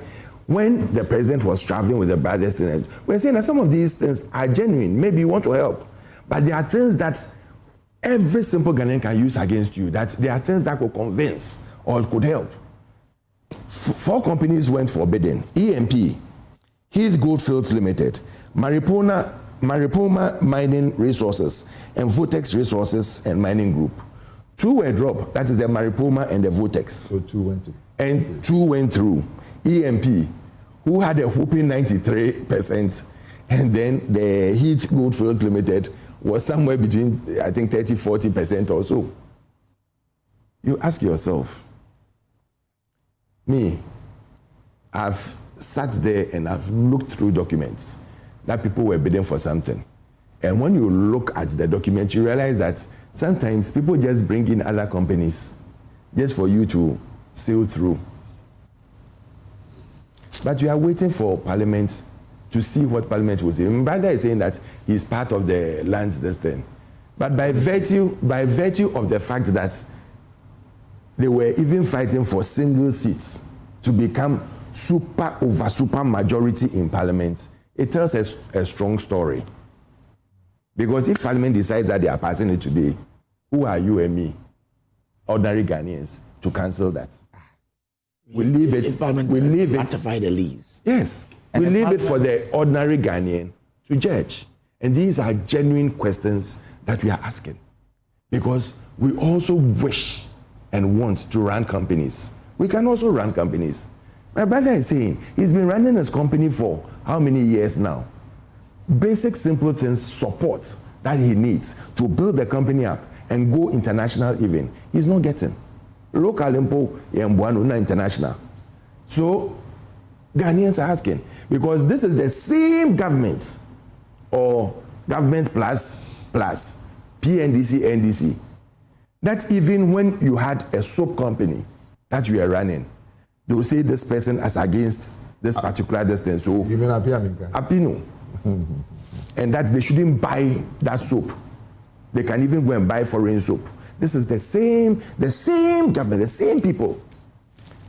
when the president was traveling with the brothers, we're saying that some of these things are genuine. Maybe you want to help. But there are things that every simple Ghanaian can use against you, that there are things that could convince or could help. 4 companies went for bidding. EMP, Heath Goldfields Limited, Maripoma Mining Resources, and Votex Resources and Mining Group. 2 were dropped, that is the Maripoma and the Votex. So 2 went through. And 2 went through. EMP, who had a whooping 93%, and then the Heath Goldfields Limited was somewhere between, I think, 30-40% or so. You ask yourself, me, I've sat there and I've looked through documents that people were bidding for something. And when you look at the document, you realize that sometimes people just bring in other companies just for you to sail through. But we are waiting for Parliament to see what Parliament will say. My brother is saying that he's part of the lands this thing. But by virtue of the fact that they were even fighting for single seats to become super majority in Parliament, it tells us a strong story. Because if Parliament decides that they are passing it today, who are you and me, ordinary Ghanaians, to cancel that? We leave it. We leave it. Ratify the lease. Yes. We leave it for the ordinary Ghanaian to judge. And these are genuine questions that we are asking. Because we also wish and want to run companies. We can also run companies. My brother is saying he's been running his company for how many years now? Basic, simple things, support that he needs to build the company up and go international even. He's not getting. Local impo, not international. So Ghanaians are asking, because this is the same government or government plus PNDC, NDC, that even when you had a soap company that you are running, they will say this person as against this particular distance. So you mean Apino. And that they shouldn't buy that soap. They can even go and buy foreign soap. This is the same government, the same people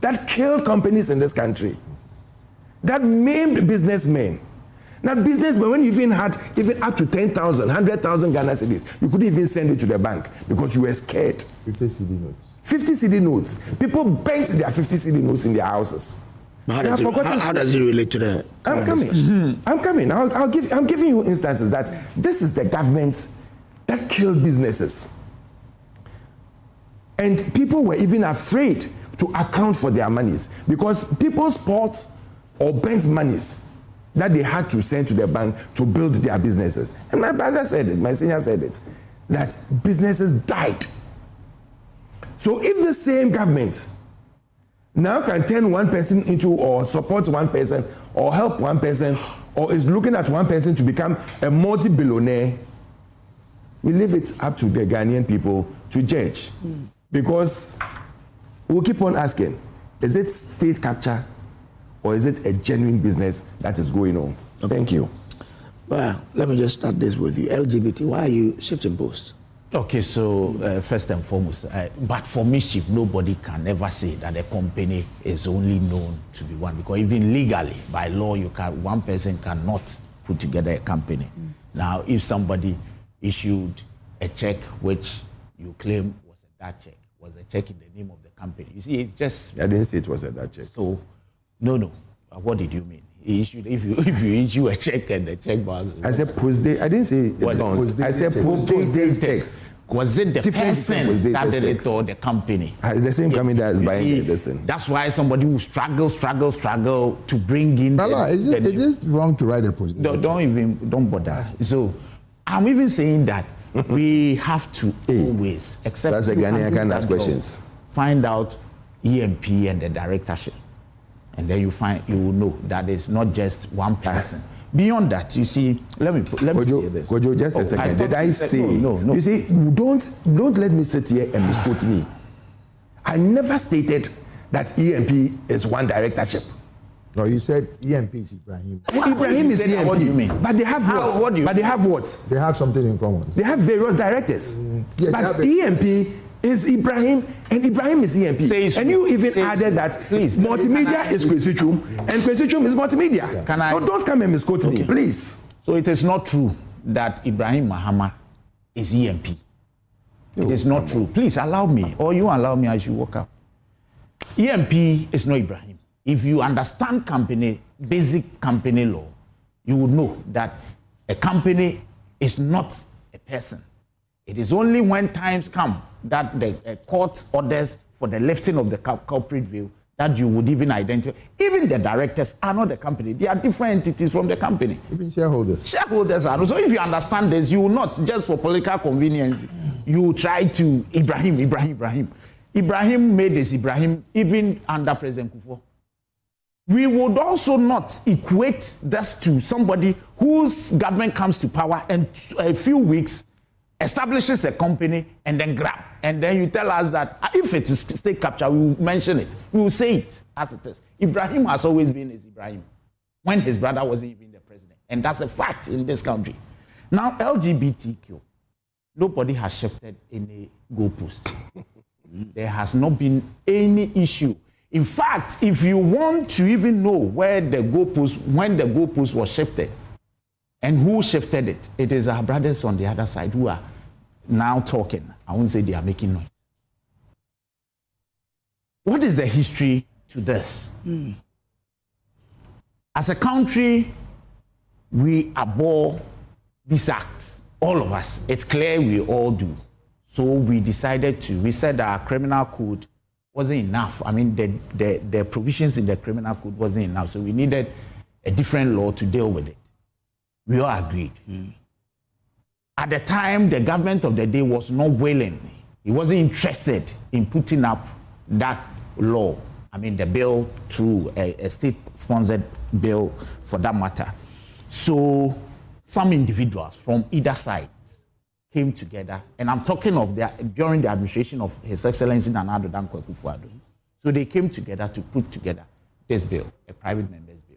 that killed companies in this country, that maimed businessmen. Now, businessmen, when you even had even up to 10,000, 100,000 Ghana cedis, you couldn't even send it to the bank because you were scared. 50 CD notes. 50 CD notes. People bent their 50 CD notes in their houses. How does it relate to the? I'm coming. I'm giving you instances that this is the government that killed businesses. And people were even afraid to account for their monies because people sport or bent monies that they had to send to the bank to build their businesses. And my brother said it, my senior said it, that businesses died. So if the same government now can turn one person into or support one person or help one person or is looking at one person to become a multi-billionaire, we leave it up to the Ghanaian people to judge. Because we'll keep on asking, is it state capture or is it a genuine business that is going on? Thank you. Well, let me just start this with you. LGBT, why are you shifting posts? Okay, so first and foremost, but for mischief, nobody can ever say that a company is only known to be one, because even legally, by law, one person cannot put together a company. Now, if somebody issued a check which you claim was a Dutch check, was a check in the name of the company, you see, it's just... I didn't say it was a Dutch check. So, no. What did you mean? issued, if you issue a check and the check bounces. I said post-date. I didn't say bounce. I said post-date checks. Was it the person that did it or the company? It's the same company that is buying this thing. That's why somebody will struggle to bring in. Is it wrong to write a post? Don't bother. So I'm even saying that we have to always, except that's a Ghanaian can ask questions. Find out EMP and the directorship, and then you will know that it's not just one person. Beyond that, you see, let me say this. Kojo, just a second. Did I say? No. You see, don't let me sit here and misquote me. I never stated that EMP is one directorship. No, you said EMP is Ibrahim. Ibrahim is EMP. What do you mean? But they have what? But they have what? They have something in common. They have various directors. Yes, but EMP is Ibrahim, and Ibrahim is EMP. And you even added that multimedia is Kwesichum, and Kwesichum is multimedia. Yeah. So don't come and misquote me, please. So it is not true that Ibrahim Mahama is EMP. It is not true. Please allow me, or you allow me as you walk out. EMP is not Ibrahim. If you understand basic company law, you would know that a company is not a person. It is only when times come that the court orders for the lifting of the corporate veil that you would even identify. Even the directors are not the company. They are different entities from the company. Even shareholders. Shareholders are. So if you understand this, you will not, just for political convenience, you try to Ibrahim. Ibrahim made this Ibrahim even under President Akufo. We would also not equate this to somebody whose government comes to power and a few weeks establishes a company and then grab. And then you tell us that if it is state capture, we will mention it. We will say it as it is. Ibrahim has always been his Ibrahim when his brother wasn't even the president. And that's a fact in this country. Now, LGBTQ, nobody has shifted any goalpost. There has not been any issue. In fact, if you want to even know when the goalpost was shifted and who shifted it, it is our brothers on the other side who are now talking. I won't say they are making noise. What is the history to this? As a country, we abhor these acts, all of us. It's clear we all do. So we said our criminal code wasn't enough. I mean, the provisions in the criminal code wasn't enough. So we needed a different law to deal with it. We all agreed. At the time, the government of the day was not willing. He wasn't interested in putting up that law. I mean, the bill through a state-sponsored bill for that matter. So some individuals from either side came together, and I'm talking of during the administration of His Excellency Nana Addo Dankwa Akufo-Addo. So they came together to put together this bill, a private member's bill.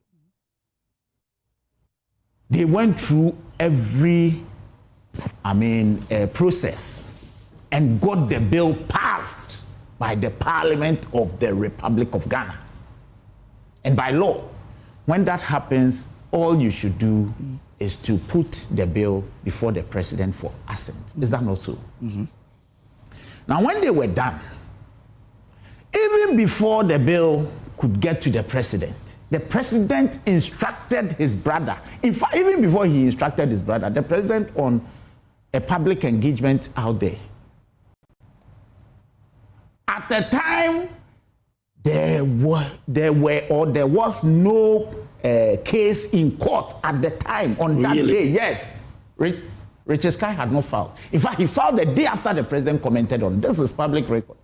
They went through every, process and got the bill passed by the Parliament of the Republic of Ghana. And by law, when that happens, all you should do is to put the bill before the president for assent. Is that not so? Now, when they were done, even before the bill could get to the president instructed his brother. In fact, even before he instructed his brother, the president on a public engagement out there. At the time, there was no case in court at the time on that day. Yes, Richard Sky had not filed. In fact, he filed the day after the president commented on it. This is public record.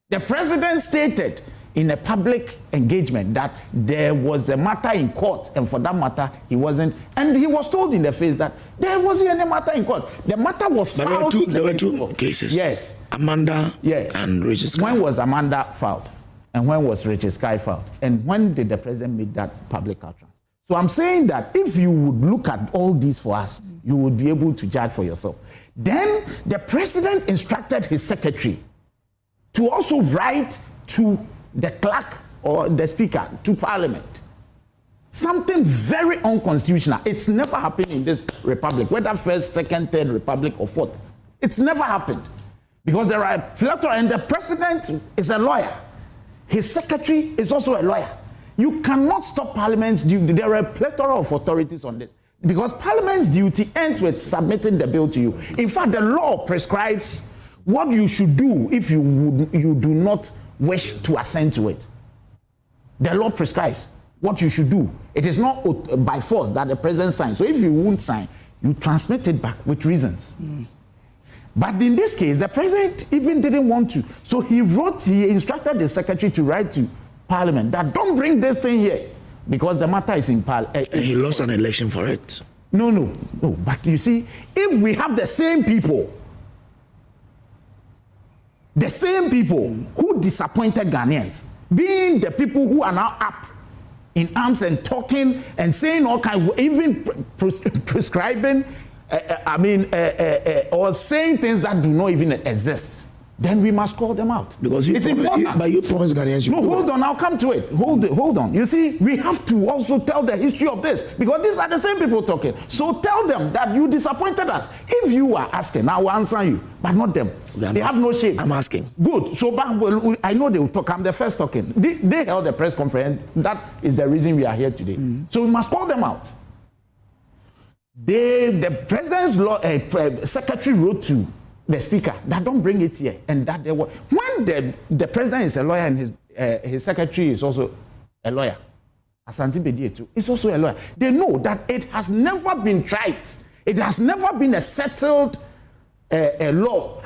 The president stated in a public engagement that there was a matter in court, and for that matter, he wasn't. And he was told in the face that there wasn't any matter in court. The matter was filed. There were two cases. Yes. Amanda and Richard Sky. When was Amanda filed? And when was Richard Sky filed? And when did the president make that public utterance? So I'm saying that if you would look at all these for us, you would be able to judge for yourself. Then the president instructed his secretary to also write to the clerk or the speaker to Parliament. Something very unconstitutional. It's never happened in this republic, whether first, second, third republic or fourth. It's never happened. Because there are plethora, and the president is a lawyer. His secretary is also a lawyer. You cannot stop Parliament's duty. There are a plethora of authorities on this. Because Parliament's duty ends with submitting the bill to you. In fact, the law prescribes what you should do if you do not wish to assent to it. The law prescribes what you should do. It is not by force that the president signs. So if you won't sign, you transmit it back with reasons. But in this case, the president even didn't want to. So he instructed the secretary to write to Parliament that don't bring this thing here because the matter is in Parliament. He lost an election for it. No. But you see, if we have the same people who disappointed Ghanaians, being the people who are now up in arms and talking and saying all kinds, even prescribing, or saying things that do not even exist, then we must call them out. Because it's important. But you promised Ghanaians you No, hold on, I'll come to it. Hold on. You see, we have to also tell the history of this, because these are the same people talking. So tell them that you disappointed us. If you are asking, I will answer you, but not them. They have no shame. I'm asking. Good. So I know they will talk. I'm the first talking. They held a press conference. That is the reason we are here today. So we must call them out. The president's secretary wrote to the speaker that don't bring it here, and that they were when the president is a lawyer and his secretary is also a lawyer. Asante Bedietu is also a lawyer. They know that it has never been tried. It has never been a settled law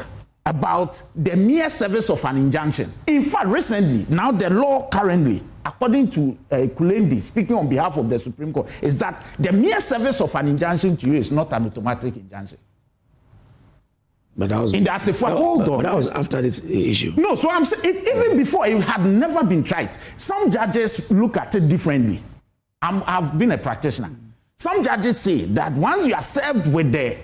about the mere service of an injunction. In fact, recently, now the law currently, according to Kulendi, speaking on behalf of the Supreme Court, is that the mere service of an injunction to you is not an automatic injunction. But that was hold on. But that was after this issue. No, so I'm saying even before it had never been tried. Some judges look at it differently. I've been a practitioner. Some judges say that once you are served with the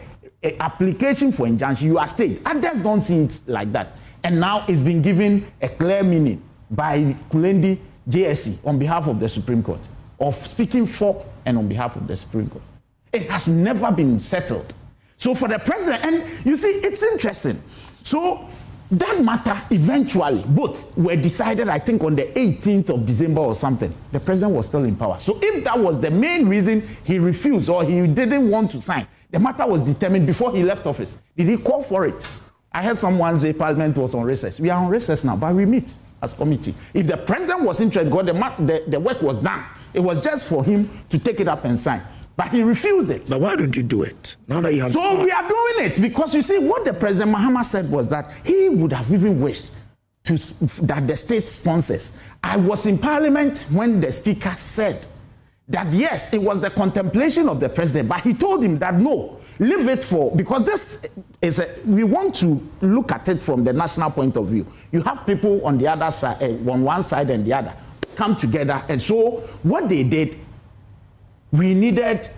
application for injunction, you are stayed. Others don't see it like that. And now it's been given a clear meaning by Kulendi JSC on behalf of the Supreme Court, of speaking for and on behalf of the Supreme Court. It has never been settled. So for the president, and you see, it's interesting. So that matter eventually, both were decided, I think, on the 18th of December or something. The president was still in power. So if that was the main reason he refused or he didn't want to sign, the matter was determined before he left office. Did he call for it? I heard someone say Parliament was on recess. We are on recess now, but we meet as committee. If the president was interested, the work was done. It was just for him to take it up and sign. But he refused it. But why don't you do it? Now that you have So we are doing it because you see what the President Mahama said was that he would have even wished that the state sponsors. I was in Parliament when the Speaker said that yes, it was the contemplation of the President, but he told him that no, leave it for, because this is we want to look at it from the national point of view. You have people on the other side, on one side and the other, come together, and so what they did, we needed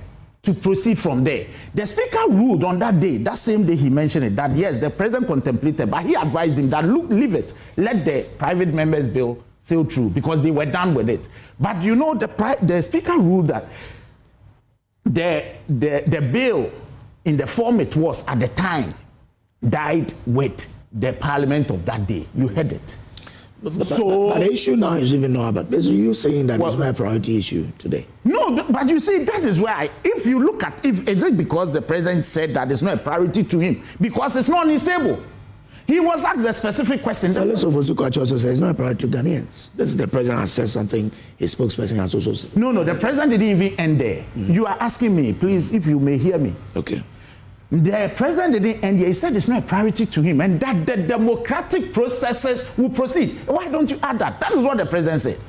to proceed from there. The Speaker ruled on that day, that same day he mentioned it, that yes, the President contemplated, but he advised him that look, leave it, let the private members' bill sail through, because they were done with it. But you know, the Speaker ruled that the bill in the form it was at the time died with the Parliament of that day. You heard it. But the issue now is even not about this. You saying that it's not a priority issue today? No, but you see, that is why if you look at is it because the president said that it's not a priority to him because it's not unstable. He was asked a specific question. Felix Ofosu-Kwakye also says it's not a priority to Ghanaians. This is the president has said something. His spokesperson has also said. No, the president didn't even end there. You are asking me, please, if you may hear me. Okay. The president didn't end here. He said it's not a priority to him and that the democratic processes will proceed. Why don't you add that? That is what the president said.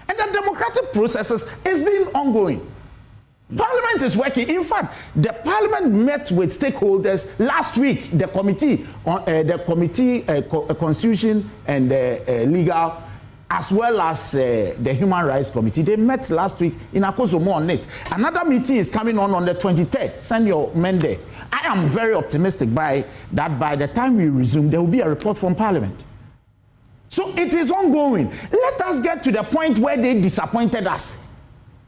And the democratic processes has been ongoing. Parliament is working. In fact, the Parliament met with stakeholders last week. The committee, Constitution and Legal, as well as the Human Rights Committee, they met last week in Akosua on it. Another meeting is coming on the 23rd. Send your men there. I am very optimistic that by the time we resume, there will be a report from Parliament. So it is ongoing. Let us get to the point where they disappointed us.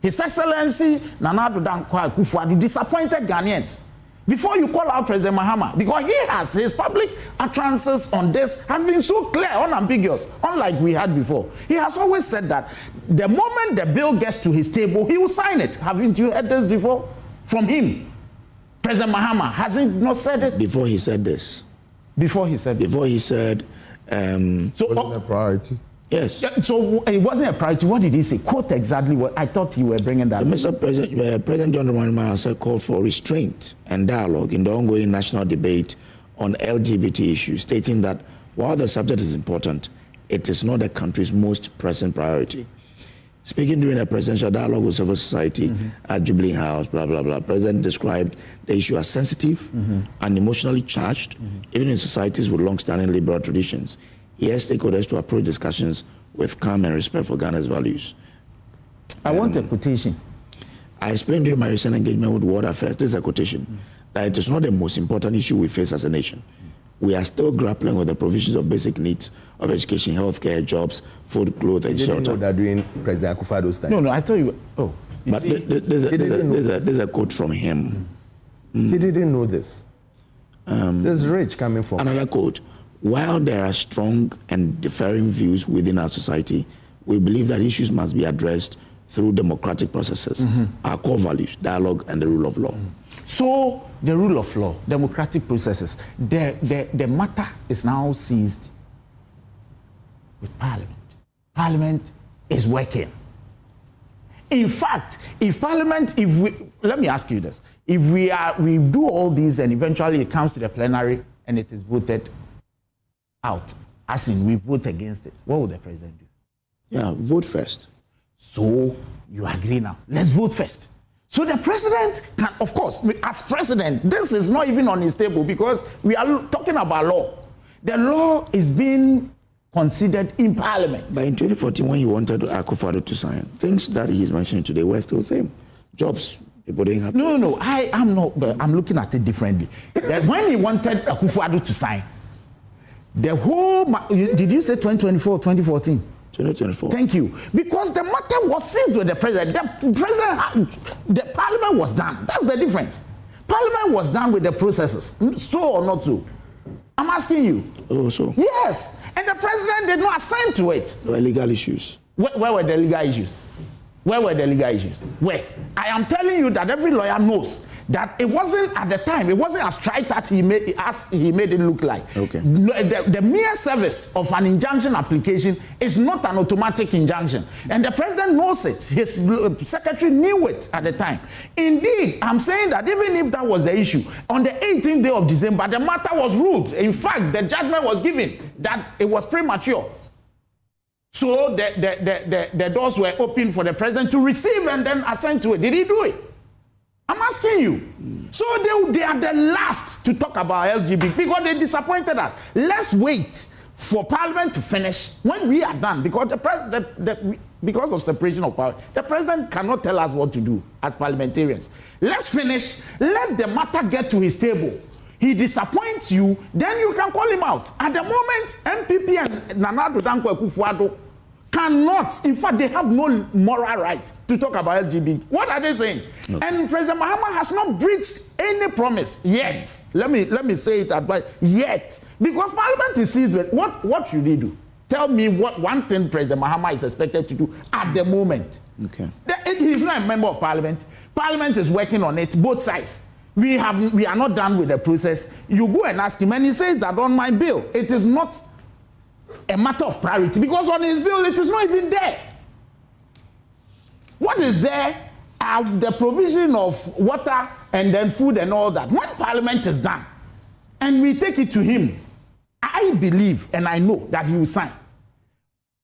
His Excellency Nana Akufo-Addo disappointed Ghanaians. before you call out President Mahama, because his public utterances on this has been so clear, unambiguous, unlike we had before. He has always said that the moment the bill gets to his table, he will sign it. Haven't you heard this before from him? President Mahama, has he not said it? Before he said this. Before he said so wasn't a priority. Yes. Yeah, so it wasn't a priority. What did he say? Quote exactly what I thought you were bringing that. Mr. President John Dramani Mahama called for restraint and dialogue in the ongoing national debate on LGBT issues, stating that while the subject is important, it is not the country's most pressing priority. Speaking during a presidential dialogue with civil society at Jubilee House, blah, blah, blah, President described the issue as sensitive and emotionally charged, even in societies with long-standing liberal traditions. He asked stakeholders to approach discussions with calm and respect for Ghana's values. I want a quotation. I explained during my recent engagement with World Affairs, this is a quotation, that it is not the most important issue we face as a nation. We are still grappling with the provisions of basic needs of education, healthcare, jobs, food, clothing, and shelter. You didn't know that during President Akufo-Addo's time? No, I thought you were, But there's a quote from him. He didn't know this. There's rich coming from. Another quote. While there are strong and differing views within our society, we believe that issues must be addressed through democratic processes, our core values, dialogue, and the rule of law. So the rule of law, democratic processes, the matter is now seized with Parliament. Parliament is working. In fact, let me ask you this, if we do all these and eventually it comes to the plenary and it is voted out, as in we vote against it, what would the president do? Yeah, vote first. So you agree now. Let's vote first. So the president can, of course, as president, this is not even on his table because we are talking about law. The law is being considered in Parliament. But in 2014, when he wanted Akufo-Addo to sign, things that he's mentioning today were still the same. Jobs, people didn't have. No, I'm not. But I'm looking at it differently. That when he wanted Akufo-Addo to sign, the whole, did you say 2024 or 2014? 2024. Thank you. Because the matter was seized with the president. The Parliament was done. That's the difference. Parliament was done with the processes. So or not so? I'm asking you. Oh, so? Yes. And the president did not assent to it. There were legal issues. Where were the legal issues? Where were the legal issues? Where? I am telling you that every lawyer knows that it wasn't at the time, it wasn't as trite as he made it look like. Okay. The mere service of an injunction application is not an automatic injunction. And the president knows it. His secretary knew it at the time. Indeed, I'm saying that even if that was the issue, on the 18th day of December, the matter was ruled. In fact, the judgment was given that it was premature. So the doors were open for the president to receive and then assent to it. Did he do it? I'm asking you. So they are the last to talk about LGBT because they disappointed us. Let's wait for Parliament to finish when we are done because because of separation of power, the president cannot tell us what to do as parliamentarians. Let's finish. Let the matter get to his table. He disappoints you, then you can call him out. At the moment, MPP and Nana Danko Akufo-Addo cannot, in fact, they have no moral right to talk about LGBT. What are they saying? Okay. And President Mahama has not breached any promise yet. Let me say it advice yet. Because Parliament is seized with what should they do? Tell me what one thing President Mahama is expected to do at the moment. Okay. He's not a member of Parliament. Parliament is working on it, both sides. We are not done with the process. You go and ask him, and he says that on my bill, it is not a matter of priority because on his bill it is not even there. What is there are the provision of water and then food and all that. When Parliament is done and we take it to him, I believe and I know that he will sign.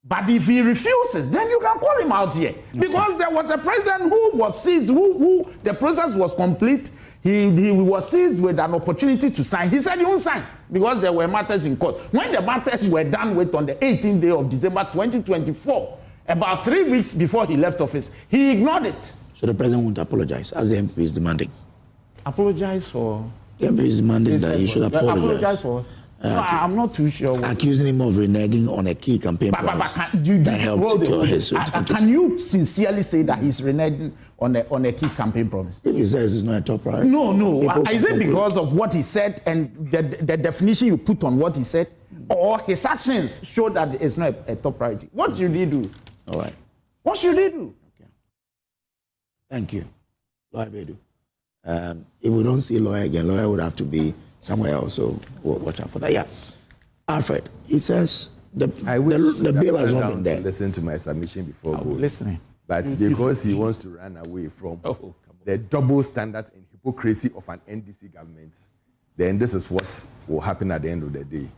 But if he refuses, then you can call him out here. Because there was a president who was seized, who the process was complete. He was seized with an opportunity to sign. He said he won't sign because there were matters in court. When the matters were done with on the 18th day of December 2024, about 3 weeks before he left office, he ignored it. So the president won't apologize, as the MP is demanding. Apologize for? The MP is demanding that he should apologize. Apologize for? I'm not too sure. Accusing him of reneging on a key campaign promise that helped secure his. Can you sincerely say that he's reneging on a key campaign promise? If he says it's not a top priority. No. Is it because of what he said and the definition you put on what he said, or his actions show that it's not a top priority? What should he do? All right. What should he do? Okay. Thank you, Lawyer Bedu. If we don't see lawyer again, lawyer would have to be somewhere else, so we'll watch out for that. Yeah. Alfred, he says the bill has not been there. Listen to my submission before going. Listening. But because he wants to run away from the double standards and hypocrisy of an NDC government, then this is what will happen at the end of the day.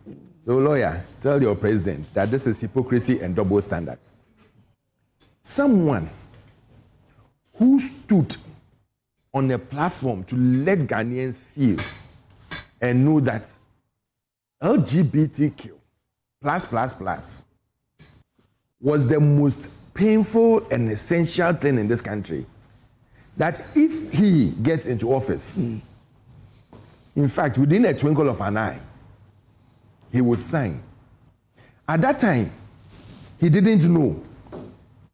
So, lawyer, tell your president that this is hypocrisy and double standards. Someone who stood on a platform to let Ghanaians feel and know that LGBTQ plus was the most painful and essential thing in this country. That if he gets into office, in fact, within a twinkle of an eye, he would sign. At that time, he didn't know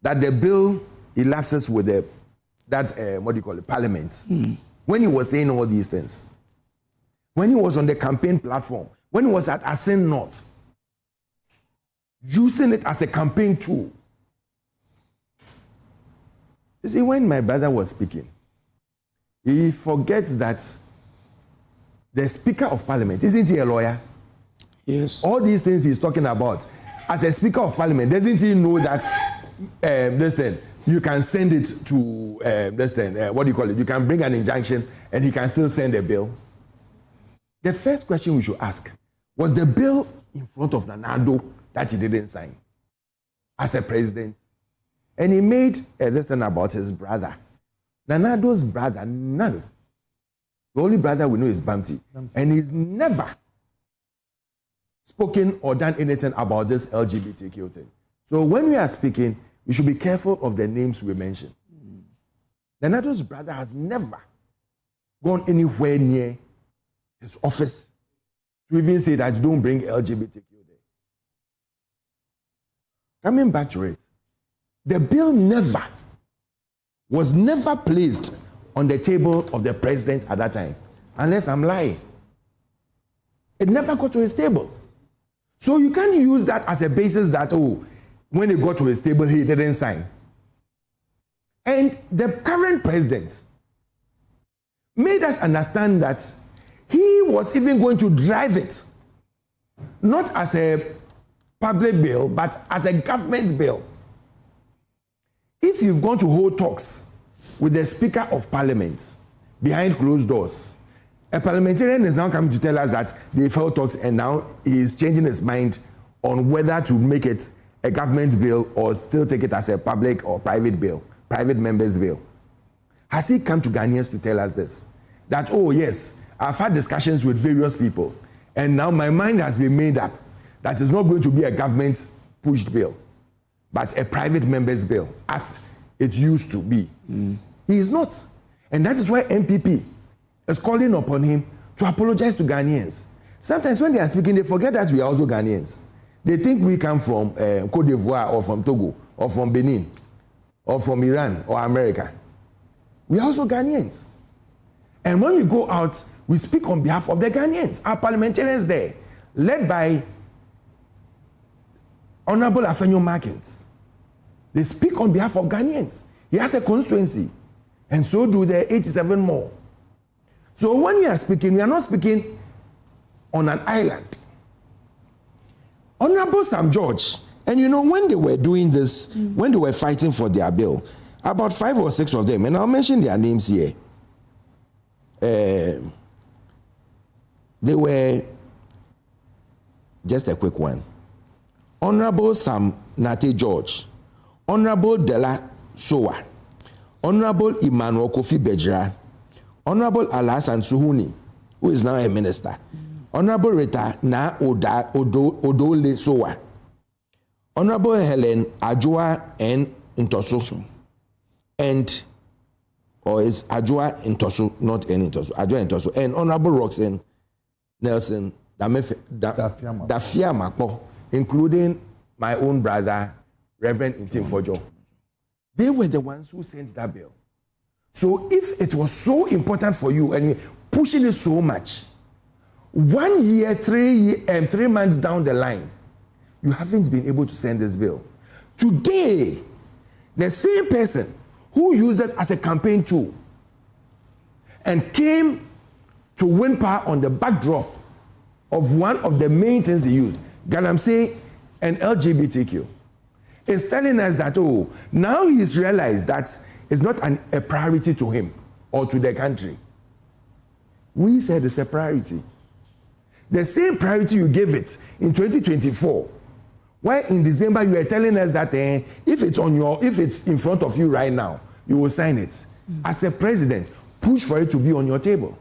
that the bill elapses with parliament. When he was saying all these things, when he was on the campaign platform, when he was at Asin North, using it as a campaign tool. You see, when my brother was speaking, he forgets that the Speaker of Parliament, isn't he a lawyer? Yes. All these things he's talking about, as a Speaker of Parliament, doesn't he know that you can send it to what do you call it? You can bring an injunction and he can still send a bill? The first question we should ask, was the bill in front of Nana-Addo that he didn't sign as a president? And he made this thing about his brother. Nana-Addo's brother, none. The only brother we know is Bamti. And he's never spoken or done anything about this LGBTQ thing. So when we are speaking, we should be careful of the names we mention. Nana-Addo's brother has never gone anywhere near his office to even say that don't bring LGBTQ there. Coming back to it, the bill was never placed on the table of the president at that time, unless I'm lying. It never got to his table. So you can't use that as a basis that, when it got to his table, he didn't sign. And the current president made us understand that he was even going to drive it, not as a public bill, but as a government bill. If you've gone to hold talks with the Speaker of Parliament behind closed doors, a parliamentarian is now coming to tell us that they held talks and now he is changing his mind on whether to make it a government bill or still take it as a public or private bill, private members bill. Has he come to Ghanaians to tell us this? That, yes, I've had discussions with various people, and now my mind has been made up that it's not going to be a government-pushed bill, but a private members bill, as it used to be. He is not. And that is why MPP is calling upon him to apologize to Ghanaians. Sometimes when they are speaking, they forget that we are also Ghanaians. They think we come from Cote d'Ivoire or from Togo or from Benin or from Iran or America. We are also Ghanaians. And when we go out, we speak on behalf of the Ghanaians, our parliamentarians there, led by Honorable Afenyo Markins. They speak on behalf of Ghanaians. He has a constituency, and so do the 87 more. So when we are speaking, we are not speaking on an island. Honorable Sam George, and when they were doing this, when they were fighting for their bill, about 5 or 6 of them, and I'll mention their names here, they were, just a quick one, Honorable Sam Nate George, Honorable Dela Sowa, Honorable Emmanuel Kofi Bejra, Honorable Alasan Suhuni, who is now a minister, Honorable Rita Na Odole Sowa, Honorable Helen Ajua N. Ntoso, and is Ajua Ntoso, not N. Ntoso, Ajua Ntoso, and Honorable Roxanne Nelson Dafia Makpo, including my own brother, Reverend Intim Kojo. They were the ones who sent that bill. So if it was so important for you and you're pushing it so much, 1 year, 3 months down the line, you haven't been able to send this bill. Today, the same person who used it as a campaign tool and came to win power on the backdrop of one of the main things he used, galamsey and LGBTQ, is telling us that, oh, now he's realized that it's not a priority to him or to the country. We said it's a priority. The same priority you gave it in 2024, where in December you were telling us that if it's in front of you right now, you will sign it. As a president, push for it to be on your table.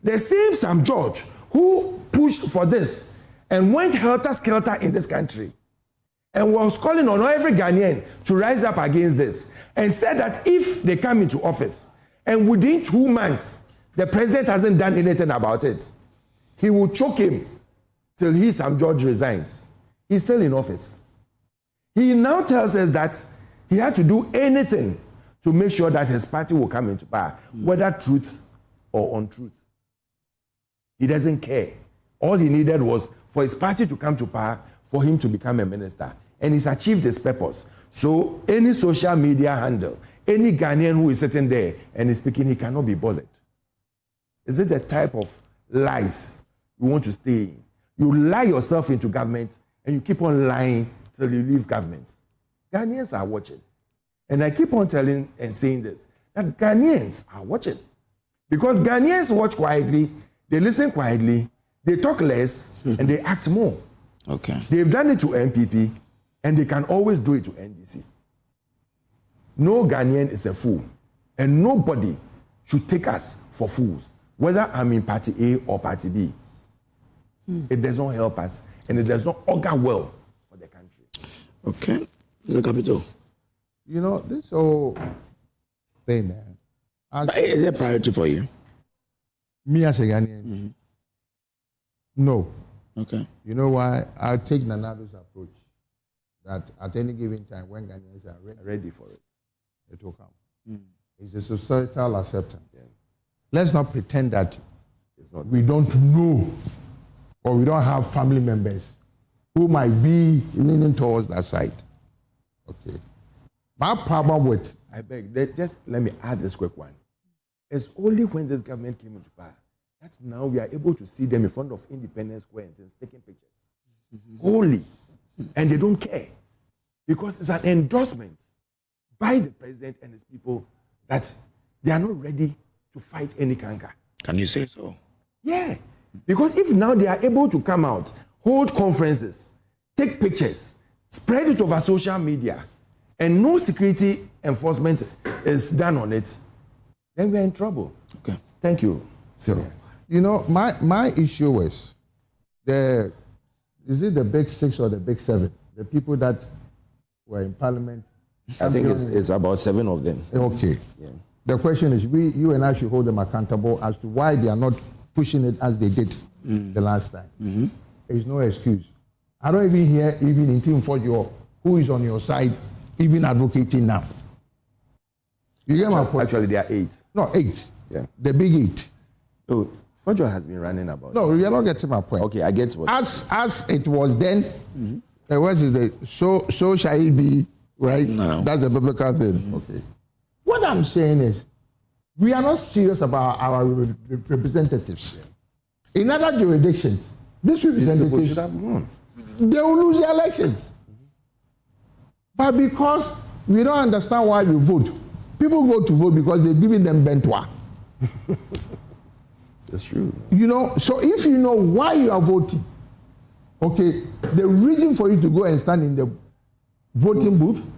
The same Sam George who pushed for this and went helter-skelter in this country and was calling on every Ghanaian to rise up against this and said that if they come into office and within 2 months the president hasn't done anything about it, he will choke him till he, Sam George, resigns. He's still in office. He now tells us that he had to do anything to make sure that his party will come into power, whether truth or untruth. He doesn't care. All he needed was for his party to come to power, for him to become a minister. And he's achieved his purpose. So any social media handle, any Ghanaian who is sitting there and is speaking, he cannot be bothered. Is it a type of lies you want to stay in? You lie yourself into government and you keep on lying till you leave government. Ghanaians are watching. And I keep on telling and saying this, that Ghanaians are watching. Because Ghanaians watch quietly, they listen quietly, they talk less, and they act more. Okay. They've done it to MPP, and they can always do it to NDC. No Ghanaian is a fool, and nobody should take us for fools, whether I'm in Party A or Party B. It does not help us, and it does not augur well for the country. Okay. Mr. Capital. You know, this whole thing is it a priority for you? Me as a Ghanaian? No. Okay. You know why? I'll take Nanado's approach that at any given time, when Ghanaians are ready for it, it will come. It's a societal acceptance. Yeah. Let's not pretend that we don't know or we don't have family members who might be leaning towards that side. Okay. My problem with... I beg, just let me add this quick one. It's only when this government came into power that now we are able to see them in front of Independence Square and things, taking pictures. Wholly. And they don't care. Because it's an endorsement by the president and his people that they are not ready to fight any canker. Can you say so? Yeah. Because if now they are able to come out, hold conferences, take pictures, spread it over social media, and no security enforcement is done on it, then we're in trouble. Okay. Thank you, Sir. You know, my issue was, is it the big 6 or the big 7? The people that were in parliament? I think it's about 7 of them. Okay. Yeah. The question is, you and I should hold them accountable as to why they are not pushing it as they did the last time. There's no excuse. I don't even hear even in Team Kojo, who is on your side, even advocating now. You get my point? Actually, there are 8. No, 8. Yeah. The big 8. Oh, Kojo has been running about. No, you're not getting my point. Okay, I get what. As it was then, what is the so shall it be, right? No. That's a biblical thing. Okay. What I'm saying is, we are not serious about our representatives. In other jurisdictions, these representatives, they will lose their elections. But because we don't understand why we vote, people go to vote because they're giving them bentwa. That's true. You know, so if you know why you are voting, okay, the reason for you to go and stand in the voting booth,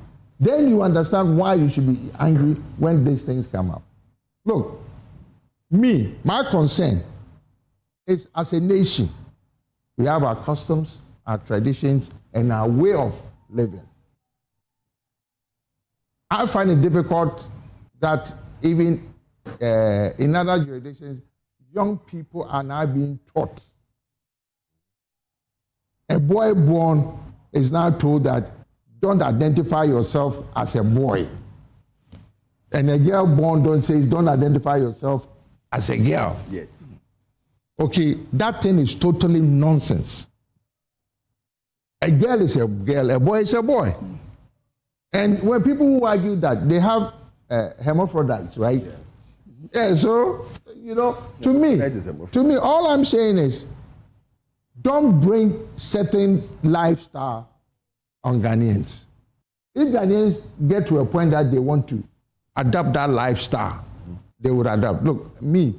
then you understand why you should be angry when these things come up. Look, my concern is as a nation, we have our customs, our traditions, and our way of living. I find it difficult that even in other jurisdictions, young people are now being taught. A boy born is now told that don't identify yourself as a boy. And a girl born don't identify yourself as a girl. Yes. Okay, that thing is totally nonsense. A girl is a girl, a boy is a boy. And when people who argue that, they have hermaphrodites, right? Yeah, so, to me, all I'm saying is, don't bring certain lifestyle on Ghanaians. If Ghanaians get to a point that they want to adopt that lifestyle, they would adopt. Look, me,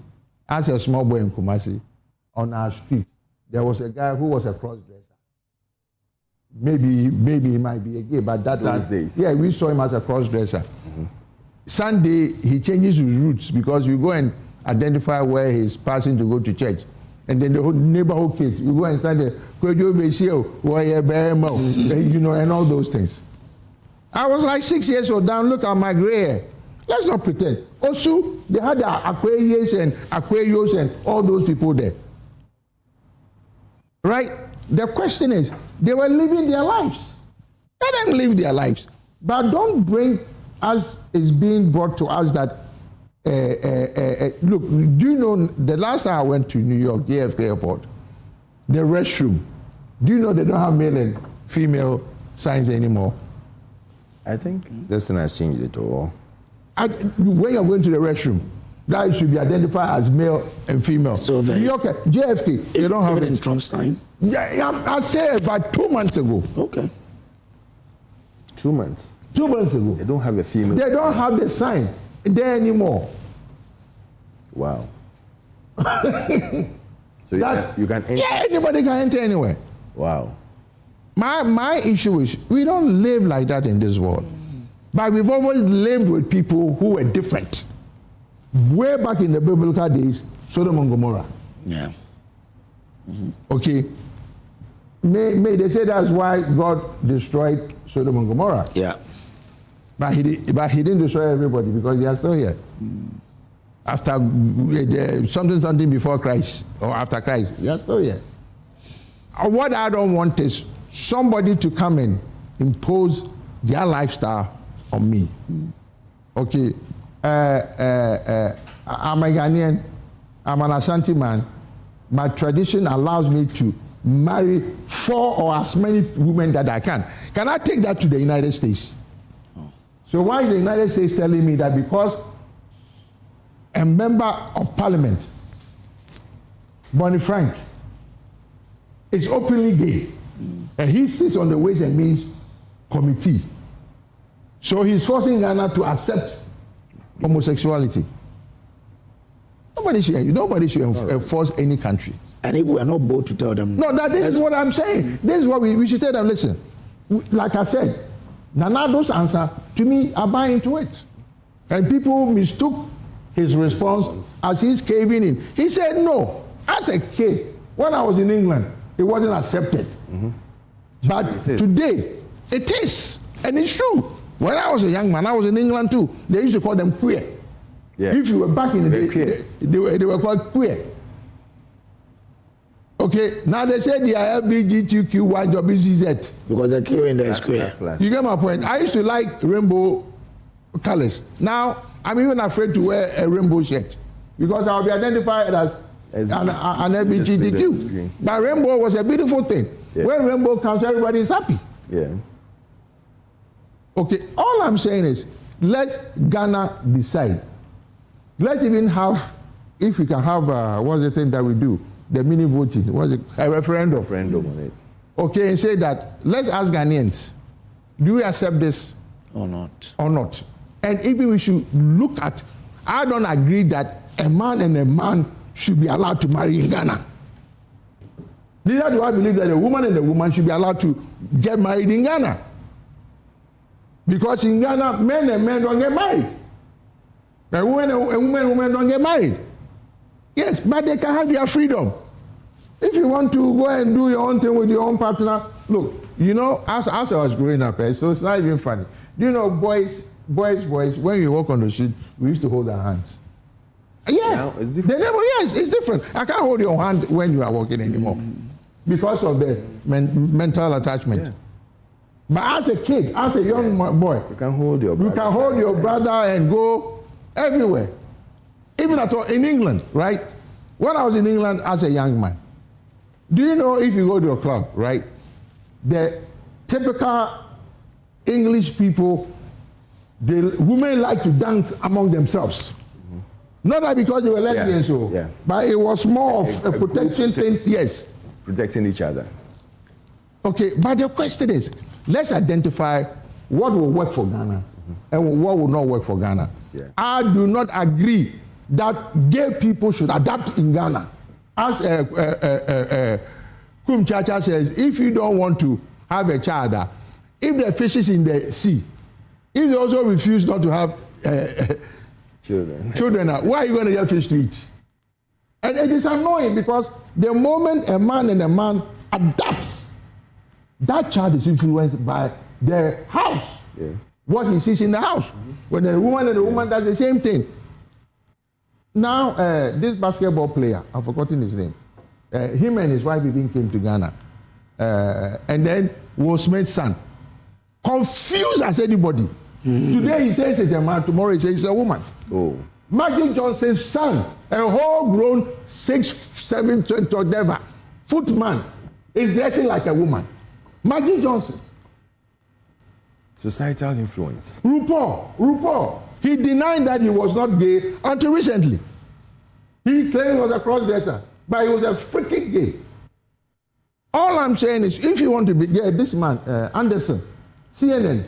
as a small boy in Kumasi, on our street, there was a guy who was a cross-dresser. Maybe he might be a gay, but those days. Yeah, we saw him as a cross-dresser. Mm-hmm. Sunday, he changes his routes because you go and identify where he's passing to go to church. And then the whole neighborhood kids, you go and stand there, Kojo, and all those things. I was like 6 years old, down, look at my gray hair. Let's not pretend. Also, they had the Aquarius and Aquarius and all those people there. Right? The question is, they were living their lives. Let them live their lives. But don't bring us, is being brought to us that, look, do you know, the last time I went to New York, JFK Airport, the restroom, do you know they don't have male and female signs anymore? I think this thing has changed it all. When you're going to the restroom, that should be identified as male and female. So New York, JFK, they don't have it. In Trump's time? Yeah, I said about 2 months ago. Okay. 2 months? 2 months ago. They don't have a female. They don't have the sign there anymore. Wow. So you can enter? Yeah, anybody can enter anywhere. Wow. My issue is we don't live like that in this world. But we've always lived with people who were different. Way back in the biblical days, Sodom and Gomorrah. Yeah. Mm-hmm. Okay. May they say that's why God destroyed Sodom and Gomorrah. Yeah. But he didn't destroy everybody because they are still here. After something before Christ or after Christ, they are still here. What I don't want is somebody to come and impose their lifestyle on me. Okay, I'm a Ghanaian, I'm an Ashanti man. My tradition allows me to marry 4 or as many women that I can. Can I take that to the United States? So why is the United States telling me that because a member of parliament, Bonnie Frank, is openly gay, and he sits on the Ways and Means Committee, so he's forcing Ghana to accept homosexuality? Nobody should enforce any country. And if we are not bold to tell them. No, this is what I'm saying. This is what we should tell them. Listen, like I said, Nanado's answer, to me, I buy into it. And people mistook his response as he's caving in. He said no. As a kid, when I was in England, it wasn't accepted. Mm-hmm. But today, it is. And it's true. When I was a young man, I was in England too. They used to call them queer. Yeah. If you were back in the day, they were called queer. Okay, now they say they are LGBTQYWZ. Because they're Q in the square. You get my point? I used to like rainbow colors. Now, I'm even afraid to wear a rainbow shirt because I'll be identified as an LGBTQ. But rainbow was a beautiful thing. Yeah. When rainbow comes, everybody is happy. Yeah. Okay, all I'm saying is, let Ghana decide. Let's even have, if we can have, what's the thing that we do? The mini voting, what's it? A referendum. Referendum on it. Okay, and say that, let's ask Ghanaians, do we accept this? Or not. Or not. And even we should look at, I don't agree that a man and a man should be allowed to marry in Ghana. Neither do I believe that a woman and a woman should be allowed to get married in Ghana. Because in Ghana, men and men don't get married. And women don't get married. Yes, but they can have their freedom. If you want to go and do your own thing with your own partner, look, you know, as I was growing up, so it's not even funny. Do you know, boys, when you walk on the street, we used to hold our hands. Yeah, now it's different. Yes, it's different. I can't hold your hand when you are walking anymore because of the mental attachment. Yeah. But as a kid, as a young boy, you can hold your brother. You can hold your brother and go everywhere. Even at all, in England, right? When I was in England as a young man, do you know if you go to a club, right? The typical English people, the women like to dance among themselves. Not that because they were lesbians, but it was more of a protection thing. Yes. Protecting each other. Okay, but the question is, let's identify what will work for Ghana and what will not work for Ghana. Yeah. I do not agree that gay people should adapt in Ghana. As Kum Chacha says, if you don't want to have a child, if the fish is in the sea, if they also refuse not to have children, where are you going to get fish to eat? And it is annoying because the moment a man and a man adapts, that child is influenced by the house, what he sees in the house. When a woman and a woman does the same thing. Now, this basketball player, I've forgotten his name, him and his wife even came to Ghana. And then Will Smith's son, confused as anybody. Today he says it's a man, tomorrow he says it's a woman. Magic Johnson's son, a whole grown 6'7", 20, whatever, footman, is dressing like a woman. Magic Johnson. Societal influence. RuPaul. He denied that he was not gay until recently. He claimed he was a cross-dresser, but he was a freaking gay. All I'm saying is, if you want to be gay, this man, Anderson, CNN,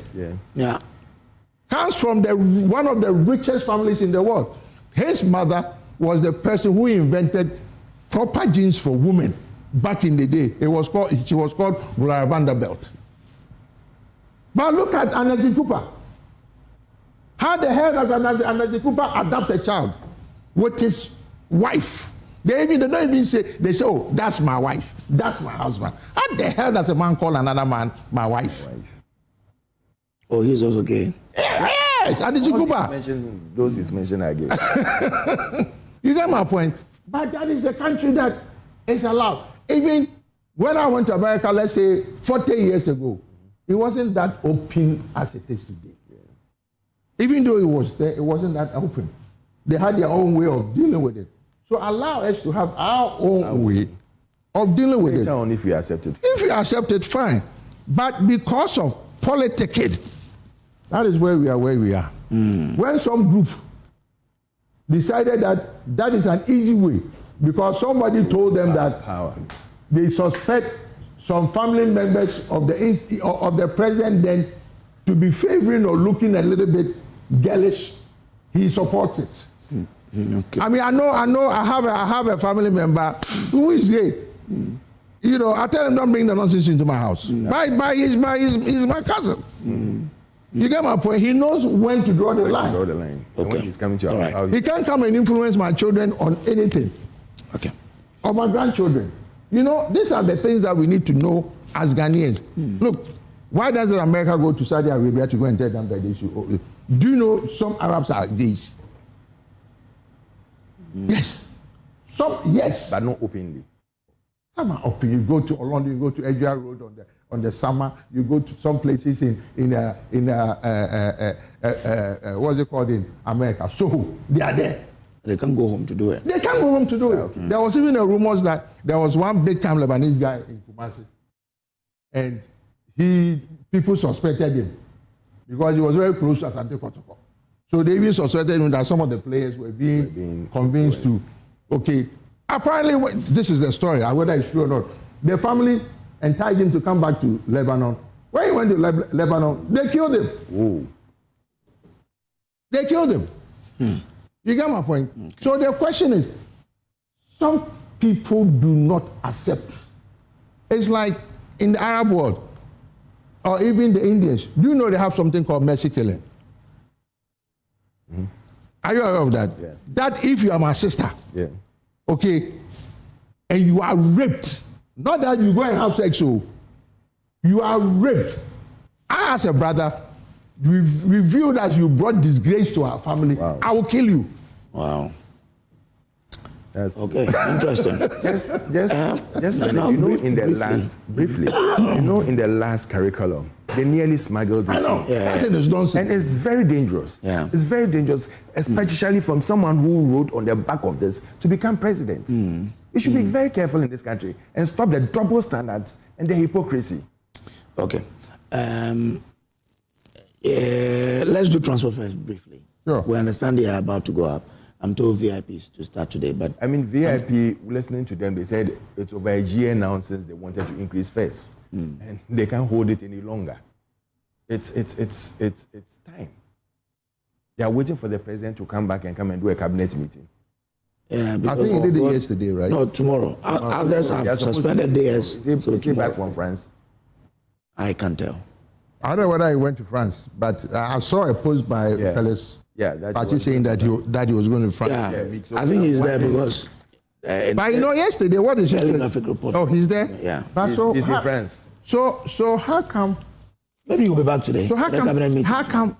comes from one of the richest families in the world. His mother was the person who invented proper jeans for women back in the day. She was called Gloria Vanderbilt. But look at Anansi Cooper. How the hell does Anansi Cooper adopt a child with his wife? They don't even say, they say, oh, that's my wife, that's my husband. How the hell does a man call another man my wife? Oh, he's also gay. Yes, Anansi Cooper. Those he's mentioned are gay. You get my point? But that is a country that is allowed. Even when I went to America, let's say 40 years ago, it wasn't that open as it is today. Even though it was there, it wasn't that open. They had their own way of dealing with it. So allow us to have our own way of dealing with it. Later on, if we accept it. If we accept it, fine. But because of politicking, that is where we are. When some group decided that that is an easy way, because somebody told them that they suspect some family members of the president then to be favoring or looking a little bit girlish, he supports it. Okay. I mean, I know. I have a family member who is gay. You know, I tell him don't bring the nonsense into my house. He's my cousin. You get my point? He knows when to draw the line. Okay. When he's coming to our house. He can't come and influence my children on anything. Okay. Or my grandchildren. You know, these are the things that we need to know as Ghanaians. Look, why doesn't America go to Saudi Arabia to go and tell them that they should? Do you know some Arabs are gays? Yes. Yes. But not openly. Some are open. You go to London, you go to Edgware Road on the summer, you go to some places in what's it called in America? So they are there. They can't go home to do it. They can't go home to do it. Okay. There was even a rumors that there was one big time Lebanese guy in Kumasi, and people suspected him because he was very close to Asante Kotoko. So they even suspected him that some of the players were being convinced to, okay. Apparently, this is the story, whether it's true or not. The family enticed him to come back to Lebanon. When he went to Lebanon, they killed him. Whoa. They killed him. You get my point? Okay. So the question is, some people do not accept. It's like in the Arab world, or even the Indians, do you know they have something called mercy killing? Are you aware of that? Yeah. That if you are my sister, okay, and you are raped, not that you go and have sex, so you are raped. I, as a brother, revealed as you brought disgrace to our family, I will kill you. Wow. That's okay. Interesting. In the last curriculum, they nearly smuggled it in. That thing is nonsense. And it's very dangerous. Yeah. It's very dangerous, especially from someone who wrote on the back of this to become president. We should be very careful in this country and stop the double standards and the hypocrisy. Okay. Let's do transport first briefly. Sure. We understand they are about to go up. I'm told VIPs to start today, but I mean, VIP, listening to them, they said it's over a year now since they wanted to increase fares, and they can't hold it any longer. It's time. They are waiting for the president to come back and come and do a cabinet meeting. Yeah, I think he did it yesterday, right? No, tomorrow. Others have suspended theirs. Is he back from France? I can't tell. I don't know whether he went to France, but I saw a post by Felix. Yeah, that's Party saying that he was going to France. Yeah, I think he's there because. But yesterday, what is Telegraphic report? Oh, he's there. Yeah, but he's in France. So how come? Maybe he'll be back today. So how come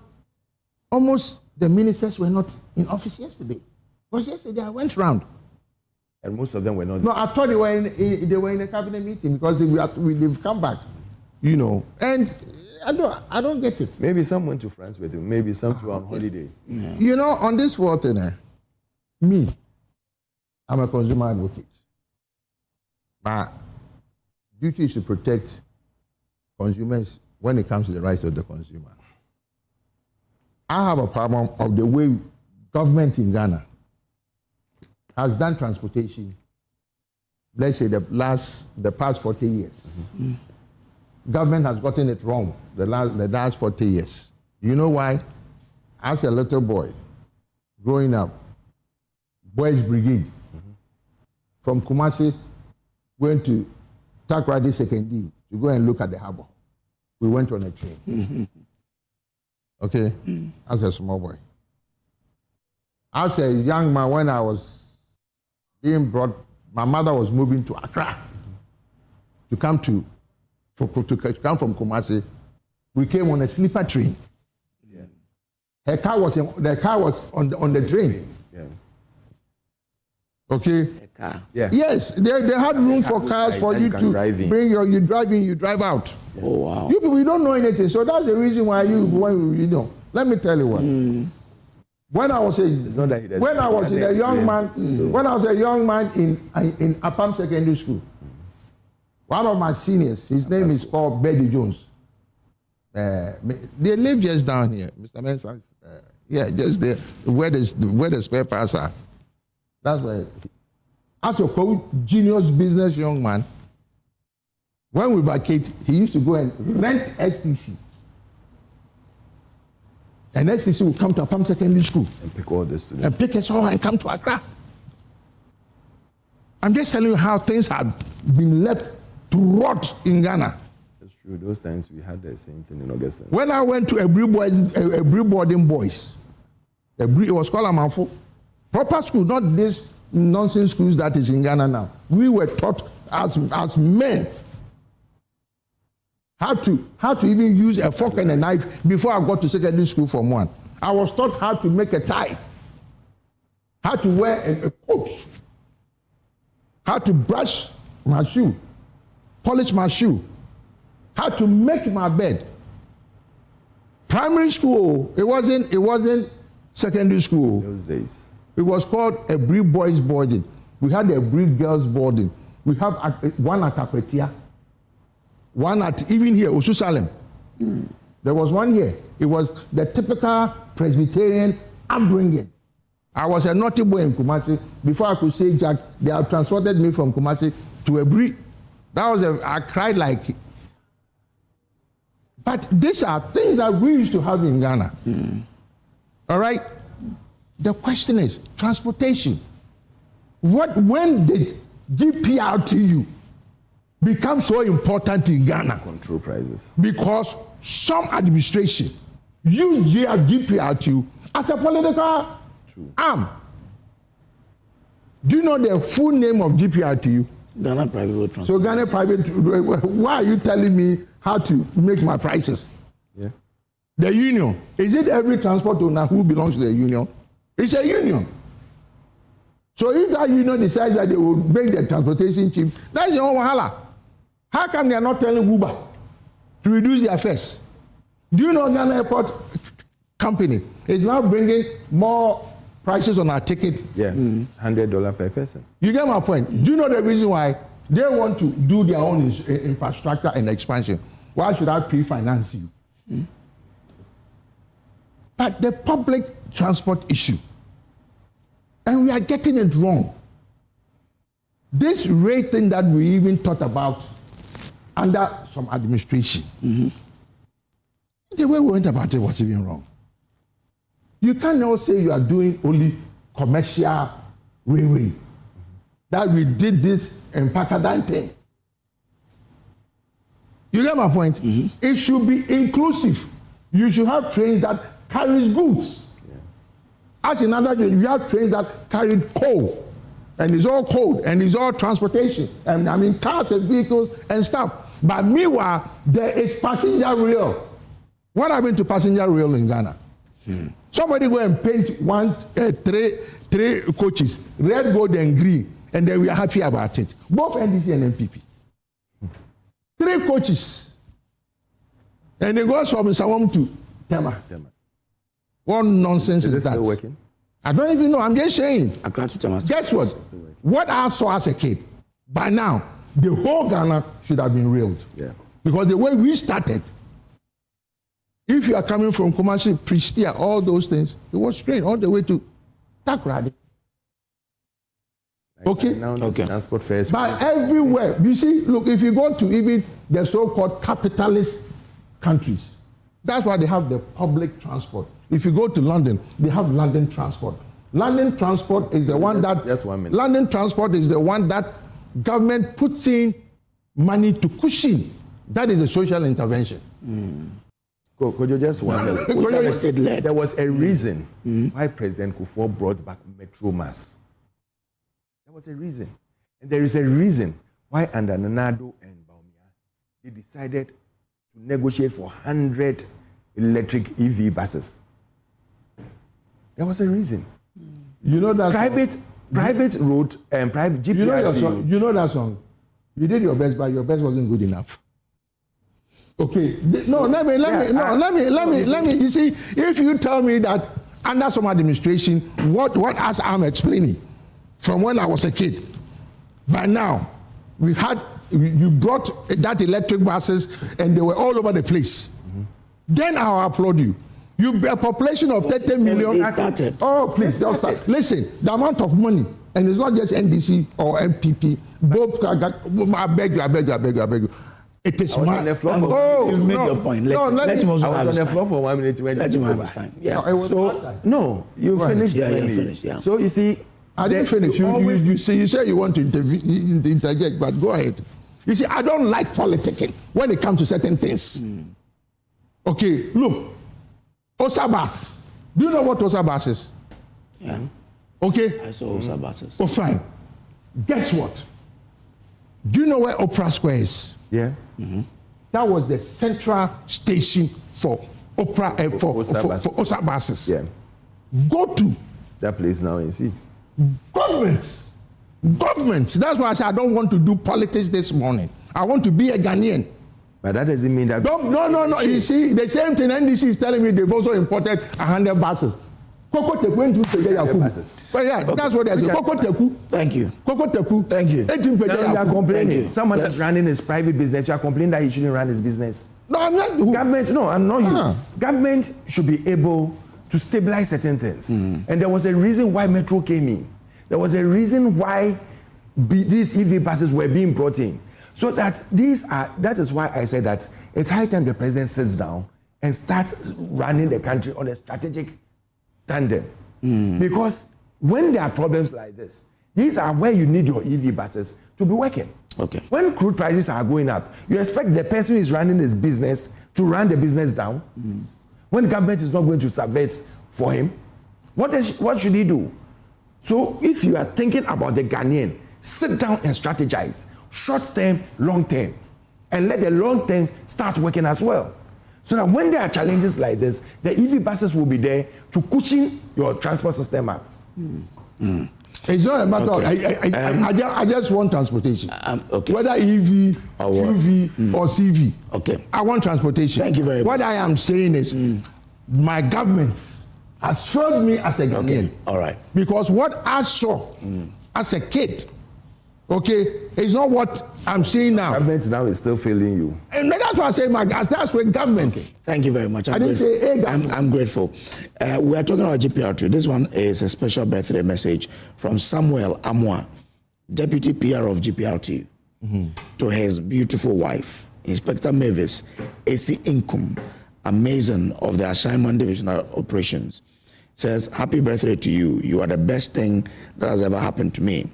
almost the ministers were not in office yesterday? Because yesterday I went round. And most of them were not. No, I thought they were in a cabinet meeting because they've come back, and. I don't get it. Maybe some went to France with him. Maybe some were on holiday. Yeah. On this whole thing, I'm a consumer advocate. My duty is to protect consumers when it comes to the rights of the consumer. I have a problem of the way government in Ghana has done transportation, let's say the past 40 years. Mm-hmm. Government has gotten it wrong the last 40 years. You know why? As a little boy, growing up, Boys Brigade, from Kumasi, went to Takoradi Secondary to go and look at the harbor. We went on a train. Okay? As a small boy. As a young man, when I was being brought, my mother was moving to Accra to come from Kumasi. We came on a sleeper train. Yeah. The car was on the train. Yeah. Okay. A car. Yeah. Yes, they had room for cars for you to bring you drive in, you drive out. Oh wow. You people, you don't know anything, so that's the reason why you know. Let me tell you what. When I was a young man in Apam Secondary School, one of my seniors, his name is called Betty Jones. They live just down here, Mr. Mensah. Just there, where the spare parts are. That's where. As a genius business young man, when we vacate, he used to go and rent STC. And STC will come to Apam Secondary School. And pick all the students. And pick us all and come to Accra. I'm just telling you how things have been left to rot in Ghana. That's true. Those times we had the same thing in Augustine. When I went to Ebri boarding boys, it was called Amanfo. Proper school, not this nonsense schools that is in Ghana now. We were taught as men how to even use a fork and a knife before I got to secondary school from 1. I was taught how to make a tie, how to wear a coat, how to brush my shoe, polish my shoe, how to make my bed. Primary school, it wasn't secondary school. Those days. It was called Ebri boys boarding. We had Ebri girls boarding. We have one at Akwetia, one at even here, Ususalem. There was one here. It was the typical Presbyterian upbringing. I was a naughty boy in Kumasi. Before I could say Jack, they have transported me from Kumasi to Ebri. I cried like. But these are things that we used to have in Ghana. All right? The question is transportation. When did GPRTU become so important in Ghana? Control prices. Because some administration use GPRTU as a political arm. Do you know the full name of GPRTU? Ghana Private Road Transport. So Ghana Private, why are you telling me how to make my prices? Yeah. The union. Is it every transport owner who belongs to the union? It's a union. So if that union decides that they will make the transportation cheap, that's your own wahala. How come they are not telling Uber to reduce their fares? Do you know Ghana Airport Company is now bringing more prices on our ticket? Yeah, $100 per person. You get my point? Do you know the reason why? They want to do their own infrastructure and expansion. Why should I pre-finance you? But the public transport issue, and we are getting it wrong. This rate thing that we even thought about under some administration, the way we went about it was even wrong. You cannot say you are doing only commercial railway. That we did this in Pakadan thing. You get my point? It should be inclusive. You should have trains that carries goods. As in other, you have trains that carry coal, and it's all coal, and it's all transportation, and I mean cars and vehicles and stuff. But meanwhile, there is passenger rail. What happened to passenger rail in Ghana? Somebody go and paint three coaches, red, gold, and green, and then we are happy about it. Both NDC and MPP. 3 coaches, and it goes from Sawam to Tema. What nonsense is that? Still working? I don't even know. I'm just saying. Guess what? What I saw as a kid, by now, the whole Ghana should have been railed. Yeah. Because the way we started, if you are coming from Kumasi, Pristia, all those things, it was straight all the way to Takoradi. Okay? Transport fares. But everywhere, you see, look, if you go to even the so-called capitalist countries, that's why they have the public transport. If you go to London, they have London Transport. London Transport is the one that... Just 1 minute. London Transport is the one that government puts in money to cushion. That is a social intervention. Kojo, just 1 minute. There was a reason why President Akufo brought back Metro Mass. There was a reason. And there is a reason why under Nanado and Baumia, they decided to negotiate for 100 electric EV buses. There was a reason. You know that private road and private GPRT. You know that song. You did your best, but your best wasn't good enough. Okay. Let me. You see, if you tell me that under some administration, what as I'm explaining, from when I was a kid, by now, you brought that electric buses and they were all over the place. Then I'll applaud you. You a population of 30 million. Oh, please, don't start. Listen, the amount of money, and it's not just NDC or MPP. Both, I beg you. It is my. You've made your point. Let him also I was on the floor for 1 minute when let him have his time. Yeah. No, you finished. Yeah, you finished. Yeah. So you see, I didn't finish. You say you want to interject, but go ahead. You see, I don't like politicking when it comes to certain things. Okay, look, Osabas. Do you know what Osabas is? Yeah. Okay. I saw Osabas. Oh, fine. Guess what? Do you know where Opera Square is? Yeah. That was the central station for Opera for Osabas. Yeah. Go to that place now and see. Governments. That's why I said I don't want to do politics this morning. I want to be a Ghanaian. But that doesn't mean that... No. You see, the same thing NDC is telling me they've also imported 100 buses. Koko Teku went to Yakubu. But yeah, that's what they say. Koko Teku. Thank you. Koko Teku. Thank you. Now you are complaining. Someone that's running his private business, you are complaining that he shouldn't run his business. No, I'm not. Government, no, I'm not you. Government should be able to stabilize certain things. And there was a reason why Metro came in. There was a reason why these EV buses were being brought in. So that is why I said that it's high time the president sits down and starts running the country on a strategic tandem. Because when there are problems like this, these are where you need your EV buses to be working. Okay. When crude prices are going up, you expect the person who is running his business to run the business down. When government is not going to subvert for him, what should he do? So if you are thinking about the Ghanaian, sit down and strategize. Short term, long term. And let the long term start working as well. So that when there are challenges like this, the EV buses will be there to cushion your transport system up. It's not a matter of, I just want transportation. Okay. Whether EV, QV, or CV. Okay. I want transportation. Thank you very much. What I am saying is, my government has failed me as a Ghanaian. Okay. All right. Because what I saw as a kid, okay, it's not what I'm seeing now. Government now is still failing you. And that's why I say that's with government. Okay. Thank you very much. I didn't say I'm grateful. We are talking about GPR2. This one is a special birthday message from Samuel Amwa, Deputy PR of GPR2, to his beautiful wife, Inspector Mavis, AC Income, Amazon of the Assignment Divisional Operations. Says, happy birthday to you. You are the best thing that has ever happened to me.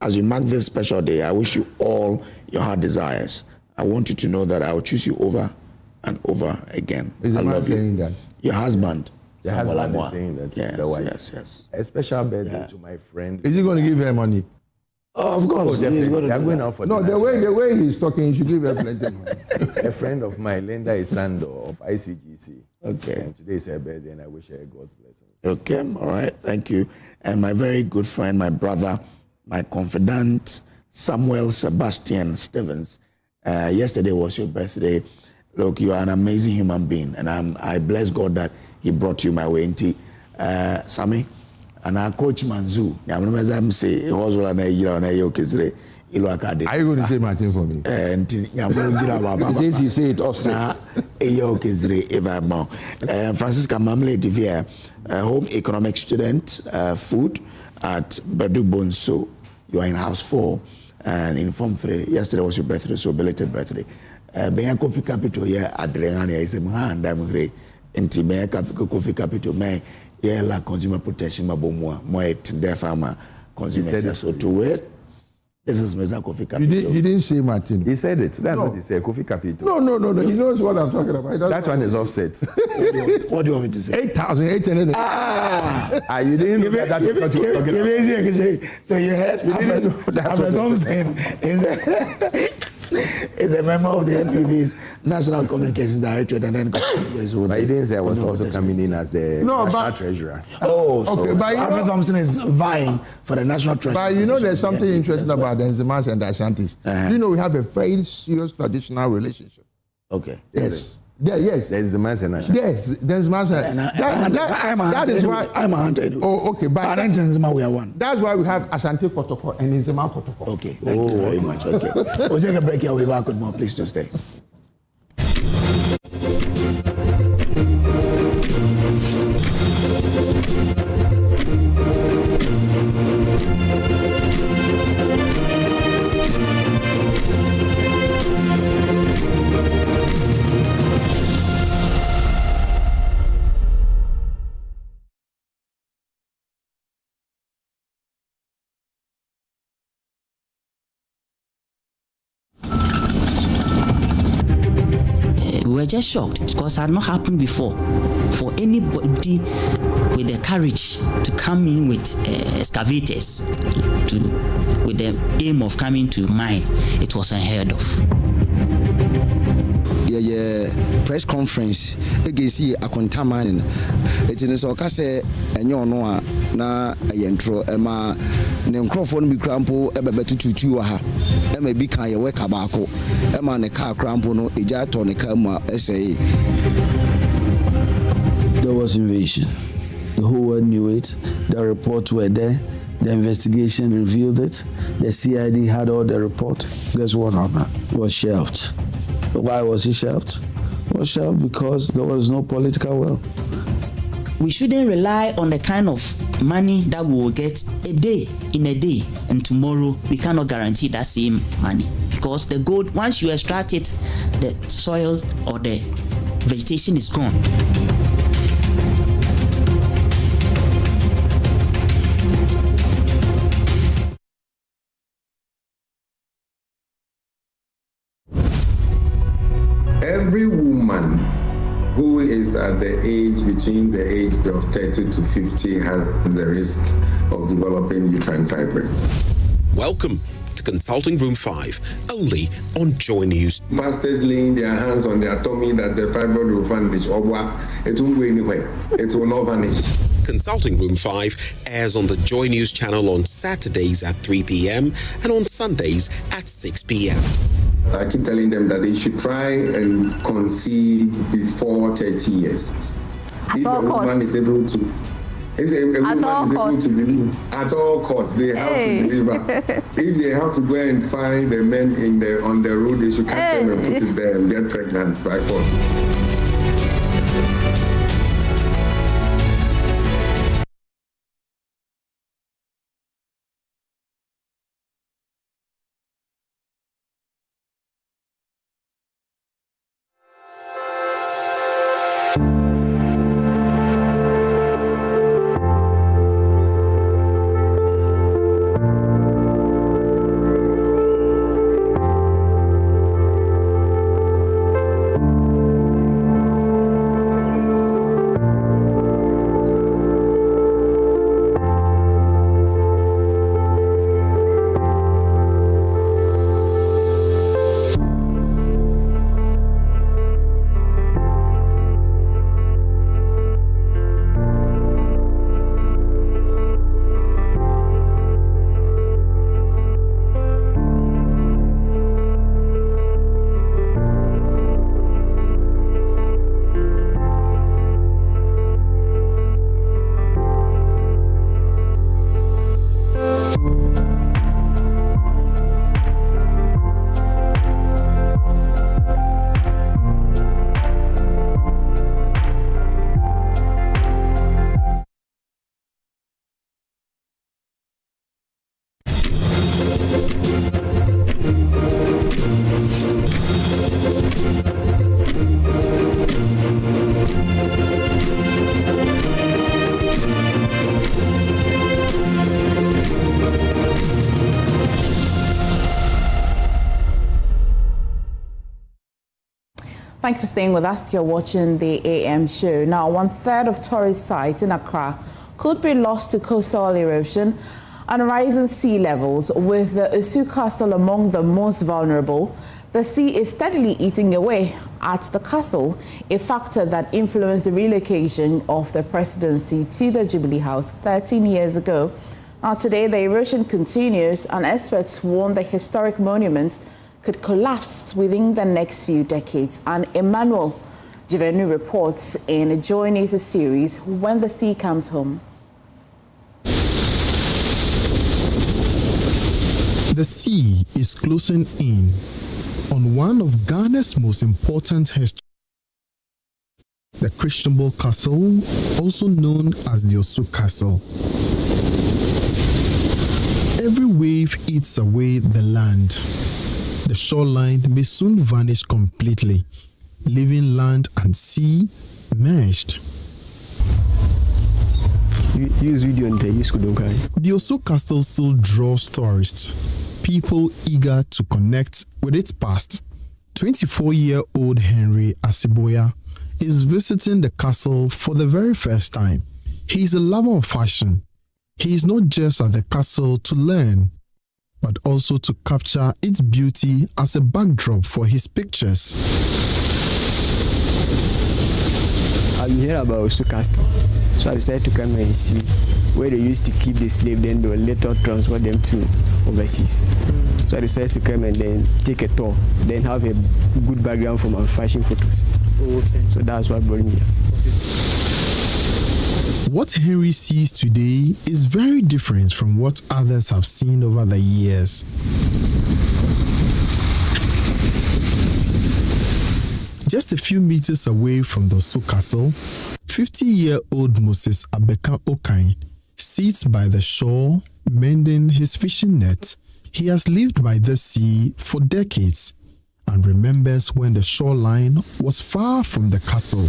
As you mark this special day, I wish you all your heart desires. I want you to know that I will choose you over and over again. Is I love you. saying that? Your husband. The husband is saying that. Yes, the wife. yes. A special birthday to my friend. Is he going to give her money? Oh, of course. Oh, definitely. They're going out for the way he's talking, you should give her plenty of money. A friend of mine, Linda Isando of ICGC. Okay. And today is her birthday, and I wish her God's blessings. Okay, all right. Thank you. And my very good friend, my brother, my confidant, Samuel Sebastian Stevens. Yesterday was your birthday. Look, you are an amazing human being, and I bless God that He brought you my way. Sammy, and our coach Manzu. I'm say it was one a year on a yoke. Are you going to say my thing for me? He says he say it offset. Francisca Mamle Divia, home economic student, food at Bedu Bonso. You are in house 4 and in form 3. Yesterday was your birthday, so belated birthday. Beya Coffee Capital here at Drengania is a man, Damgre, and Beya Coffee Capital, may la consumer protection, Mabomwa, Moet, their farmer, consumer. So to it. This is Mr. Coffee Capital. He didn't say Martin. He said it. That's what he said. Coffee Capital. No. He knows what I'm talking about. That one is offset. What do you want me to say? 8,800. You didn't know that's what you were talking about. So you heard? You didn't know that's what I'm saying. Is a member of the NPB's National Communications Directorate, and then. But he didn't say I was also coming in as the national treasurer. Oh, so okay, but Alfred Thompson is vying for the national treasurer. But you know, there's something interesting about the Nzemas and the Ashantis. You know, we have a very serious traditional relationship. Okay. Yes. Yeah, yes. There's the Nzemas and Ashantis. Yes, there's Nzemas. That is why I'm a hunter. Oh, okay. But Nzema, we are one. That's why we have Asante Kotoko and Nzema Kotoko. Okay. Thank you very much. Okay. We'll take a break here. We'll be back with more. Please do stay. We were just shocked because it had not happened before for anybody with the courage to come in with excavators with the aim of coming to mine. It was unheard of. Press conference against Akon it is so kase enyo no a na yentro ema ne nkrofo no bi krampo ebebetututu wa ha ema bi kan ye weka baako ema ne car krampo no eja to ne car mu essay. There was invasion. The whole world knew it. The reports were there. The investigation revealed it. The CID had all the report. Guess what happened? It was shelved. Why was it shelved? It was shelved because there was no political will. We shouldn't rely on the kind of money that we will get in a day, and tomorrow we cannot guarantee that same money. Because the gold, once you extract it, the soil or the vegetation is gone. Every woman who is at the age between the age of 30 to 50 has the risk of developing uterine fibroids. Welcome to Consulting Room 5, only on JoyNews. Pastors laying their hands on their tummy that the fibroid will vanish. It won't go anywhere. It will not vanish. Consulting Room 5 airs on the Joy News channel on Saturdays at 3 p.m. and on Sundays at 6 p.m. I keep telling them that they should try and conceive before 30 years. If a woman is able to, deliver at all costs, they have to deliver. If they have to go and find the men on the road, they should catch them and put it there and get pregnant by force. Thank you for staying with us. You're watching the AM show. Now, 1/3 of tourist sites in Accra could be lost to coastal erosion and rising sea levels, with the Osu Castle among the most vulnerable. The sea is steadily eating away at the castle, a factor that influenced the relocation of the presidency to the Jubilee House 13 years ago. Now, today, the erosion continues, and experts warn the historic monument could collapse within the next few decades. And Emmanuel Jivenu reports in a Joy News series, When the Sea Comes Home. The sea is closing in on one of Ghana's most important histories, the Christianable Castle, also known as the Osu Castle. Every wave eats away the land. The shoreline may soon vanish completely, leaving land and sea merged. The Osu Castle still draws tourists, people eager to connect with its past. 24-year-old Henry Asiboya is visiting the castle for the very first time. He is a lover of fashion. He is not just at the castle to learn, but also to capture its beauty as a backdrop for his pictures. I've heard about Osu Castle, so I decided to come and see where they used to keep the slaves, then they will later transport them to overseas. So I decided to come and then take a tour, then have a good background for my fashion photos. Okay. So that's what brought me here. What Henry sees today is very different from what others have seen over the years. Just a few meters away from the Osu Castle, 50-year-old Moses Abeka Okai sits by the shore mending his fishing net. He has lived by the sea for decades and remembers when the shoreline was far from the castle.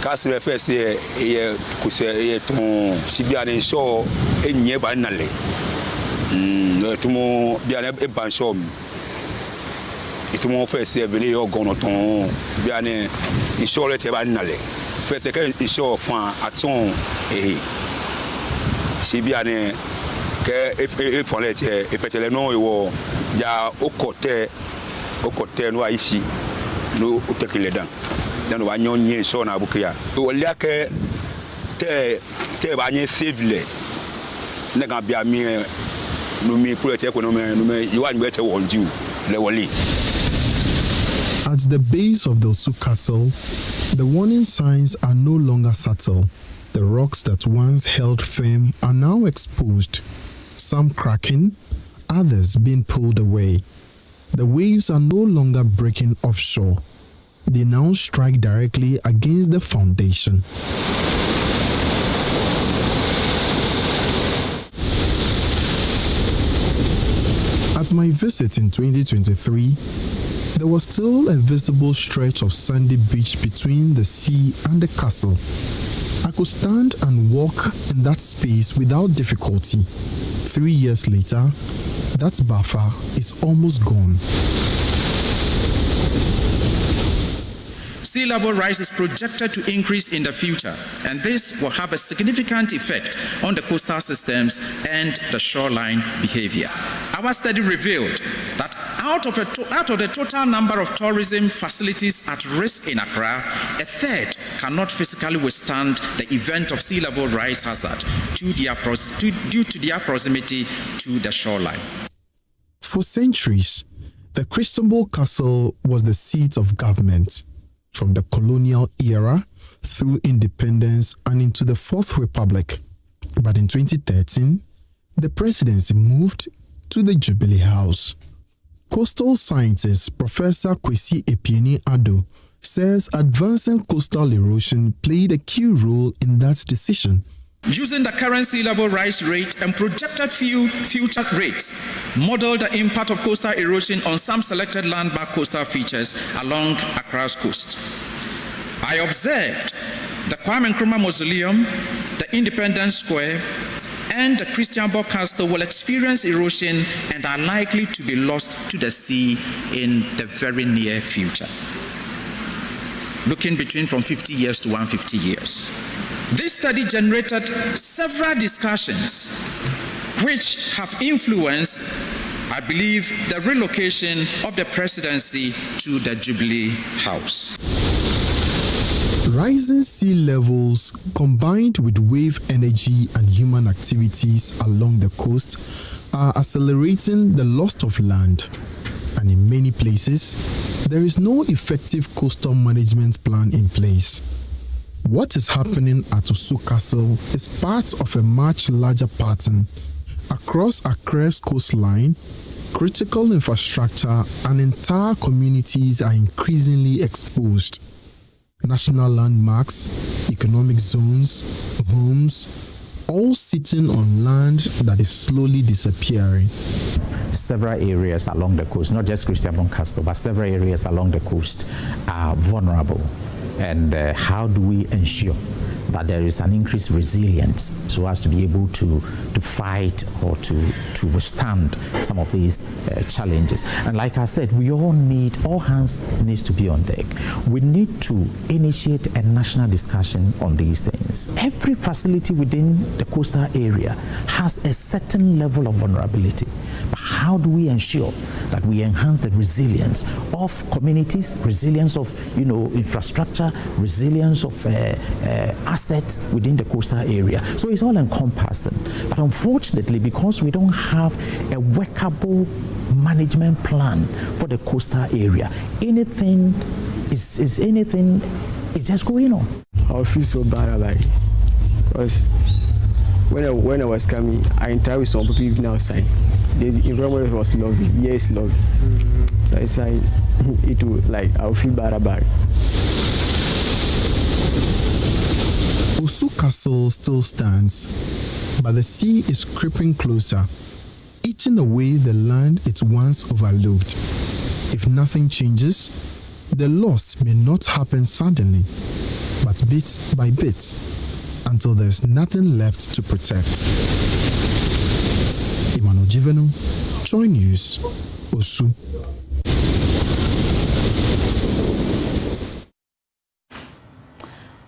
Castle first year kuse to sibia ne show enye ba nale tumo bia ne e ban show itumo first year bele yo gono ton bia ne show le te ba nale first ke show fan aton sibia ne ke e fon le te e petele no yo ya okote no aishi no otekile dan dan wa nyonye so na bukia o liake te ba nye civil ne ga bia mi no mi project economy no me you want to won you le woli. At the base of the Osu Castle, the warning signs are no longer subtle. The rocks that once held firm are now exposed, some cracking, others being pulled away. The waves are no longer breaking offshore. They now strike directly against the foundation. At my visit in 2023, there was still a visible stretch of sandy beach between the sea and the castle. I could stand and walk in that space without difficulty. 3 years later, that buffer is almost gone. Sea level rise is projected to increase in the future, and this will have a significant effect on the coastal systems and the shoreline behavior. Our study revealed that out of the total number of tourism facilities at risk in Accra, a third cannot physically withstand the event of sea level rise hazard due to their proximity to the shoreline. For centuries, the Cristobal Castle was the seat of government. From the colonial era through independence and into the Fourth Republic. But in 2013, the presidency moved to the Jubilee House. Coastal scientist Professor Akufo-Addo says advancing coastal erosion played a key role in that decision. Using the current sea level rise rate and projected future rates, model the impact of coastal erosion on some selected landmark coastal features along Accra's coast. I observed the Kwame Nkrumah Mausoleum, the Independence Square, and the Christianborg Castle will experience erosion and are likely to be lost to the sea in the very near future, looking between from 50 years to 150 years. This study generated several discussions which have influenced, I believe, the relocation of the presidency to the Jubilee House. Rising sea levels combined with wave energy and human activities along the coast are accelerating the loss of land. And in many places, there is no effective coastal management plan in place. What is happening at Osu Castle is part of a much larger pattern. Across Accra's coastline, critical infrastructure and entire communities are increasingly exposed. National landmarks, economic zones, homes, all sitting on land that is slowly disappearing. Several areas along the coast, not just Christianborg Castle, but several areas along the coast are vulnerable. And how do we ensure that there is an increased resilience so as to be able to fight or to withstand some of these challenges? And like I said, all hands needs to be on deck. We need to initiate a national discussion on these things. Every facility within the coastal area has a certain level of vulnerability. But how do we ensure that we enhance the resilience of communities, resilience of infrastructure, resilience of assets within the coastal area? So it's all encompassing. But unfortunately, because we don't have a workable management plan for the coastal area, anything is just going on. I feel so bad about it because when I was coming, I interacted with some people even outside. The environment was lovely, yes, lovely. So I said, I'll feel bad about it. Osu Castle still stands, but the sea is creeping closer, eating away the land it once overlooked. If nothing changes, the loss may not happen suddenly, but bit by bit, until there's nothing left to protect. Emmanuel Jivenu, JoyNews, Osu.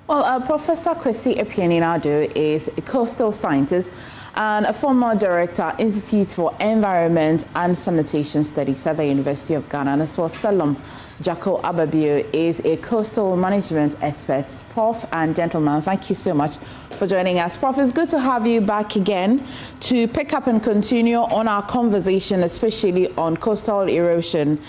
Well, Professor Akufo-Addo is a coastal scientist and a former director, Institute for Environment and Sanitation Studies at the University of Ghana. And as well, Salom Jacko Ababio is a coastal management expert. Prof and gentlemen, thank you so much for joining us. Prof, it's good to have you back again to pick up and continue on our conversation, especially on coastal erosion.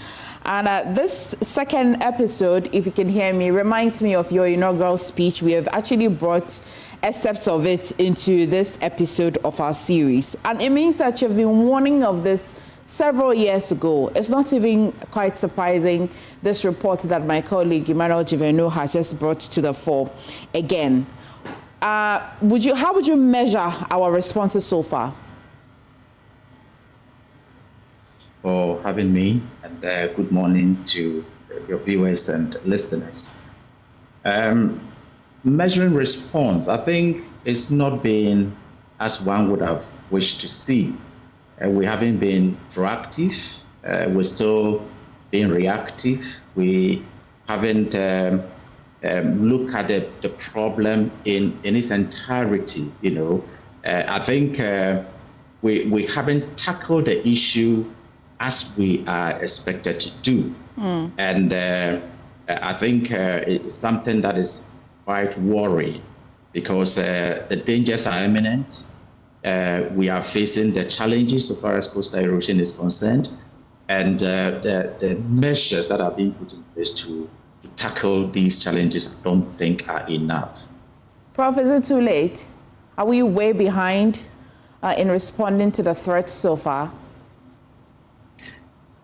And this second episode, if you can hear me, reminds me of your inaugural speech. We have actually brought excerpts of it into this episode of our series. And it means that you've been warning of this several years ago. It's not even quite surprising, this report that my colleague Agyeman-Rawlings has just brought to the fore again. How would you measure our responses so far? For having me, and good morning to your viewers and listeners. Measuring response, I think it's not been as one would have wished to see. We haven't been proactive, we're still being reactive. We haven't looked at the problem in its entirety, I think we haven't tackled the issue as we are expected to do. And I think it's something that is quite worrying because the dangers are imminent. We are facing the challenges so far as coastal erosion is concerned, and the measures that are being put in place to tackle these challenges I don't think are enough. Prof, is it too late? Are we way behind in responding to the threat so far?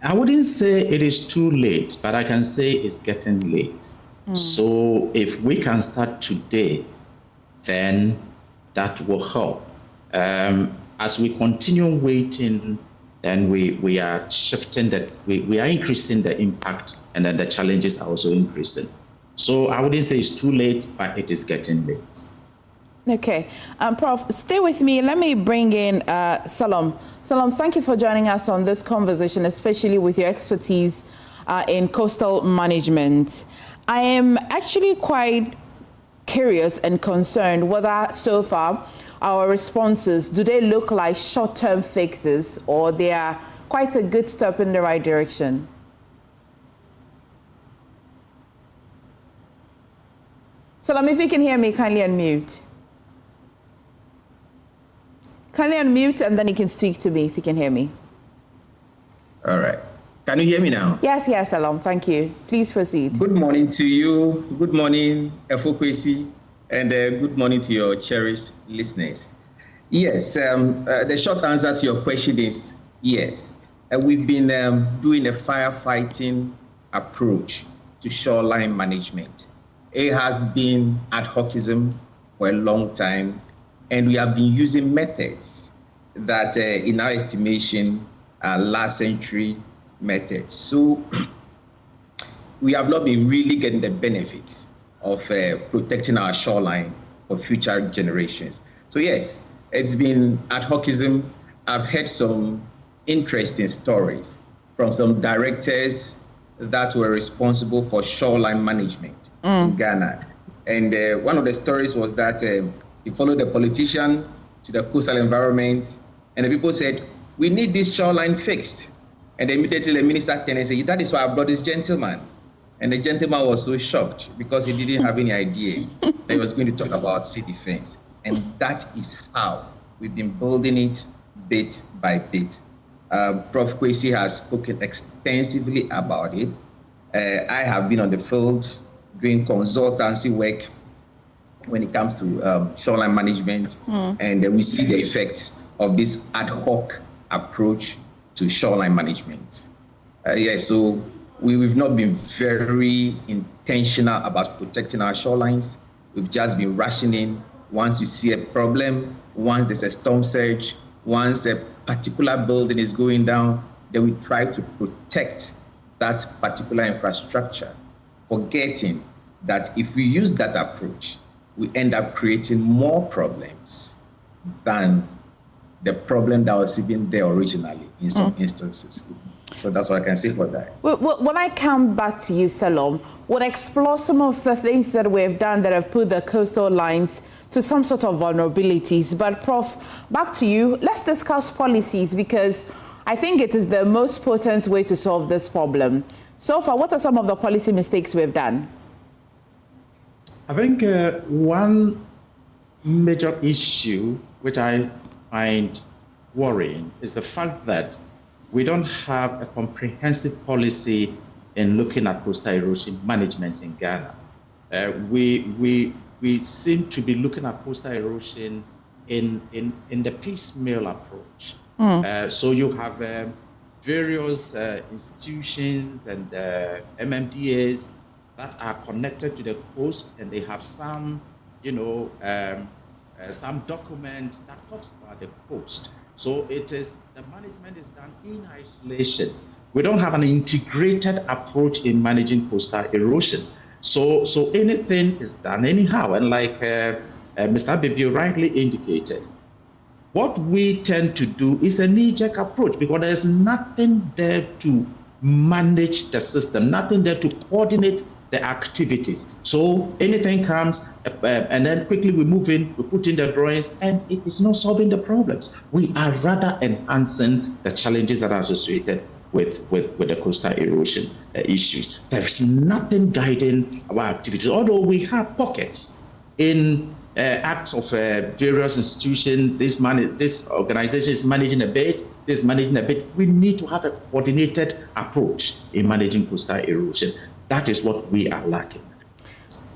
I wouldn't say it is too late, but I can say it's getting late. So if we can start today, then that will help. As we continue waiting, then we are shifting that, we are increasing the impact, and then the challenges are also increasing. So I wouldn't say it's too late, but it is getting late. Okay. Prof, stay with me. Let me bring in Salom. Salom, thank you for joining us on this conversation, especially with your expertise in coastal management. I am actually quite curious and concerned whether so far our responses, do they look like short-term fixes or they are quite a good step in the right direction? Salom, if you can hear me, kindly unmute. Kindly unmute and then you can speak to me if you can hear me. All right. Can you hear me now? Yes, Salom. Thank you. Please proceed. Good morning to you. Good morning, Akufo-Addo, and good morning to your cherished listeners. Yes, the short answer to your question is yes. We've been doing a firefighting approach to shoreline management. It has been ad hocism for a long time, and we have been using methods that, in our estimation, are last century methods. So we have not been really getting the benefits of protecting our shoreline for future generations. So yes, it's been ad hocism. I've heard some interesting stories from some directors that were responsible for shoreline management in Ghana. And one of the stories was that he followed a politician to the coastal environment, and the people said, we need this shoreline fixed. And immediately the minister turned and said, that is why I brought this gentleman. And the gentleman was so shocked because he didn't have any idea that he was going to talk about sea defense. And that is how we've been building it bit by bit. Prof. Kwesi has spoken extensively about it. I have been on the field doing consultancy work when it comes to shoreline management, and we see the effects of this ad hoc approach to shoreline management. So we've not been very intentional about protecting our shorelines. We've just been rushing in once we see a problem, once there's a storm surge, once a particular building is going down, then we try to protect that particular infrastructure, forgetting that if we use that approach, we end up creating more problems than the problem that was even there originally in some instances. So that's what I can say for that. When I come back to you, Salom, would explore some of the things that we've done that have put the coastal lines to some sort of vulnerabilities. But Prof, back to you. Let's discuss policies, because I think it is the most potent way to solve this problem. So far, what are some of the policy mistakes we've done? I think one major issue which I find worrying is the fact that we don't have a comprehensive policy in looking at coastal erosion management in Ghana. We seem to be looking at coastal erosion in the piecemeal approach. So you have various institutions and MMDAs that are connected to the coast, and they have some, some document that talks about the coast. So the management is done in isolation. We don't have an integrated approach in managing coastal erosion. So anything is done anyhow. And like Mr. Abibio rightly indicated, what we tend to do is a knee-jerk approach, because there's nothing there to manage the system, nothing there to coordinate the activities. So anything comes, and then quickly we move in, we put in the drawings, and it is not solving the problems. We are rather enhancing the challenges that are associated with the coastal erosion issues. There is nothing guiding our activities, although we have pockets in acts of various institutions. This organization is managing a bit, this is managing a bit. We need to have a coordinated approach in managing coastal erosion. That is what we are lacking.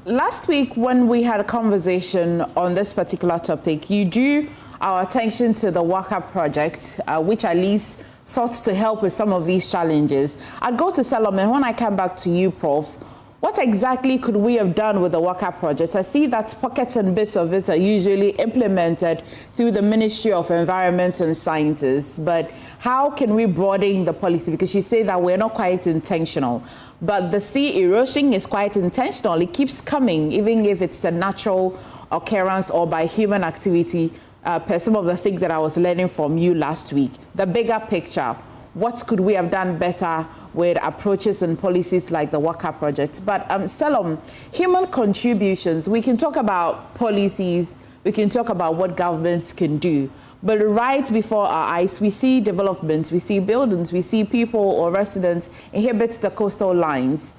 Last week, when we had a conversation on this particular topic, you drew our attention to the WACA project, which at least sought to help with some of these challenges. I'd go to Solomon. When I come back to you, Prof, what exactly could we have done with the WACA project? I see that pockets and bits of it are usually implemented through the Ministry of Environment and Sciences, but how can we broaden the policy? Because you say that we're not quite intentional, but the sea erosion is quite intentional. It keeps coming, even if it's a natural occurrence or by human activity, per some of the things that I was learning from you last week. The bigger picture, what could we have done better with approaches and policies like the WACA project? But Salom, human contributions, we can talk about policies, we can talk about what governments can do, but right before our eyes, we see development, we see buildings, we see people or residents inhabit the coastal lines.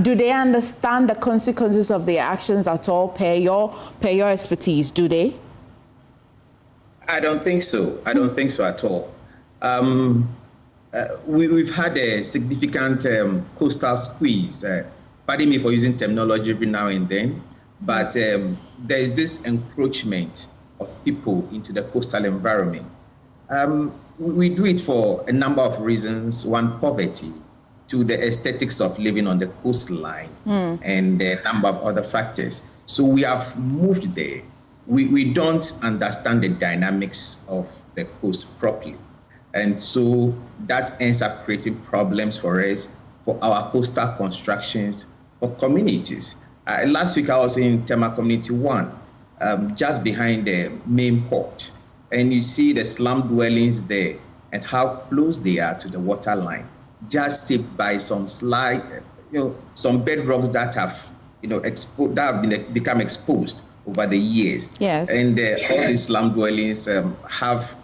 Do they understand the consequences of their actions at all, per your expertise, do they? I don't think so. I don't think so at all. We've had a significant coastal squeeze. Pardon me for using terminology every now and then, but there's this encroachment of people into the coastal environment. We do it for a number of reasons. One, poverty; two, the aesthetics of living on the coastline, and a number of other factors. So we have moved there. We don't understand the dynamics of the coast properly. And so that ends up creating problems for us, for our coastal constructions, for communities. Last week I was in Tema Community 1, just behind the main port. And you see the slum dwellings there and how close they are to the water line, just saved by some slide, some bedrocks that have, become exposed over the years. Yes. And all these slum dwellings have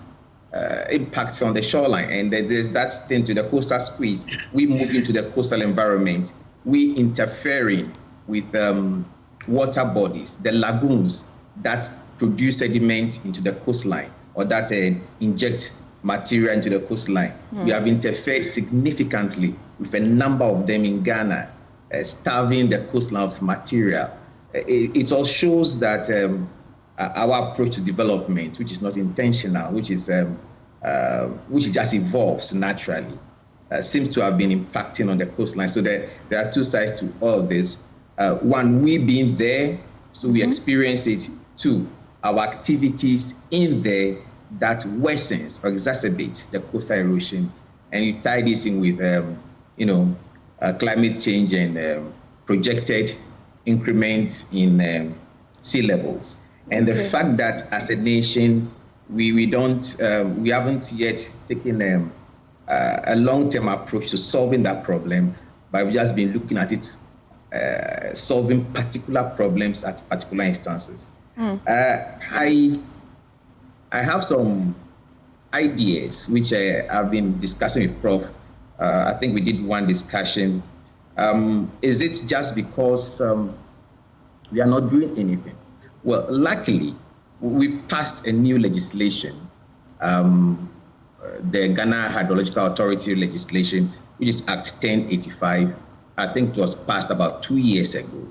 impacts on the shoreline, and there's that thing to the coastal squeeze. We move into the coastal environment, we interfering with water bodies, the lagoons that produce sediment into the coastline or that inject material into the coastline. We have interfered significantly with a number of them in Ghana, starving the coastline of material. It all shows that our approach to development, which is not intentional, which just evolves naturally, seems to have been impacting on the coastline. So there are two sides to all of this. One, we being there, so we experience it. Two, our activities in there that worsens or exacerbates the coastal erosion. And you tie this in with, climate change and projected increments in sea levels. And the fact that as a nation, we haven't yet taken a long-term approach to solving that problem, but we've just been looking at it, solving particular problems at particular instances. I have some ideas which I've been discussing with Prof. I think we did one discussion. Is it just because we are not doing anything? Well, luckily, we've passed a new legislation, the Ghana Hydrological Authority legislation, which is Act 1085. I think it was passed about 2 years ago.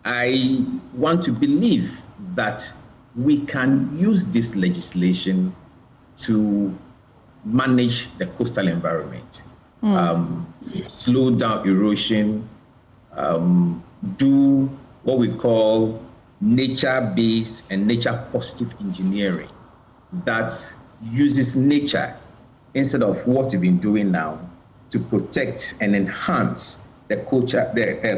I want to believe that we can use this legislation to manage the coastal environment, slow down erosion, do what we call nature-based and nature-positive engineering that uses nature instead of what we've been doing now to protect and enhance the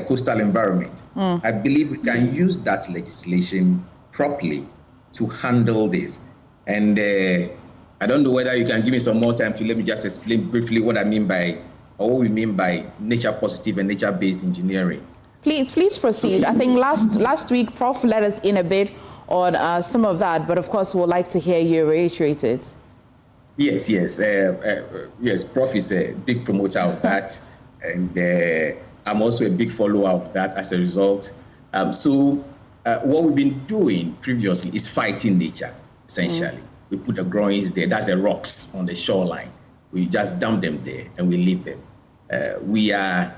coastal environment. I believe we can use that legislation properly to handle this. And I don't know whether you can give me some more time to let me just explain briefly what I mean by, or what we mean by nature-positive and nature-based engineering. Please proceed. I think last week, Prof let us in a bit on some of that, but of course, we'd like to hear you reiterate it. Yes. Yes, Prof is a big promoter of that, and I'm also a big follower of that as a result. What we've been doing previously is fighting nature, essentially. We put the groins there, that's the rocks on the shoreline. We just dump them there and we leave them. We are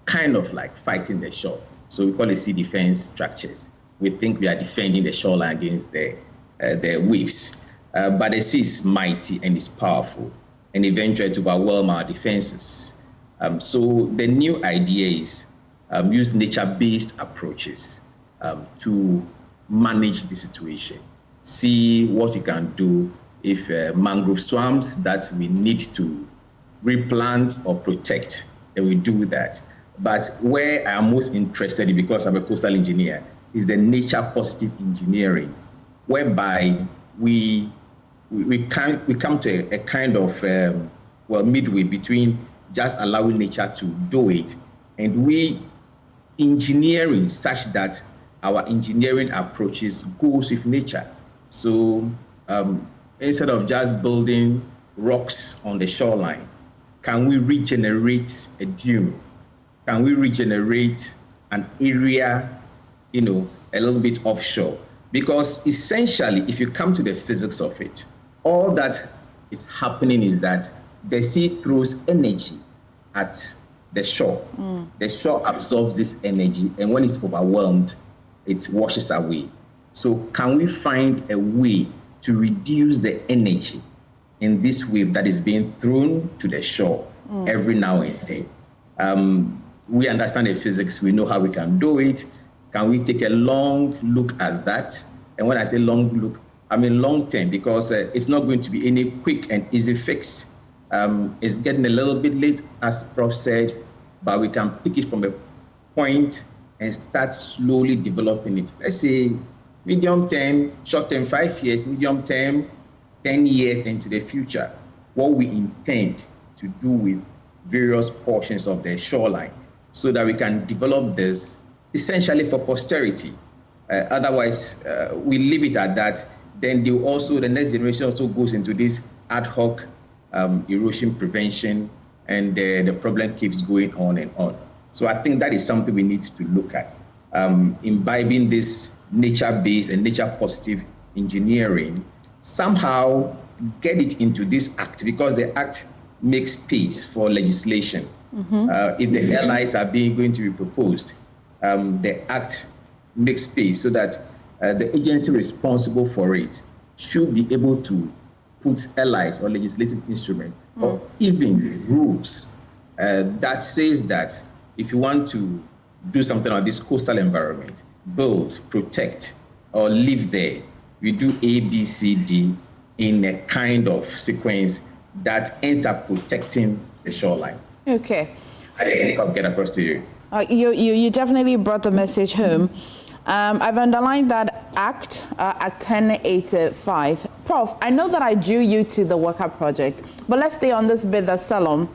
kind of like fighting the shore. So we call it sea defense structures. We think we are defending the shoreline against the waves. But the sea is mighty and it's powerful, and eventually to overwhelm our defenses. So the new idea is use nature-based approaches to manage the situation. See what you can do if mangrove swamps that we need to replant or protect, then we do that. But where I am most interested in, because I'm a coastal engineer, is the nature-positive engineering, whereby we come to a kind of midway between just allowing nature to do it, and we engineering such that our engineering approaches goes with nature. So instead of just building rocks on the shoreline, can we regenerate a dune? Can we regenerate an area, a little bit offshore? Because essentially, if you come to the physics of it, all that is happening is that the sea throws energy at the shore. The shore absorbs this energy, and when it's overwhelmed, it washes away. So can we find a way to reduce the energy in this wave that is being thrown to the shore every now and then? We understand the physics, we know how we can do it. Can we take a long look at that? And when I say long look, I mean long term, because it's not going to be any quick and easy fix. It's getting a little bit late, as Prof said, but we can pick it from a point and start slowly developing it. Let's say medium term, short term 5 years, medium term 10 years into the future, what we intend to do with various portions of the shoreline, so that we can develop this essentially for posterity. Otherwise, we leave it at that. Then the next generation also goes into this ad hoc erosion prevention, and the problem keeps going on and on. So I think that is something we need to look at. Imbibing this nature-based and nature-positive engineering, somehow get it into this act, because the act makes space for legislation. If the LIs are going to be proposed, the act makes space so that the agency responsible for it should be able to put LIs or legislative instruments, or even rules that says that if you want to do something on this coastal environment, build, protect, or live there, you do A, B, C, D in a kind of sequence that ends up protecting the shoreline. Okay. I think I'll get across to you. You definitely brought the message home. I've underlined that Act 1085. Prof, Prof, I know that I drew you to the Waka project, but let's stay on this bit that Salom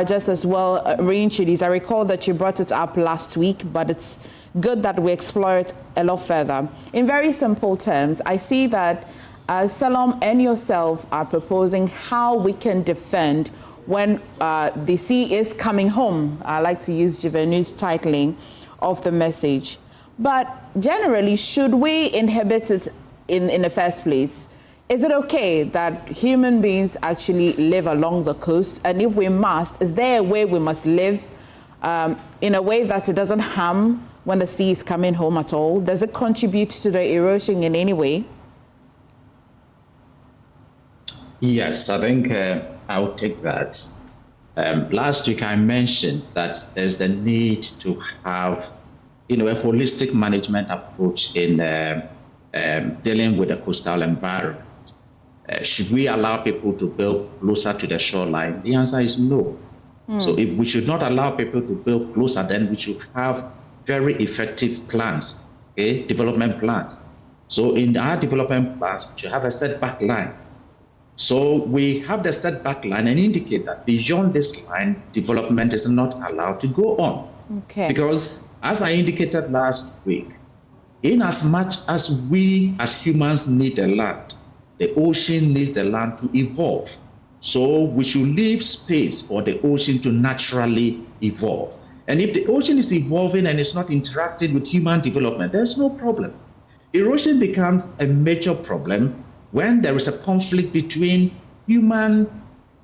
just as well reintroduced. I recall that you brought it up last week, but it's good that we explore it a lot further. In very simple terms, I see that Salom and yourself are proposing how we can defend when the sea is coming home. I like to use JoyNews titling of the message. But generally, should we inhibit it in the first place? Is it okay that human beings actually live along the coast? And if we must, is there a way we must live in a way that it doesn't harm when the sea is coming home at all? Does it contribute to the erosion in any way? Yes, I think I'll take that. Last week I mentioned that there's a need to have, a holistic management approach in dealing with the coastal environment. Should we allow people to build closer to the shoreline? The answer is no. So if we should not allow people to build closer, then we should have very effective plans, development plans. So in our development plans, we should have a setback line. So we have the setback line and indicate that beyond this line, development is not allowed to go on. Okay. Because as I indicated last week, in as much as we as humans need the land, the ocean needs the land to evolve. So we should leave space for the ocean to naturally evolve. And if the ocean is evolving and it's not interacting with human development, there's no problem. Erosion becomes a major problem when there is a conflict between human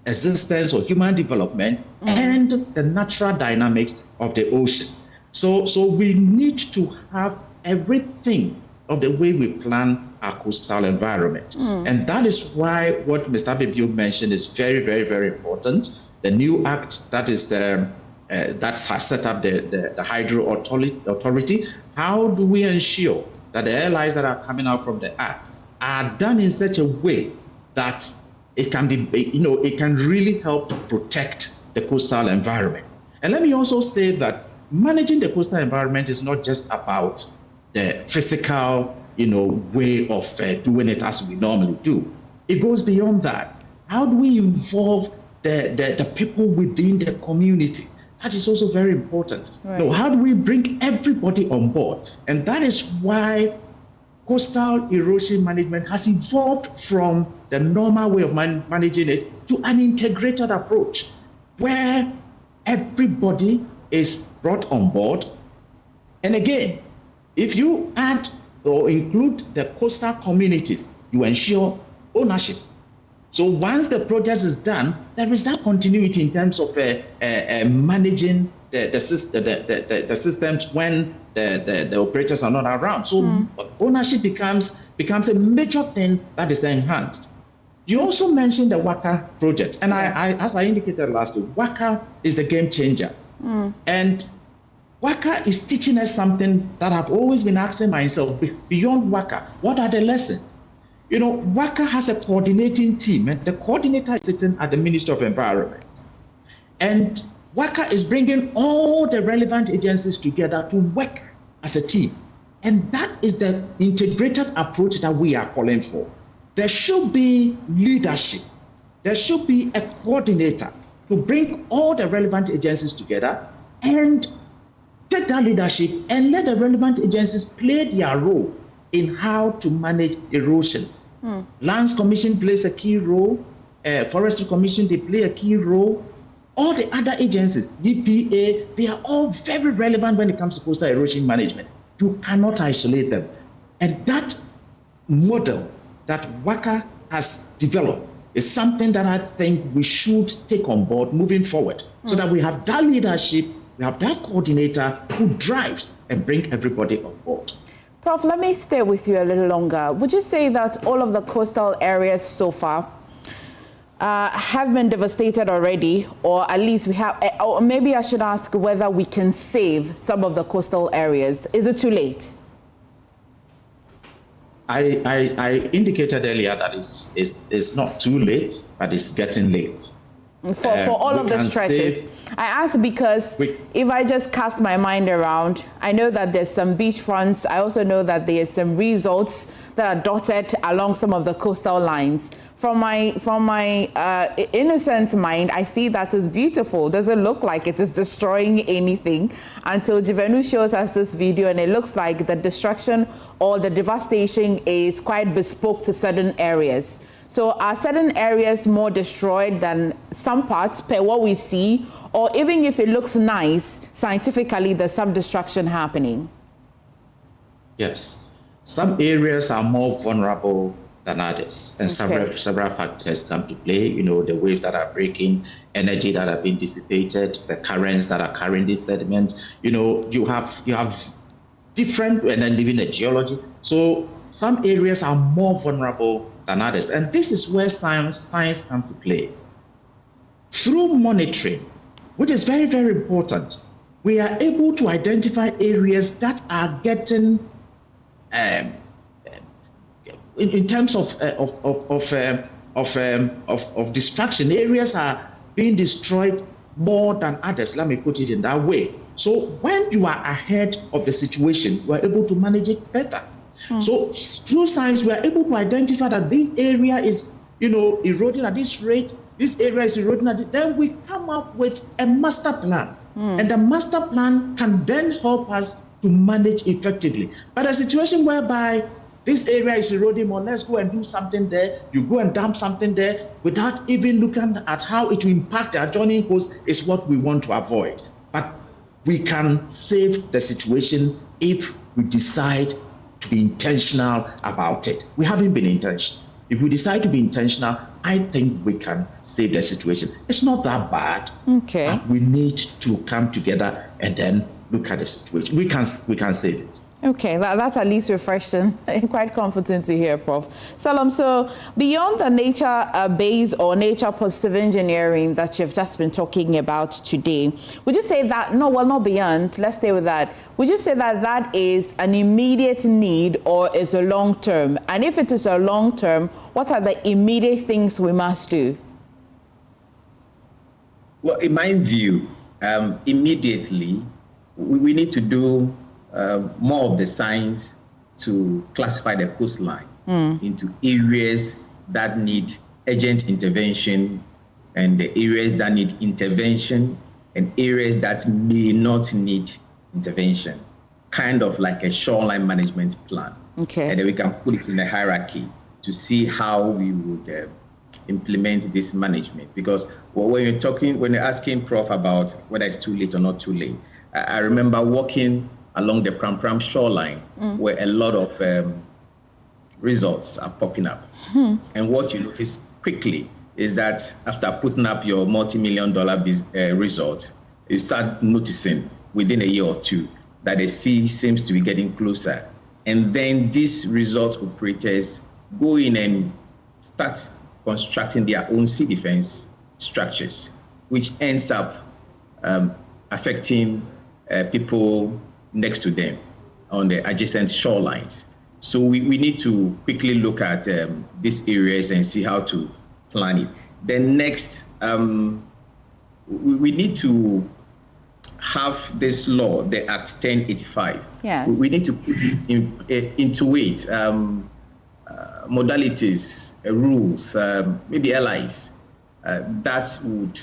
existence or human development and the natural dynamics of the ocean. So we need to have everything of the way we plan our coastal environment. And that is why what Mr. Abibio mentioned is very, very, very important. The new act that is that has set up the Hydro Authority. How do we ensure that the airlines that are coming out from the act are done in such a way that it can be, it can really help to protect the coastal environment? And let me also say that managing the coastal environment is not just about the physical, way of doing it as we normally do. It goes beyond that. How do we involve the people within the community? That is also very important. Right. Now, how do we bring everybody on board? And that is why coastal erosion management has evolved from the normal way of managing it to an integrated approach where everybody is brought on board. And again, if you add or include the coastal communities, you ensure ownership. So once the project is done, there is that continuity in terms of managing the systems when the operators are not around. So ownership becomes a major thing that is enhanced. You also mentioned the Waka project, and I as I indicated last week, Waka is a game changer. And Waka is teaching us something that I've always been asking myself, beyond Waka, what are the lessons? Waka has a coordinating team, and the coordinator is sitting at the Ministry of Environment. And Waka is bringing all the relevant agencies together to work as a team. And that is the integrated approach that we are calling for. There should be leadership. There should be a coordinator to bring all the relevant agencies together and take that leadership and let the relevant agencies play their role in how to manage erosion. Lands Commission plays a key role. Forestry Commission, they play a key role. All the other agencies, EPA, they are all very relevant when it comes to coastal erosion management. You cannot isolate them. And that model that Waka has developed is something that I think we should take on board moving forward, so that we have that leadership, we have that coordinator who drives and bring everybody on board. Prof, let me stay with you a little longer. Would you say that all of the coastal areas so far have been devastated already, or at least we have, or maybe I should ask whether we can save some of the coastal areas? Is it too late? I indicated earlier that it's not too late, but it's getting late. For all of the stretches. I ask because if I just cast my mind around, I know that there's some beachfronts. I also know that there's some resorts that are dotted along some of the coastal lines. From my innocent mind, I see that as beautiful. Doesn't look like it is destroying anything until Jivenu shows us this video, and it looks like the destruction or the devastation is quite bespoke to certain areas. So are certain areas more destroyed than some parts per what we see, or even if it looks nice, scientifically there's some destruction happening? Yes, some areas are more vulnerable than others, and several factors come to play. You know, the waves that are breaking, energy that are being dissipated, the currents that are carrying this sediment. You know, you have different, and then even the geology. So some areas are more vulnerable than others, and this is where science comes to play. Through monitoring, which is very, very important, we are able to identify areas that are getting, in terms of destruction, areas are being destroyed more than others. Let me put it in that way. So when you are ahead of the situation, you are able to manage it better. So through science, we are able to identify that this area is, you know, eroding at this rate, this area is eroding at this. Then we come up with a master plan. And the master plan can then help us to manage effectively. But a situation whereby this area is eroding, or let's go and do something there, you go and dump something there without even looking at how it will impact the adjoining coast is what we want to avoid. But we can save the situation if we decide to be intentional about it. We haven't been intentional. If we decide to be intentional, I think we can save the situation. It's not that bad. Okay. But we need to come together and then look at the situation. We can save it. Okay, that's at least refreshing and quite comforting to hear, Prof. Salam, so beyond the nature-based or nature-positive engineering that you've just been talking about today, would you say that, not beyond, let's stay with that, would you say that that is an immediate need or is a long-term? And if it is a long-term, what are the immediate things we must do? Well, in my view, immediately, we need to do more of the science to classify the coastline into areas that need urgent intervention and the areas that need intervention and areas that may not need intervention, kind of like a shoreline management plan. Okay. And then we can put it in a hierarchy to see how we would implement this management. Because when you're asking Prof about whether it's too late or not too late, I remember walking along the Pram Pram shoreline where a lot of results are popping up. And what you notice quickly is that after putting up your multi-million-dollar result, you start noticing within a year or two that the sea seems to be getting closer. And then these result operators go in and start constructing their own sea defense structures, which ends up affecting people next to them on the adjacent shorelines. So we need to quickly look at these areas and see how to plan it. Then next, we need to have this law, the Act 1085. Yes. We need to put into it modalities, rules, maybe allies that would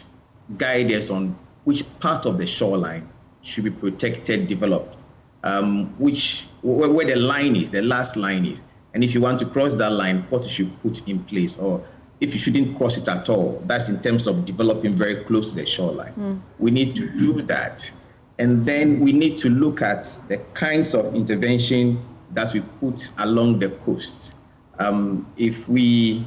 guide us on which part of the shoreline should be protected, developed, where the line is, the last line is. And if you want to cross that line, what you should put in place, or if you shouldn't cross it at all. That's in terms of developing very close to the shoreline. We need to do that. And then we need to look at the kinds of intervention that we put along the coast. If we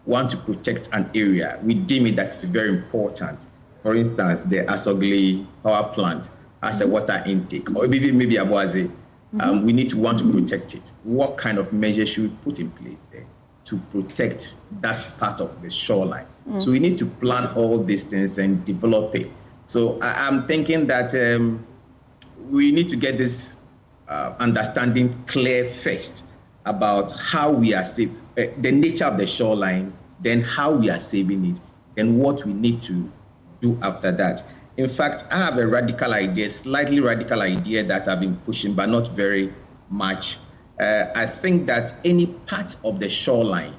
want to protect an area, we deem it that it's very important. For instance, the Asogli power plant has a water intake, or maybe Abuaze. We need to want to protect it. What kind of measures should we put in place there to protect that part of the shoreline? So we need to plan all these things and develop it. So I'm thinking that we need to get this understanding clear first about how we are saving the nature of the shoreline, then how we are saving it, then what we need to do after that. In fact, I have a radical idea, slightly radical idea that I've been pushing, but not very much. I think that any part of the shoreline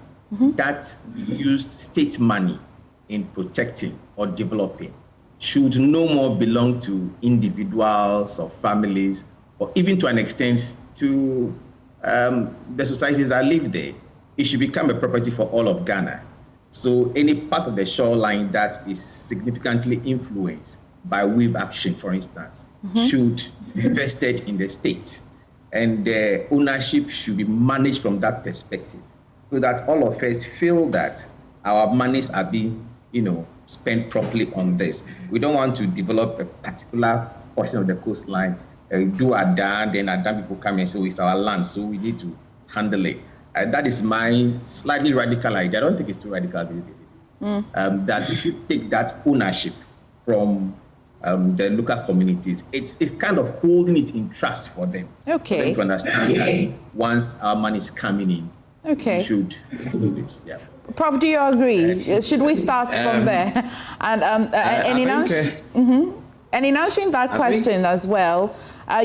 that used state money in protecting or developing should no more belong to individuals or families, or even to an extent to the societies that live there. It should become a property for all of Ghana. So any part of the shoreline that is significantly influenced by wave action, for instance, should be vested in the state. And the ownership should be managed from that perspective, so that all of us feel that our monies are being, spent properly on this. We don't want to develop a particular portion of the coastline, do a dam, then a dam people come and say, it's our land, so we need to handle it. That is my slightly radical idea. I don't think it's too radical. That we should take that ownership from the local communities. It's kind of holding it in trust for them. Okay. For them to understand that once our money is coming in, we should do this. Yeah. Prof, do you agree? Should we start from there? And in answering that question as well,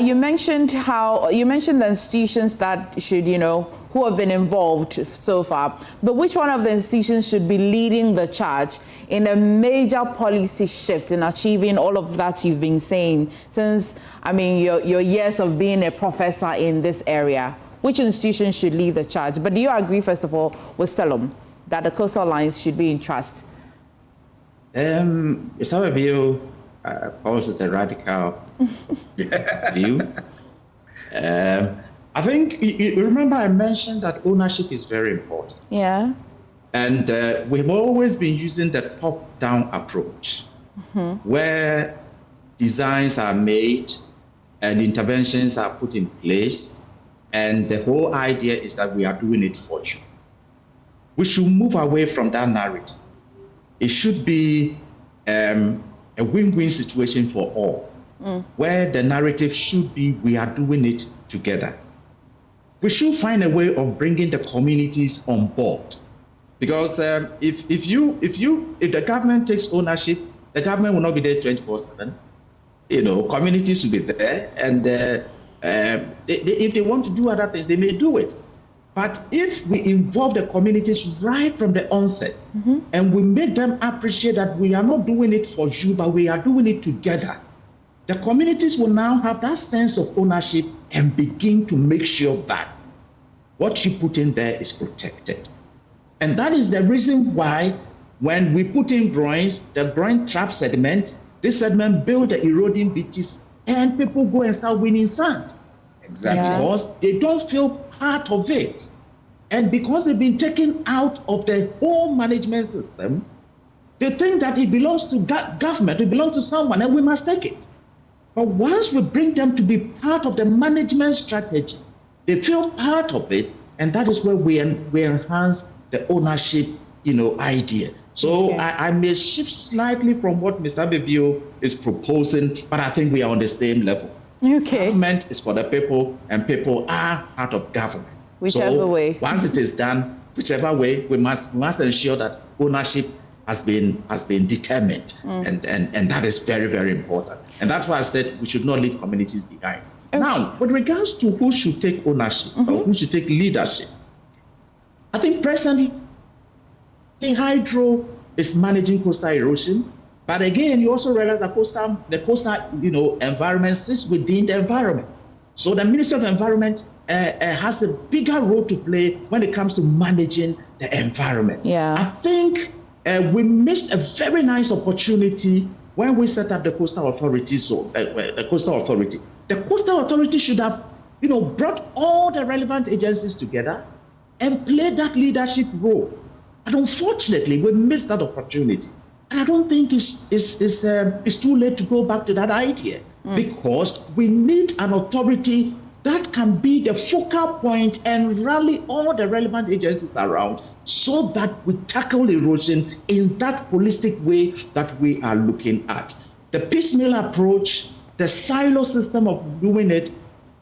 you mentioned the institutions that should, who have been involved so far, but which one of the institutions should be leading the charge in a major policy shift in achieving all of that you've been saying since, your years of being a professor in this area? Which institution should lead the charge? But do you agree, first of all, with Stelum, that the coastal lines should be in trust? It's our view. Perhaps it's a radical view. I think you remember I mentioned that ownership is very important. Yeah. And we've always been using the top-down approach, where designs are made and interventions are put in place, and the whole idea is that we are doing it for you. We should move away from that narrative. It should be a win-win situation for all, where the narrative should be we are doing it together. We should find a way of bringing the communities on board, because if the government takes ownership, the government will not be there 24/7. Communities will be there, and if they want to do other things, they may do it. But if we involve the communities right from the onset, and we make them appreciate that we are not doing it for you, but we are doing it together, the communities will now have that sense of ownership and begin to make sure that what you put in there is protected. And that is the reason why when we put in groins, the groin trap sediment, this sediment build the eroding beaches, and people go and start winning sand. Exactly. Because they don't feel part of it. And because they've been taken out of the whole management system, they think that it belongs to government, it belongs to someone, and we must take it. But once we bring them to be part of the management strategy, they feel part of it, and that is where we enhance the ownership, idea. So I may shift slightly from what Mr. Bebio is proposing, but I think we are on the same level. Okay. Government is for the people, and people are part of government. Whichever way. Once it is done, whichever way, we must ensure that ownership has been determined, and that is very, very important. And that's why I said we should not leave communities behind. Okay. Now, with regards to who should take ownership or who should take leadership, I think presently Hydro is managing coastal erosion, but again, you also realize that the coastal environment sits within the environment. So the Ministry of Environment has a bigger role to play when it comes to managing the environment. Yeah. I think we missed a very nice opportunity when we set up the Coastal Authority. The Coastal Authority should have, brought all the relevant agencies together and played that leadership role. And unfortunately, we missed that opportunity. And I don't think it's too late to go back to that idea, because we need an authority that can be the focal point and rally all the relevant agencies around, so that we tackle erosion in that holistic way that we are looking at. The piecemeal approach, the silo system of doing it,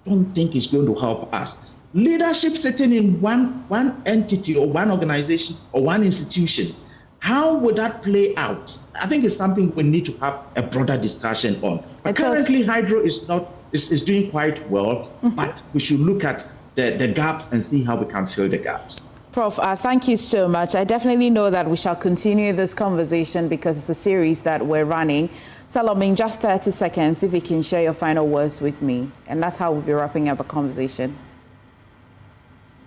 I don't think is going to help us. Leadership sitting in one entity or one organization or one institution How would that play out? I think it's something we need to have a broader discussion on. But currently, hydro is doing quite well, but we should look at the gaps and see how we can fill the gaps. Prof, thank you so much. I definitely know that we shall continue this conversation because it's a series that we're running. Salam, in just 30 seconds, if you can share your final words with me. And that's how we'll be wrapping up the conversation.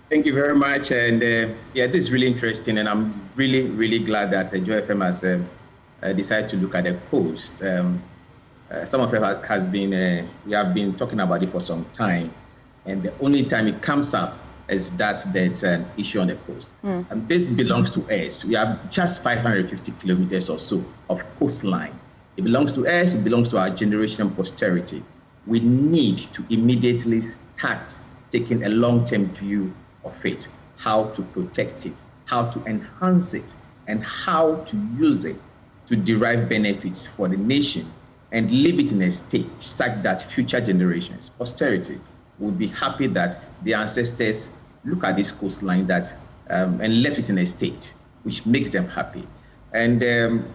Thank you very much. And yeah, this is really interesting. And I'm really, really glad that Joy FM has decided to look at the coast. Some of it has been, we have been talking about it for some time. And the only time it comes up is that there's an issue on the coast. And this belongs to us. We have just 550 kilometers or so of coastline. It belongs to us, it belongs to our generation and posterity. We need to immediately start taking a long-term view of it, how to protect it, how to enhance it, and how to use it to derive benefits for the nation and leave it in a state such that future generations, posterity, will be happy that the ancestors look at this coastline and left it in a state which makes them happy. And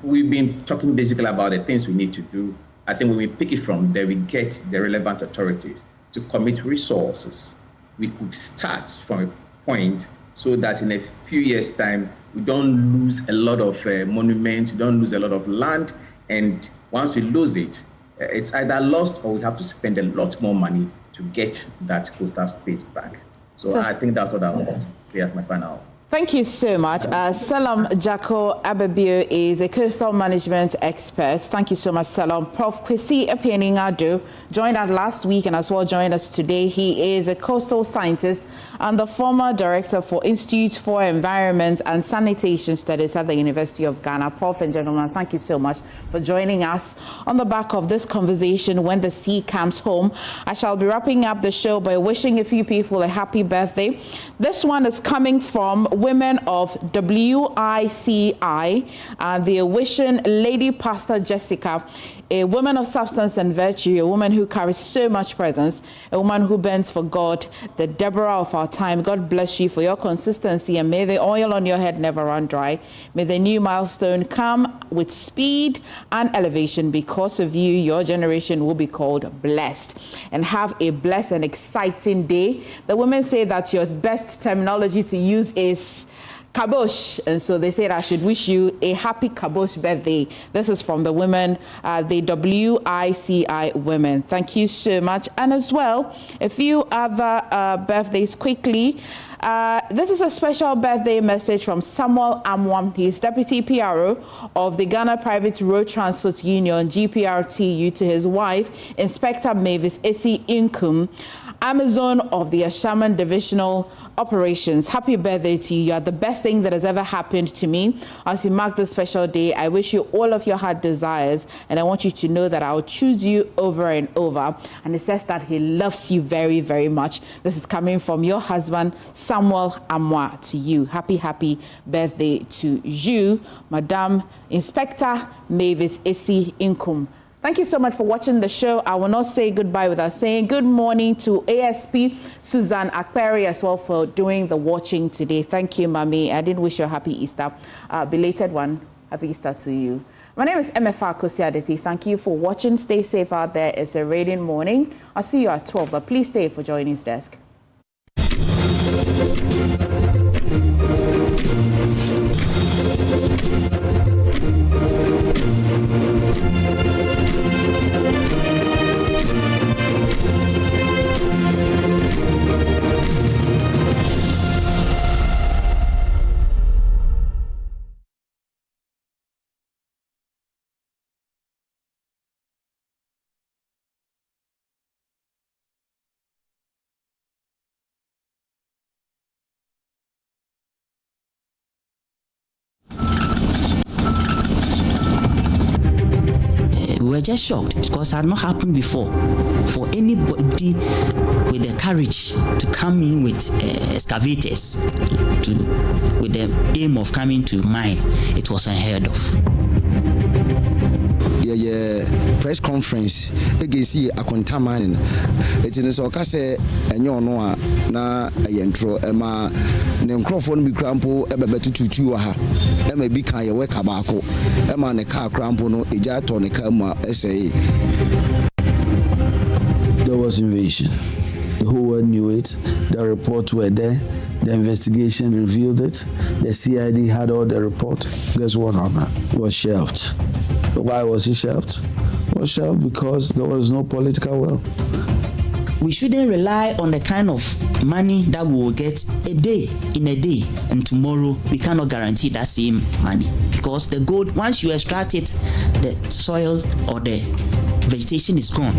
we've been talking basically about the things we need to do. I think when we pick it from there, we get the relevant authorities to commit resources. We could start from a point so that in a few years' time, we don't lose a lot of monuments, we don't lose a lot of land, and once we lose it, it's either lost or we have to spend a lot more money to get that coastal space back. So I think that's what I want to say as my final. Thank you so much. Salam Jacko Ababio is a coastal management expert. Thank you so much, Salam. Prof. Kwesi Akufo-Addo joined us last week and as well joined us today. He is a coastal scientist and the former director for Institute for Environment and Sanitation Studies at the University of Ghana. Prof and gentlemen, thank you so much for joining us on the back of this conversation, When the Sea Comes Home. I shall be wrapping up the show by wishing a few people a happy birthday. This one is coming from women of WICI, and they're wishing Lady Pastor Jessica, a woman of substance and virtue, a woman who carries so much presence, a woman who bends for God, the Deborah of our time. God bless you for your consistency, and may the oil on your head never run dry. May the new milestone come with speed and elevation. Because of you, your generation will be called blessed. And have a blessed and exciting day. The women say that your best terminology to use is Kabosh, and so they said I should wish you a happy Kabosh birthday. This is from the women, the WICI women. Thank you so much. And as well, a few other birthdays quickly. This is a special birthday message from Samuel Amwam. He is Deputy PRO of the Ghana Private Road Transport Union, GPRTU, to his wife, Inspector Mavis Esi Inkum, Amazon of the Ashaman Divisional Operations. Happy birthday to you. You are the best thing that has ever happened to me. As you mark this special day, I wish you all of your heart desires, and I want you to know that I'll choose you over and over. And it says that he loves you very, very much. This is coming from your husband, Samuel Amwa, to you. Happy, happy birthday to you, Madam Inspector Mavis Esi Inkum. Thank you so much for watching the show. I will not say goodbye without saying good morning to ASP Susan Akperi as well for doing the watching today. Thank you, Mami. I didn't wish you a happy Easter. Belated one. Happy Easter to you. My name is Emefa Akosua-Adeti. Thank you for watching. Stay safe out there. It's a raining morning. I'll see you at 12, but please stay for JoyNews Desk. We were just shocked because it had not happened before for anybody with the courage to come in with excavators with the aim of coming to mine. It was unheard of. press conference against Akontaman. It's in the Socase and you know na yentro ema ne microphone bi crampo ebebetu tutu ha e ma bi kan ye weka baako e ma ne car crampo no eja to ne car ma say there was invasion. The whole world knew it. The reports were there. The investigation revealed it. The CID had all the report. Guess what happened? It was shelved. Why was it shelved? It was shelved because there was no political will. We shouldn't rely on the kind of money that we will get a day, and tomorrow we cannot guarantee that same money. Because the gold, once you extract it, the soil or the vegetation is gone.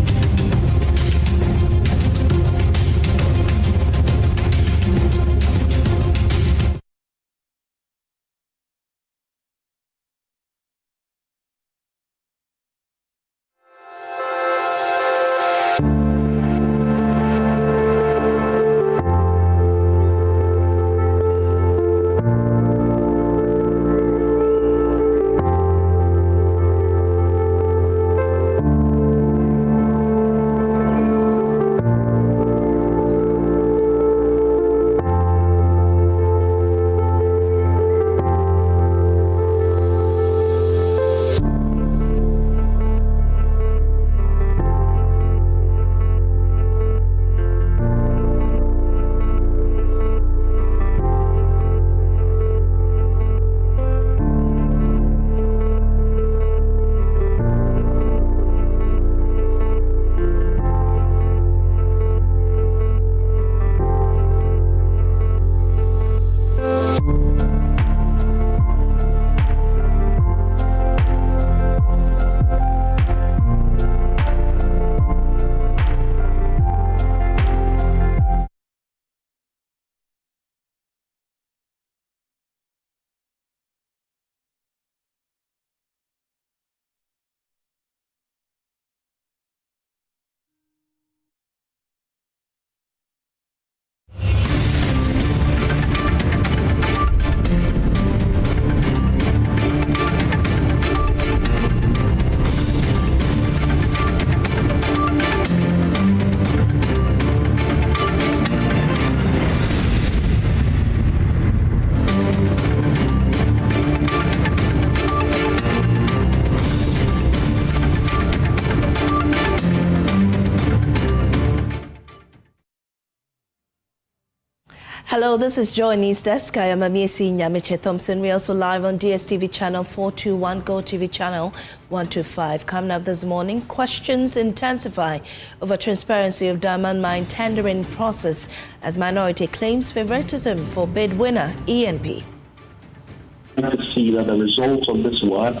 Hello, this is JoyNews Desk. I am Amiesi Nyamiche Thompson. We are also live on DSTV channel 421, Go TV channel 125. Coming up this morning, questions intensify over transparency of diamond mine tendering process as minority claims favoritism for bid winner ENP. To see that the results of this work,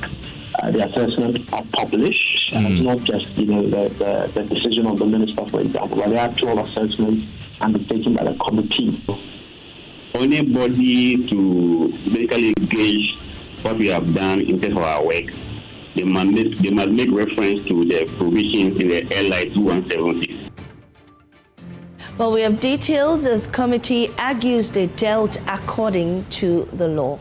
the assessment are published, and it's not just the decision of the minister, for example, but the actual assessment undertaken by the committee. Anybody to basically gauge what we have done in terms of our work, they must make reference to the provisions in the LI 2170. Well, we have details as committee argues they dealt according to the law.